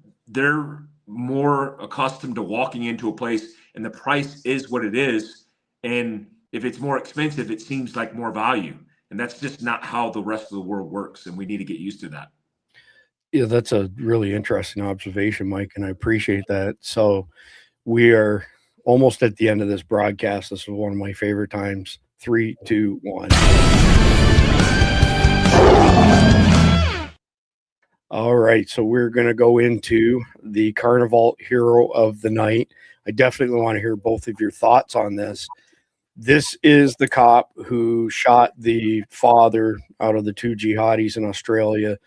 more accustomed to walking into a place and the price is what it is. And if it's more expensive, it seems like more value. And that's just not how the rest of the world works. And we need to get used to that. Yeah, that's a really interesting observation, Mike, and I appreciate that. So we are almost at the end of this broadcast. This is one of my favorite times. 3, 2, 1. All right, so we're going to go into the Carnival Hero of the Night. I definitely want to hear both of your thoughts on this. This is the cop who shot the father out of the 2 jihadis in Australia.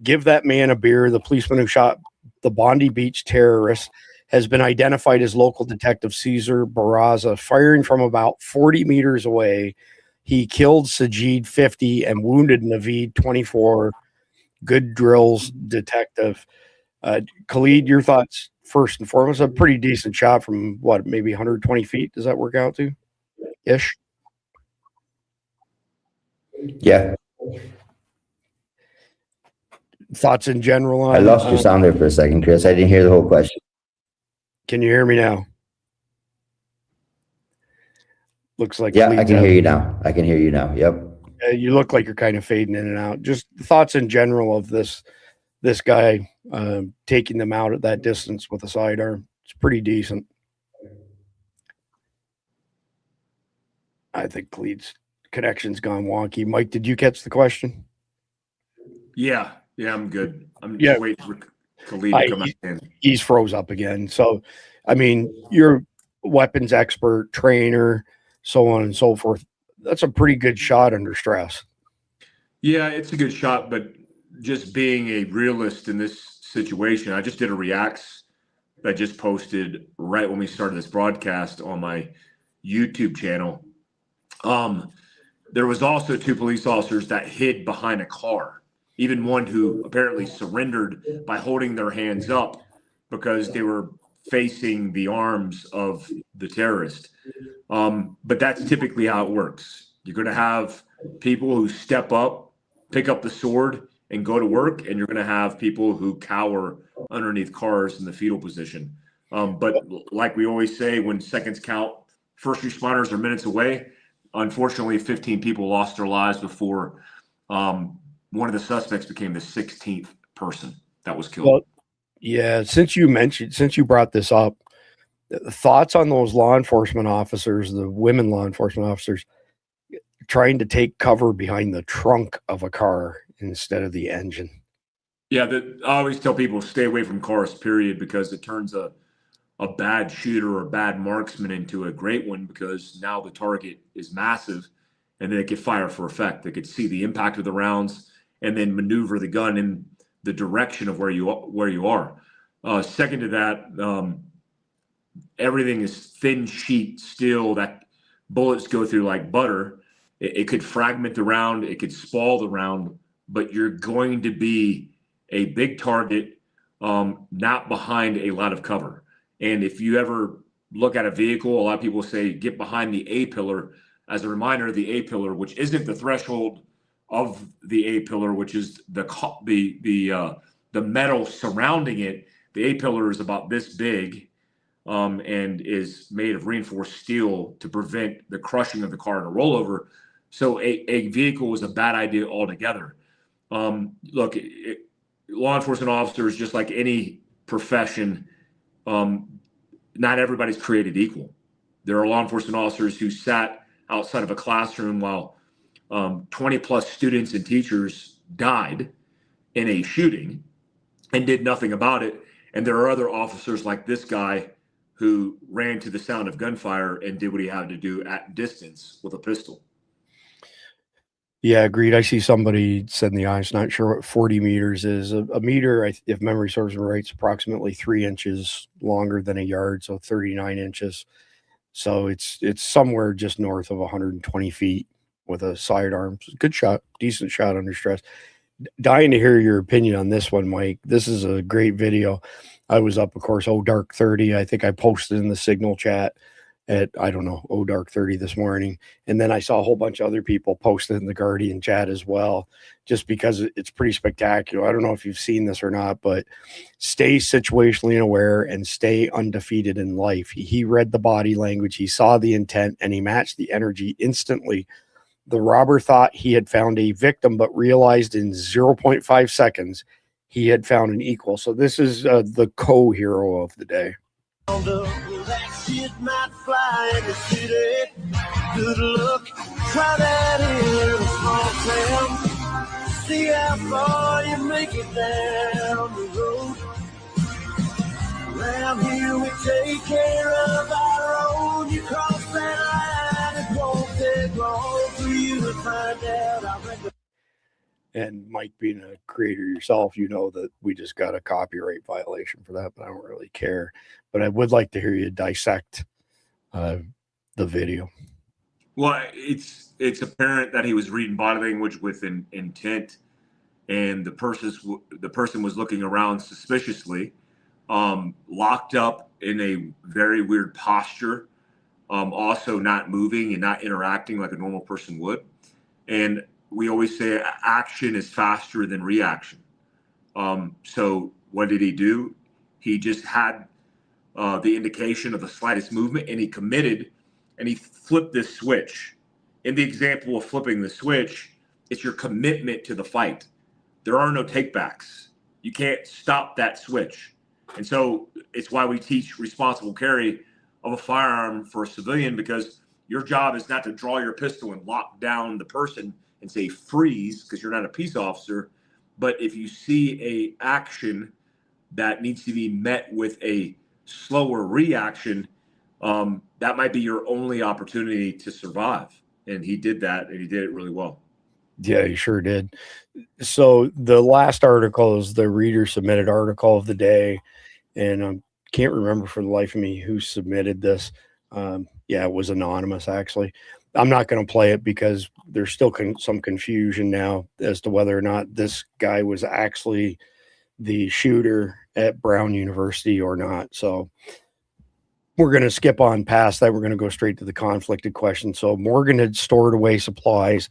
Give that man a beer. The policeman who shot the Bondi Beach terrorist has been identified as local detective Cesar Barraza, firing from about 40 meters away. He killed Sajid 50 and wounded Naveed 24. Good drills, detective. Khalid, your thoughts first and foremost. A pretty decent shot from what, maybe 120 feet? Does that work out to? Ish. Yeah. Thoughts in general on I lost your sound there for a second, Chris. I didn't hear the whole question. Can you hear me now? Looks like Yeah, I can hear you now. I can hear you now. Yep. You look like you're kind of fading in and out. Just thoughts in general of this guy taking them out at that distance with a sidearm. It's pretty decent. I think Khalid's connection's gone wonky. Mike, did you catch the question? Yeah, I'm good. I'm just waiting for Khalid to come back in. He's froze up again. So, I mean, you're a weapons expert, trainer, so on and so forth. That's a pretty good shot under stress. Yeah, it's a good shot, but just being a realist in this situation, I just did a reacts that I just posted right when we started this broadcast on my YouTube channel. There was also 2 police officers that hid behind a car, even one who apparently surrendered by holding their hands up because they were facing the arms of the terrorist. But that's typically how it works. You're going to have people who step up, pick up the sword, and go to work, and you're going to have people who cower underneath cars in the fetal position. But like we always say, when seconds count, first responders are minutes away. Unfortunately, 15 people lost their lives before one of the suspects became the 16th person that was killed. Well, yeah, since you brought this up, thoughts on those law enforcement officers, the women law enforcement officers, trying to take cover behind the trunk of a car instead of the engine. Yeah, I always tell people stay away from cars, period, because it turns a bad shooter or a bad marksman into a great one, because now the target is massive and then it could fire for effect. They could see the impact of the rounds and then maneuver the gun in the direction of where you are. Second to that, everything is thin sheet steel that bullets go through like butter. It could fragment the round, it could spoil the round, but you're going to be a big target, not behind a lot of cover. And if you ever look at a vehicle, a lot of people say get behind the A pillar. As a reminder, the A pillar, which isn't the threshold of the A pillar, which is the metal surrounding it. The A pillar is about this big, and is made of reinforced steel to prevent the crushing of the car in a rollover. So a vehicle is a bad idea altogether. Look, law enforcement officers, just like any profession, not everybody's created equal. There are law enforcement officers who sat outside of a classroom while 20 plus students and teachers died in a shooting and did nothing about it. And there are other officers like this guy who ran to the sound of gunfire and did what he had to do at distance with a pistol. Yeah, agreed. I see somebody said in the audience, not sure what 40 meters is. A meter, if memory serves me right, is approximately 3 inches longer than a yard, so 39 inches. So it's somewhere just north of 120 feet with a sidearm. Good shot, decent shot under stress. Dying to hear your opinion on this one, Mike. This is a great video. I was up, of course, Dark 30. I think I posted in the Signal chat, at, I don't know, dark 30 this morning. And then I saw a whole bunch of other people posted in the Guardian chat as well, just because it's pretty spectacular. I don't know if you've seen this or not, but stay situationally aware and stay undefeated in life. He read the body language, he saw the intent, and he matched the energy instantly. The robber thought he had found a victim, but realized in 0.5 seconds he had found an equal. So this is the co-hero of the day. That shit might fly in the city. Good luck, try that in a small town. See how far you make it down the road. Around here we take care of our own. You cross that line, it won't take long for you to find out. I reckon. And Mike, being a creator yourself, you know that we just got a copyright violation for that, but I don't really care. But I would like to hear you dissect the video. Well, it's apparent that he was reading body language with an intent, and the person was looking around suspiciously, locked up in a very weird posture, also not moving and not interacting like a normal person would. And we always say action is faster than reaction. So what did he do? He just had the indication of the slightest movement, and he committed, and he flipped this switch. In the example of flipping the switch, it's your commitment to the fight. There are no takebacks. You can't stop that switch. And so it's why we teach responsible carry of a firearm for a civilian, because your job is not to draw your pistol and lock down the person and say freeze, because you're not a peace officer. But if you see a action that needs to be met with a slower reaction, that might be your only opportunity to survive. And he did that, and he did it really well. Yeah, he sure did. So the last article is the reader submitted article of the day, and I can't remember for the life of me who submitted this. Yeah, it was anonymous, actually. I'm not going to play it because there's still some confusion now as to whether or not this guy was actually the shooter at Brown University or not. So we're going to skip on past that. We're going to go straight to the conflicted question. So Morgan had stored away supplies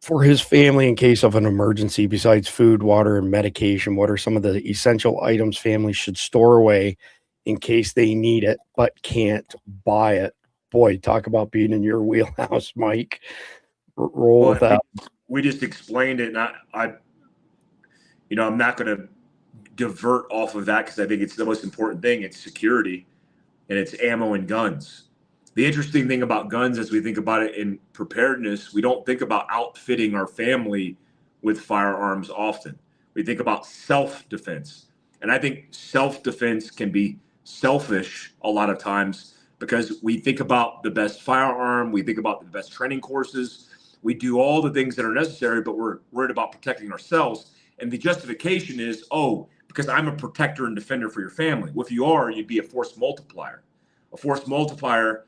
for his family in case of an emergency. Besides food, water, and medication, what are some of the essential items families should store away in case they need it but can't buy it? Boy, talk about being in your wheelhouse, Mike. Roll with that. We just explained it, and I'm not going to divert off of that because I think it's the most important thing. It's security, and it's ammo and guns. The interesting thing about guns, as we think about it in preparedness, we don't think about outfitting our family with firearms often. We think about self-defense. And I think self-defense can be selfish a lot of times because we think about the best firearm, we think about the best training courses, we do all the things that are necessary, but we're worried about protecting ourselves. And the justification is, because I'm a protector and defender for your family. Well, if you are, you'd be a force multiplier. A force multiplier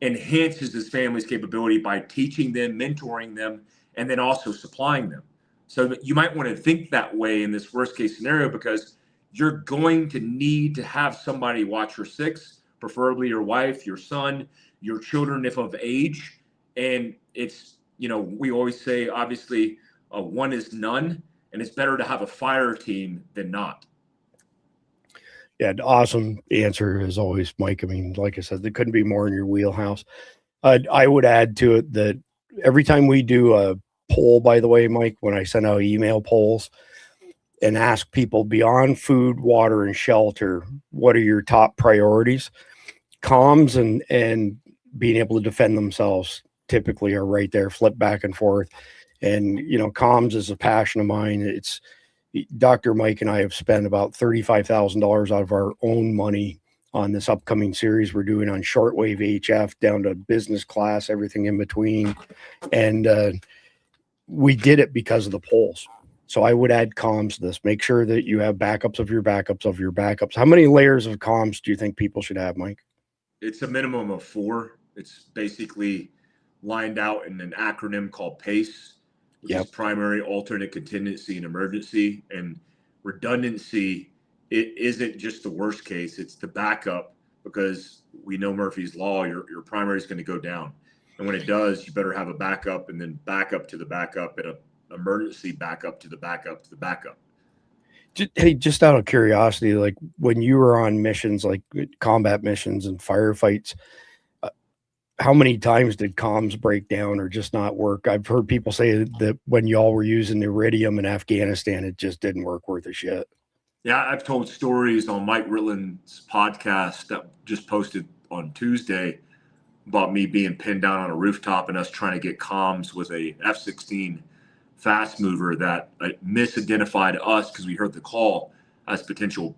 enhances his family's capability by teaching them, mentoring them, and then also supplying them. So you might want to think that way in this worst case scenario, because you're going to need to have somebody watch your six, preferably your wife, your son, your children if of age. And it's, we always say, obviously, one is none, and it's better to have a fire team than not. Yeah, awesome answer as always, Mike. I mean, like I said, there couldn't be more in your wheelhouse. I would add to it that every time we do a poll, by the way, Mike, when I send out email polls and ask people beyond food, water, and shelter, what are your top priorities? Comms and being able to defend themselves typically are right there, flip back and forth. And, comms is a passion of mine. It's Dr. Mike and I have spent about $35,000 out of our own money on this upcoming series we're doing on shortwave HF down to business class, everything in between. And we did it because of the polls. So I would add comms to this. Make sure that you have backups of your backups of your backups. How many layers of comms do you think people should have, Mike? It's a minimum of 4. It's basically lined out in an acronym called PACE, which is primary, alternate, contingency, and emergency. And redundancy, it isn't just the worst case, it's the backup, because we know Murphy's Law, your primary is going to go down. And when it does, you better have a backup and then backup to the backup and an emergency backup to the backup to the backup. Hey, just out of curiosity, like when you were on missions, like combat missions and firefights, how many times did comms break down or just not work? I've heard people say that when y'all were using Iridium in Afghanistan, it just didn't work worth a shit. Yeah, I've told stories on Mike Ritland's podcast that just posted on Tuesday about me being pinned down on a rooftop and us trying to get comms with a F-16 fast mover that misidentified us because we heard the call as potential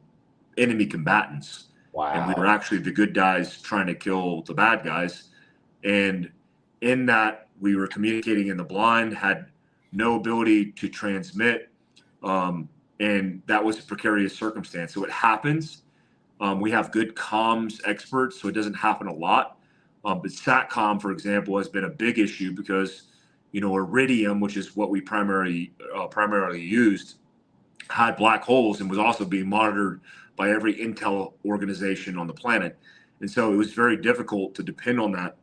enemy combatants. Wow. And we were actually the good guys trying to kill the bad guys. And in that, we were communicating in the blind, had no ability to transmit. And that was a precarious circumstance. So it happens. We have good comms experts, so it doesn't happen a lot. But SATCOM, for example, has been a big issue because, Iridium, which is what we primarily used, had black holes and was also being monitored by every intel organization on the planet. And so it was very difficult to depend on that.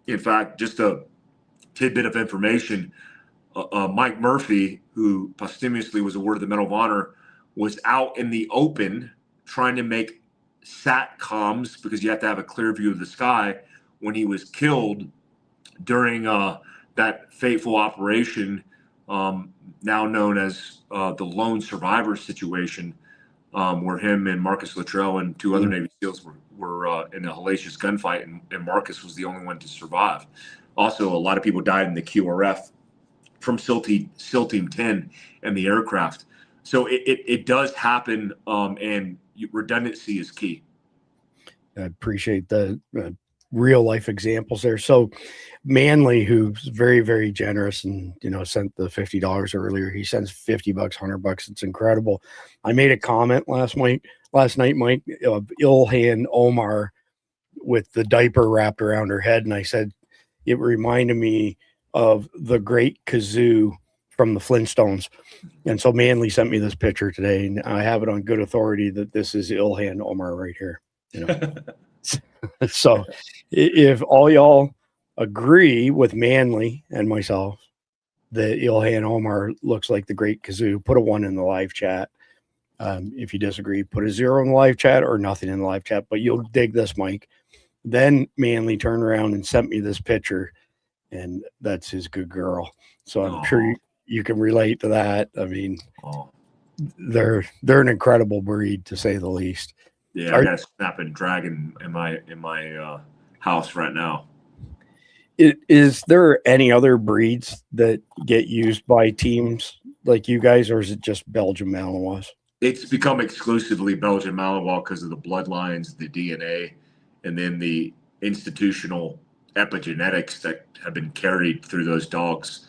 In fact, just a tidbit of information, Mike Murphy, who posthumously was awarded the Medal of Honor, was out in the open trying to make SATCOMs, because you have to have a clear view of the sky, when he was killed during that fateful operation, now known as the Lone Survivor situation, where him and Marcus Luttrell and two other Navy SEALs were in a hellacious gunfight, and Marcus was the only one to survive. Also, a lot of people died in the QRF from SEAL Team 10 and the aircraft. So it does happen, and redundancy is key. I appreciate the real life examples there. So Manley, who's very, very generous and, sent the $50 earlier, he sends $50, $100. It's incredible. I made a comment last night, Mike, of Ilhan Omar with the diaper wrapped around her head. And I said, it reminded me of the great kazoo from the Flintstones. And so Manley sent me this picture today, and I have it on good authority that this is Ilhan Omar right here. So if all y'all agree with Manley and myself that Ilhan Omar looks like the great kazoo, put a 1 in the live chat. If you disagree, put a 0 in the live chat or nothing in the live chat, but you'll dig this, Mike. Then Manley turned around and sent me this picture, and that's his good girl. So I'm sure you can relate to that. I mean, they're an incredible breed, to say the least. Yeah, I got a snapping dragon in my house right now. Is there any other breeds that get used by teams like you guys, or is it just Belgian Malinois? It's become exclusively Belgian Malinois because of the bloodlines, the DNA, and then the institutional epigenetics that have been carried through those dogs,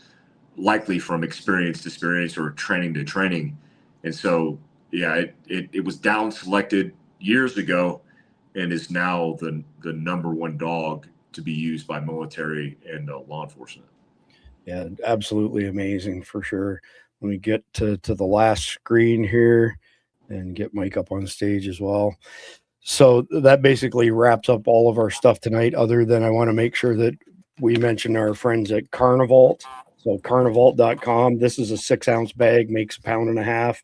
likely from experience to experience or training to training. And so, yeah, it was down selected years ago and is now the number one dog to be used by military and law enforcement. Yeah, absolutely amazing for sure. Let me get to the last screen here and get Mike up on stage as well. So that basically wraps up all of our stuff tonight, other than I want to make sure that we mention our friends at Carnivalt. So carnivalt.com. This is a 6-ounce bag, makes 1.5 pounds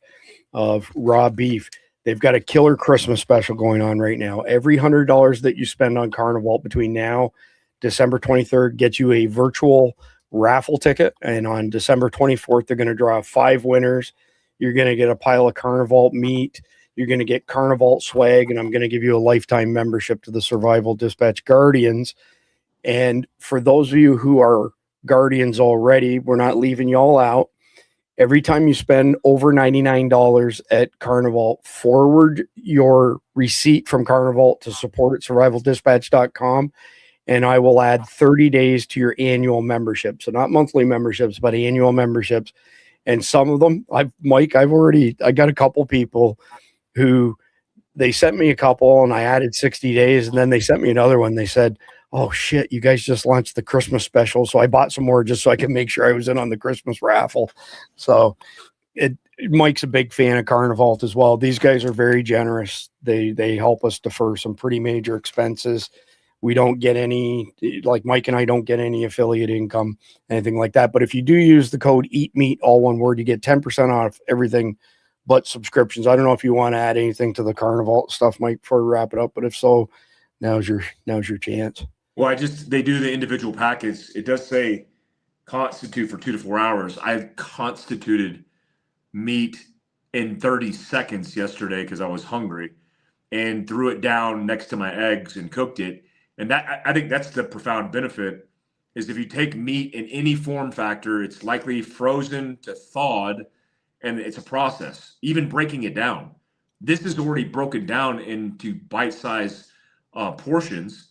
of raw beef. They've got a killer Christmas special going on right now. Every $100 that you spend on Carnivalt between now, December 23rd, gets you a virtual raffle ticket. And on December 24th, they're going to draw 5 winners. You're going to get a pile of Carnivalt meat. You're going to get Carnivalt swag. And I'm going to give you a lifetime membership to the Survival Dispatch Guardians. And for those of you who are Guardians already, we're not leaving y'all out. Every time you spend over $99 at Carnivalt, forward your receipt from Carnivalt to support at survivaldispatch.com, and I will add 30 days to your annual membership. So not monthly memberships, but annual memberships. And some of them, I got a couple people who they sent me a couple and I added 60 days, and then they sent me another one. They said, oh shit, you guys just launched the Christmas special. So I bought some more just so I could make sure I was in on the Christmas raffle. So Mike's a big fan of Carnivalt as well. These guys are very generous. They help us defer some pretty major expenses. We don't get any, like Mike and I don't get any affiliate income, anything like that. But if you do use the code EATMEAT, all one word, you get 10% off everything but subscriptions. I don't know if you want to add anything to the Carnival stuff, Mike, before we wrap it up. But if so, now's your chance. Well, they do the individual packets. It does say constitute for 2 to 4 hours. I constituted meat in 30 seconds yesterday because I was hungry, and threw it down next to my eggs and cooked it. And that, I think that's the profound benefit, is if you take meat in any form factor, it's likely frozen to thawed, and it's a process, even breaking it down. This is already broken down into bite-sized portions,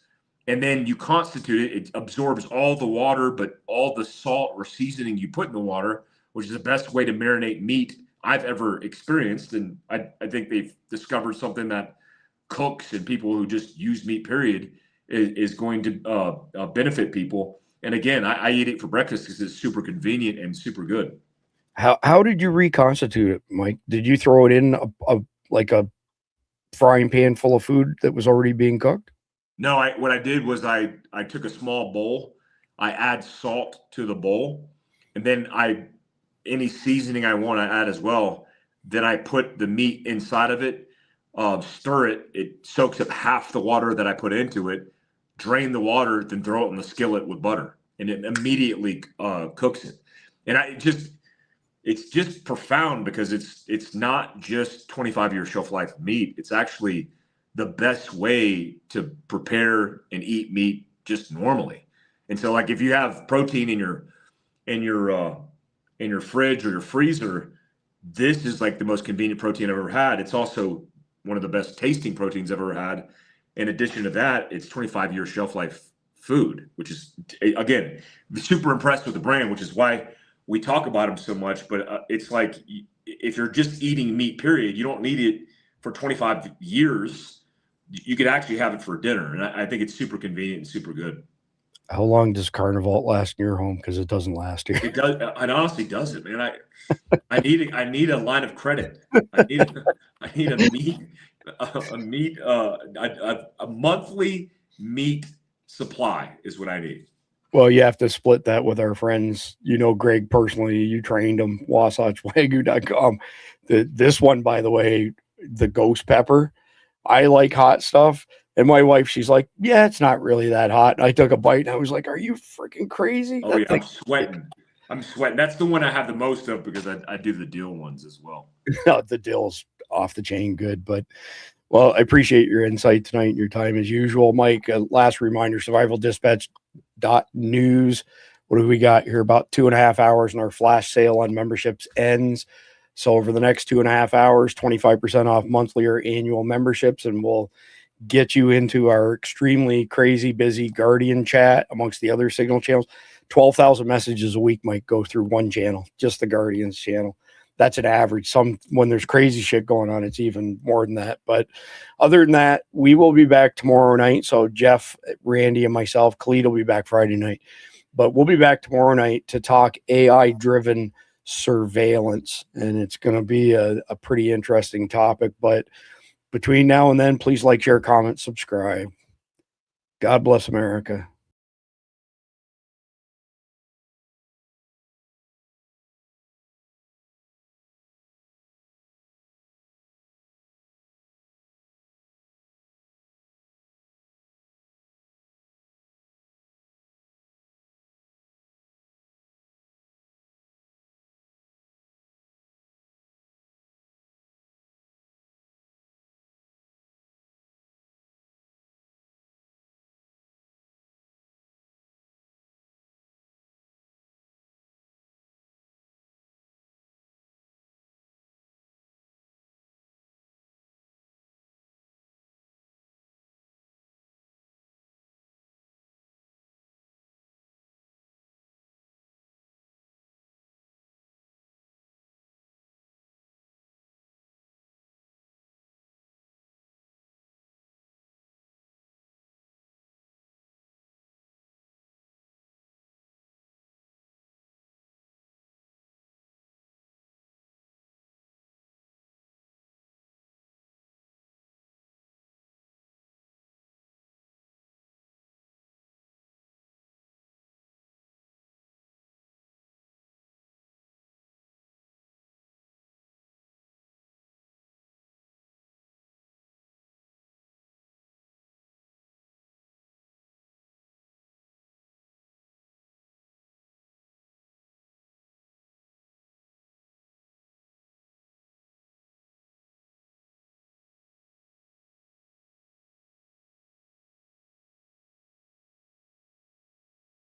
and then you constitute it. It absorbs all the water, but all the salt or seasoning you put in the water, which is the best way to marinate meat I've ever experienced. And I think they've discovered something that cooks and people who just use meat, period, is going to benefit people. And again, I eat it for breakfast because it's super convenient and super good. How did you reconstitute it, Mike? Did you throw it in a frying pan full of food that was already being cooked? No, what I did was I took a small bowl, I add salt to the bowl, and then any seasoning I want to add as well. Then I put the meat inside of it, stir it. It soaks up half the water that I put into it, drain the water, then throw it in the skillet with butter, and it immediately cooks it. And it's just profound because it's not just 25-year shelf life meat. It's actually the best way to prepare and eat meat just normally. And so, like, if you have protein in your fridge or your freezer, this is like the most convenient protein I've ever had. It's also one of the best tasting proteins I've ever had. In addition to that, it's 25-year shelf life food, which is, again, super impressed with the brand, which is why we talk about them so much. But it's like, if you're just eating meat, period, you don't need it for 25 years. You could actually have it for dinner. And I think it's super convenient and super good. How long does Carnival last in your home? Because it doesn't last here. It does. It honestly doesn't, man. I need a line of credit. I need a monthly meat supply is what I need. Well, you have to split that with our friends. You know, Greg personally, you trained him, wasatchwagyu.com. This one, by the way, the ghost pepper, I like hot stuff. And my wife, she's like, yeah, it's not really that hot. And I took a bite and I was like, are you freaking crazy? Oh, yeah, I'm sweating. That's the one I have the most of because I do the dill ones as well. The dill's off the chain good. But, well, I appreciate your insight tonight and your time as usual. Mike, last reminder, survivaldispatch.news. What do we got here? About 2.5 hours and our flash sale on memberships ends. So over the next 2.5 hours, 25% off monthly or annual memberships, and we'll get you into our extremely crazy busy Guardian chat amongst the other Signal channels. 12,000 messages a week might go through one channel, just the Guardians channel. That's an average. When there's crazy shit going on, it's even more than that. But other than that, we will be back tomorrow night. So Jeff, Randy, and myself, Khalid will be back Friday night. But we'll be back tomorrow night to talk AI-driven surveillance. And it's going to be a pretty interesting topic. But between now and then, please like, share, comment, subscribe. God bless America.